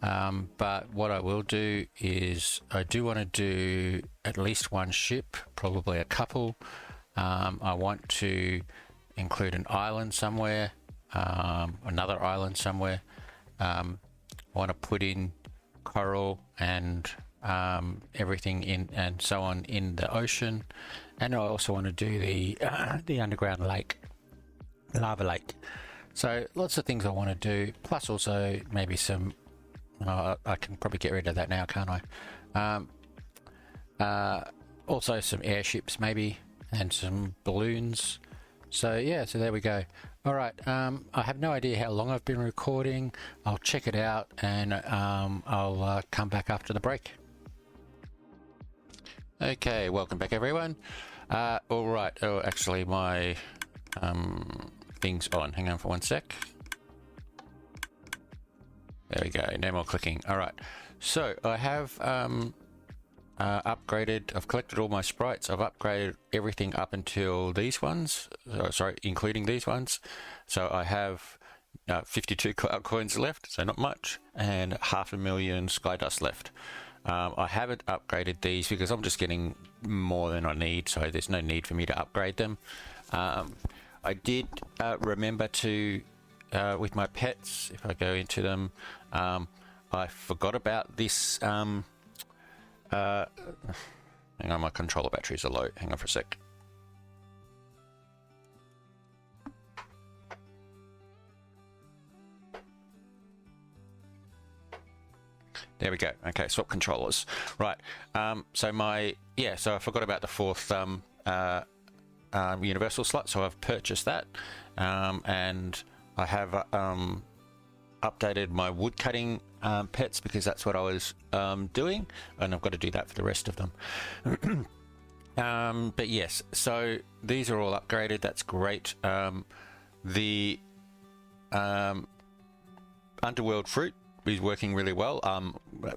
But what I will do is I do want to do at least one ship, probably a couple. I want to include an island somewhere, another island somewhere. I want to put in coral and everything in and so on in the ocean, and I also want to do the underground lake, lava lake. So lots of things I want to do, plus also maybe some I can probably get rid of that now, can't I? Also some airships maybe, and some balloons. So yeah, so there we go. All right, I have no idea how long I've been recording. I'll check it out, and I'll come back after the break. Okay, welcome back everyone. All right, oh actually my thing's on. Hang on for one sec. There we go, no more clicking. All right, so I have upgraded, I've collected all my sprites. I've upgraded everything up until these ones, sorry, including these ones. So I have 52 cloud coins left, so not much, and 500,000 sky dust left. I haven't upgraded these because I'm just getting more than I need, so there's no need for me to upgrade them. I did remember to with my pets, if I go into them, I forgot about this. Hang on, my controller batteries are low. Hang on for a sec. There we go. Okay, swap controllers. Right. So I forgot about the fourth universal slot, so I've purchased that, and I have updated my wood cutting pets because that's what I was doing, and I've got to do that for the rest of them. But yes, so these are all upgraded. That's great. The underworld fruit is working really well.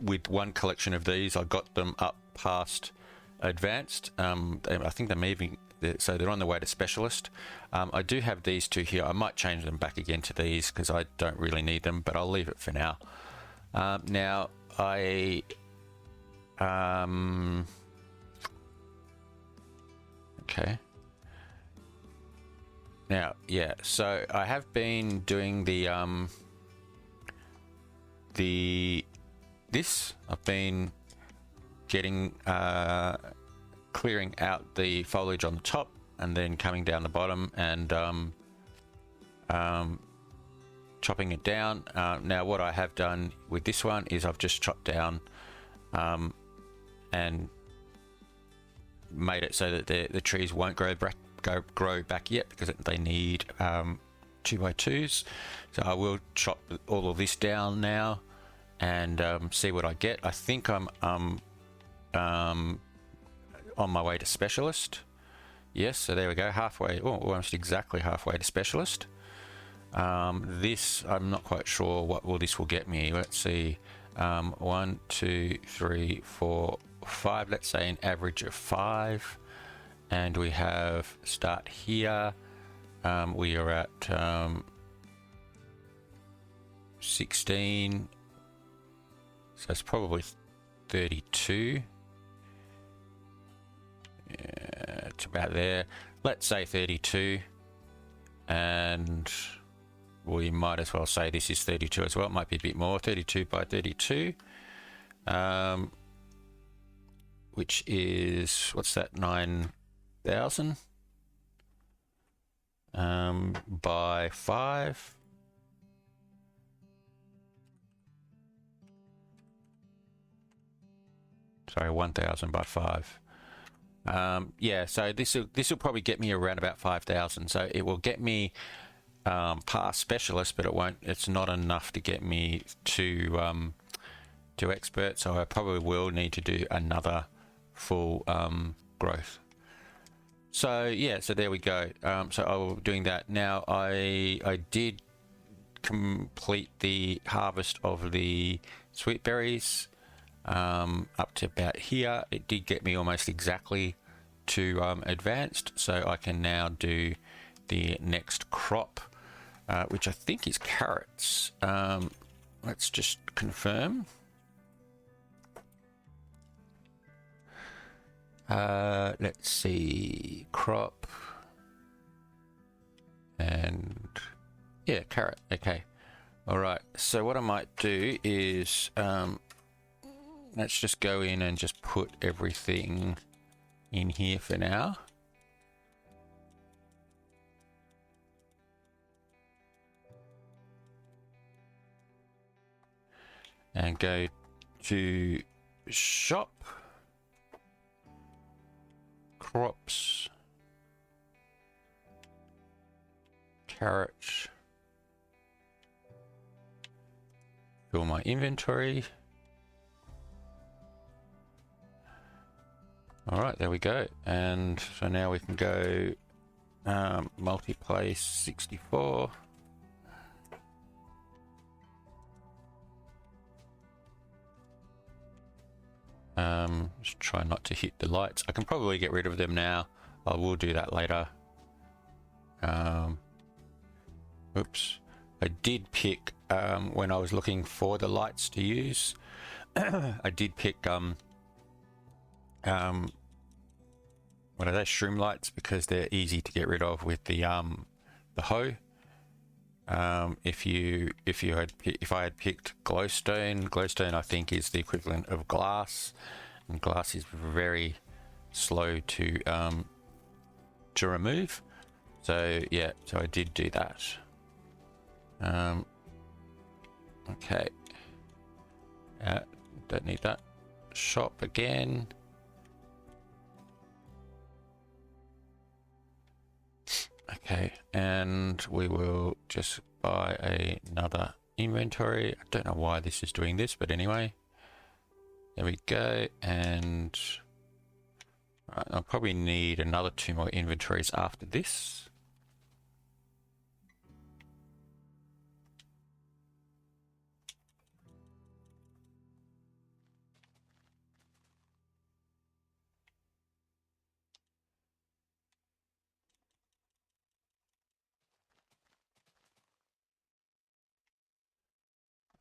With one collection of these, I got them up past advanced. I think they're maybe, so they're on the way to specialist. I do have these two here. I might change them back again to these because I don't really need them, but I'll leave it for now. Now I okay. Now, yeah, so I have been doing this. I've been getting clearing out the foliage on the top and then coming down the bottom and chopping it down. Now what I have done with this one is I've just chopped down and made it so that the trees won't grow back yet because they need 2x2s. So I will chop all of this down now and see what I get. I think I'm on my way to specialist. Yes, so there we go, halfway, almost exactly halfway to specialist. This, I'm not quite sure what this will get me. Let's see, 1, 2, 3, 4, 5. Let's say an average of 5. And we have start here. We are at 16. So it's probably 32. Yeah, it's about there. Let's say 32. And we might as well say this is 32 as well. It might be a bit more. 32 by 32. which is, what's that, 9,000 by 5. Sorry, 1,000 by 5. Yeah, so this will probably get me around about 5,000. So it will get me past specialist, but it's not enough to get me to expert. So I probably will need to do another full growth. So yeah, so there we go. So I'll be doing that now. I did complete the harvest of the sweet berries up to about here. It did get me almost exactly to advanced, so I can now do the next crop, which I think is carrots. Let's just confirm. Let's see, crop, and yeah, carrot. Okay, all right. So what I might do is let's just go in and just put everything in here for now. And go to shop, crops, carrots, fill my inventory. All right, there we go. And so now we can go multi-place 64. Just try not to hit the lights. I can probably get rid of them now. I will do that later. Oops. I did pick, when I was looking for the lights to use, I did pick, what are they, shroom lights, because they're easy to get rid of with the hoe. If I had picked glowstone I think is the equivalent of glass, and glass is very slow to remove. So yeah, so I did do that. Okay. Don't need that. Shop again. Okay, and we will just buy another inventory. I don't know why this is doing this, but anyway. There we go, and I'll probably need another 2 more inventories after this.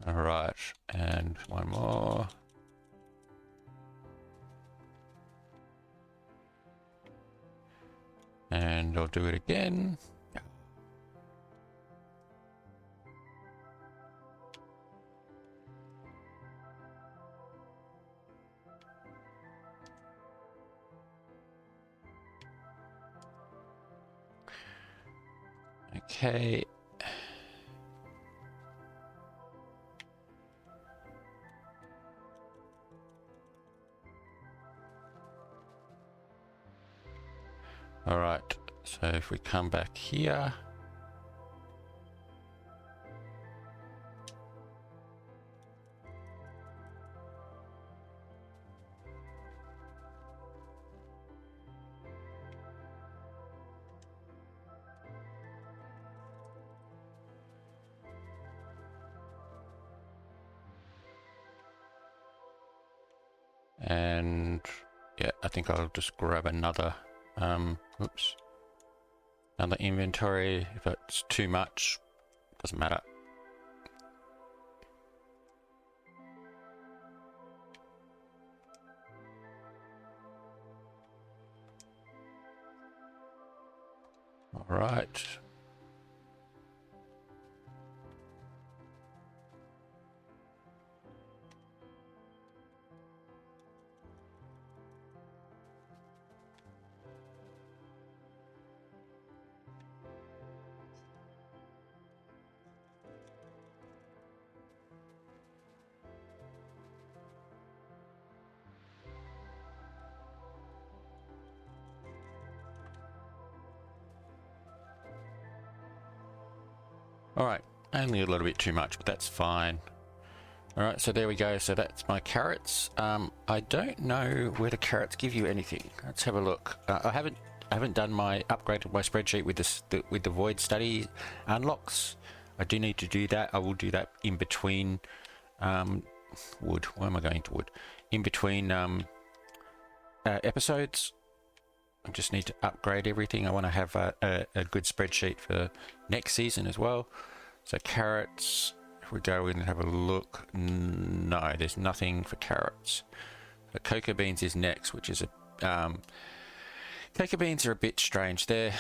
All right, and 1 more. And I'll do it again. Okay. All right, so if we come back here, and yeah, I think I'll just grab another oops, another inventory. If it's too much, doesn't matter. All right. All right, only a little bit too much, but that's fine. All right, so there we go. So that's my carrots. I don't know whether carrots give you anything. Let's have a look. I haven't done my upgraded my spreadsheet with this with the void study unlocks. I do need to do that. I will do that in between wood. Why am I going to wood? In between episodes. I just need to upgrade everything. I want to have a good spreadsheet for next season as well. So carrots, if we go in and have a look, no, there's nothing for carrots. The cocoa beans is next, which is a cocoa beans are a bit strange. They're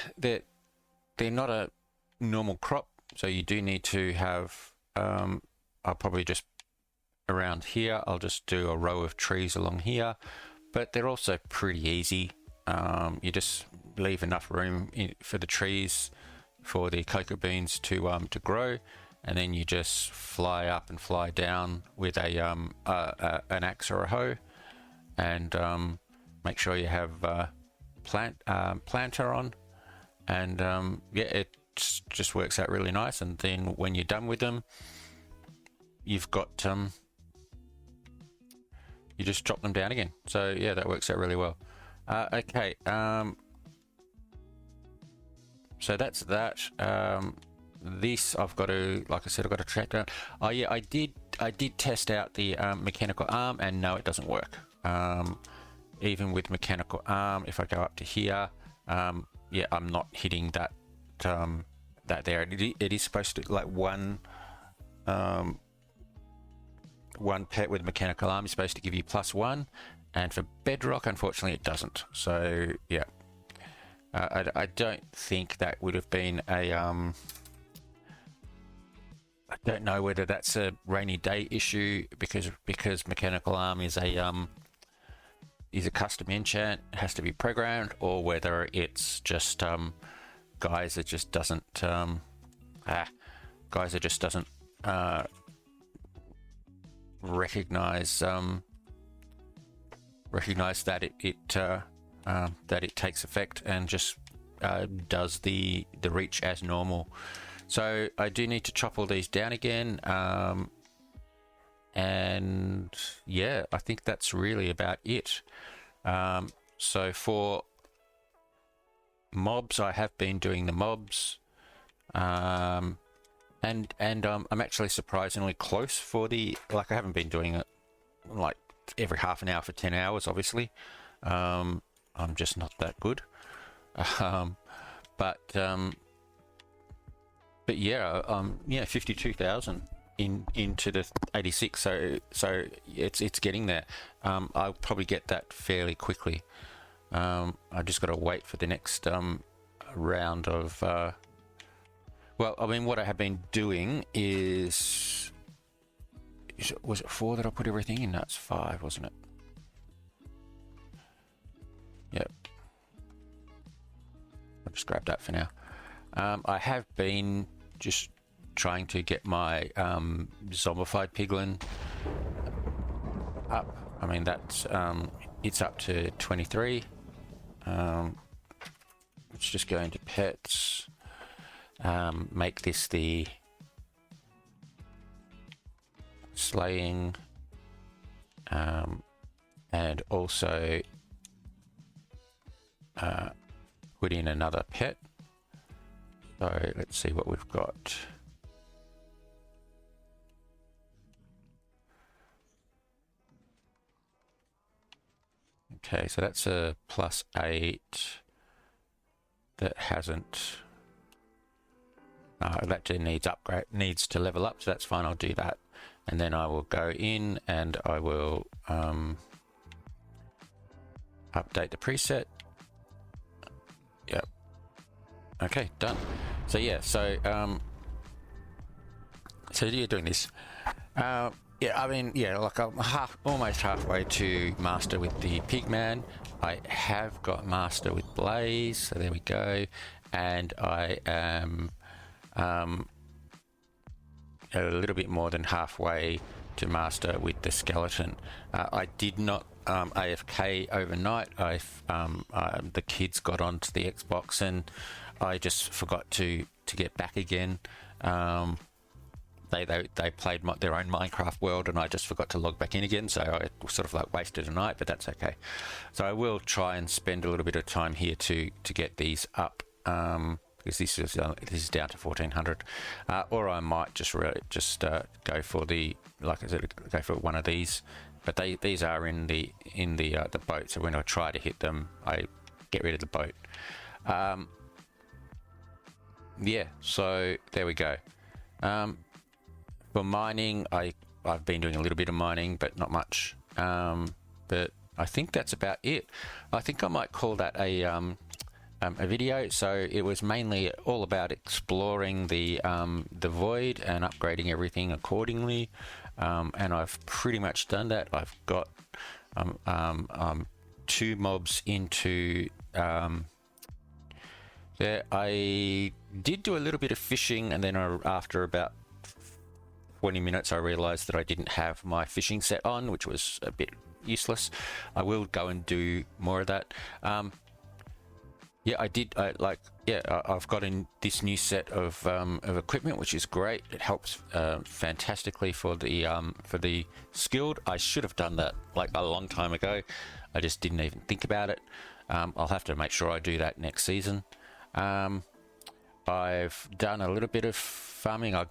not a normal crop, so you do need to have. I'll probably just around here. I'll just do a row of trees along here, but they're also pretty easy. You just leave enough room for the trees for the cocoa beans to grow, and then you just fly up and fly down with an axe or a hoe, and make sure you have planter on, and yeah, it just works out really nice. And then when you're done with them, you've got you just drop them down again. So yeah, that works out really well. Okay, so that's that. This I've got to, like I said, I've got to track down. Oh yeah, I did test out the mechanical arm, and no, it doesn't work. Even with mechanical arm, if I go up to here, yeah, I'm not hitting that there. It is supposed to, like, one pet with mechanical arm is supposed to give you +1, and for Bedrock, unfortunately, it doesn't. So yeah, I don't think that would have been a I don't know whether that's a Rainyday issue because mechanical arm is a custom enchant, it has to be programmed, or whether it's just Geyser just doesn't recognize that it takes effect and just does the reach as normal. So I do need to chop all these down again, and yeah, I think that's really about it. So for mobs, I have been doing the mobs, and I'm actually surprisingly close for the, like, I haven't been doing it like every half an hour for 10 hours, obviously. I'm just not that good. But yeah, 52,000 into the 86, so it's getting there. I'll probably get that fairly quickly. I just got to wait for the next round of well, I mean, what I have been doing is was it 4 that I put everything in? No, it's 5, wasn't it? Yep. I'll just grab that for now. I have been just trying to get my zombified piglin up. I mean, that's it's up to 23. Let's just go into pets. Make this the slaying, and also put in another pet. So let's see what we've got. Okay, so that's a +8 that hasn't. That needs to level up, so that's fine. I'll do that, and then I will go in and I will update the preset. Yep. Okay, done. So yeah, so you're doing this. Yeah, I mean, yeah, like I'm almost halfway to master with the Pigman. I have got master with Blaze, so there we go, and I am a little bit more than halfway to master with the skeleton. I did not AFK overnight. The kids got onto the Xbox and I just forgot to get back again. They played their own Minecraft world, and I just forgot to log back in again, so I sort of like wasted a night, but that's okay. So I will try and spend a little bit of time here to get these up, because this is down to 1400, or I might just go for the, like I said, go for one of these. But these are in the boat, so when I try to hit them, I get rid of the boat. Yeah, so there we go. For mining, I've been doing a little bit of mining, but not much. But I think that's about it. I think I might call that a video. So it was mainly all about exploring the void and upgrading everything accordingly. And I've pretty much done that. I've got 2 mobs into there. I did do a little bit of fishing, and then after about 20 minutes I realized that I didn't have my fishing set on, which was a bit useless. I will go and do more of that. Yeah, I've got in this new set of equipment, which is great. It helps fantastically for the skilled. I should have done that like a long time ago. I just didn't even think about it. I'll have to make sure I do that next season. I've done a little bit of farming. I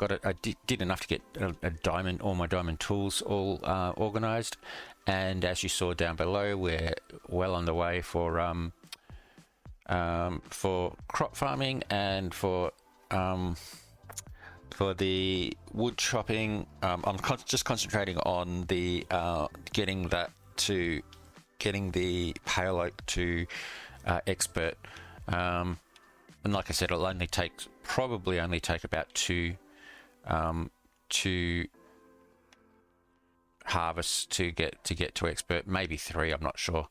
did enough to get all my diamond tools all organized, and as you saw down below, we're well on the way for crop farming and for the wood chopping. I'm just concentrating on the getting the pale oak to expert. And like I said, it'll probably only take about 2 harvests to get to expert, maybe 3, I'm not sure.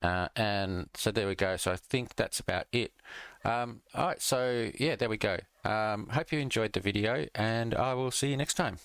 And so there we go. So I think that's about it. All right, so yeah, there we go. Hope you enjoyed the video, and I will see you next time.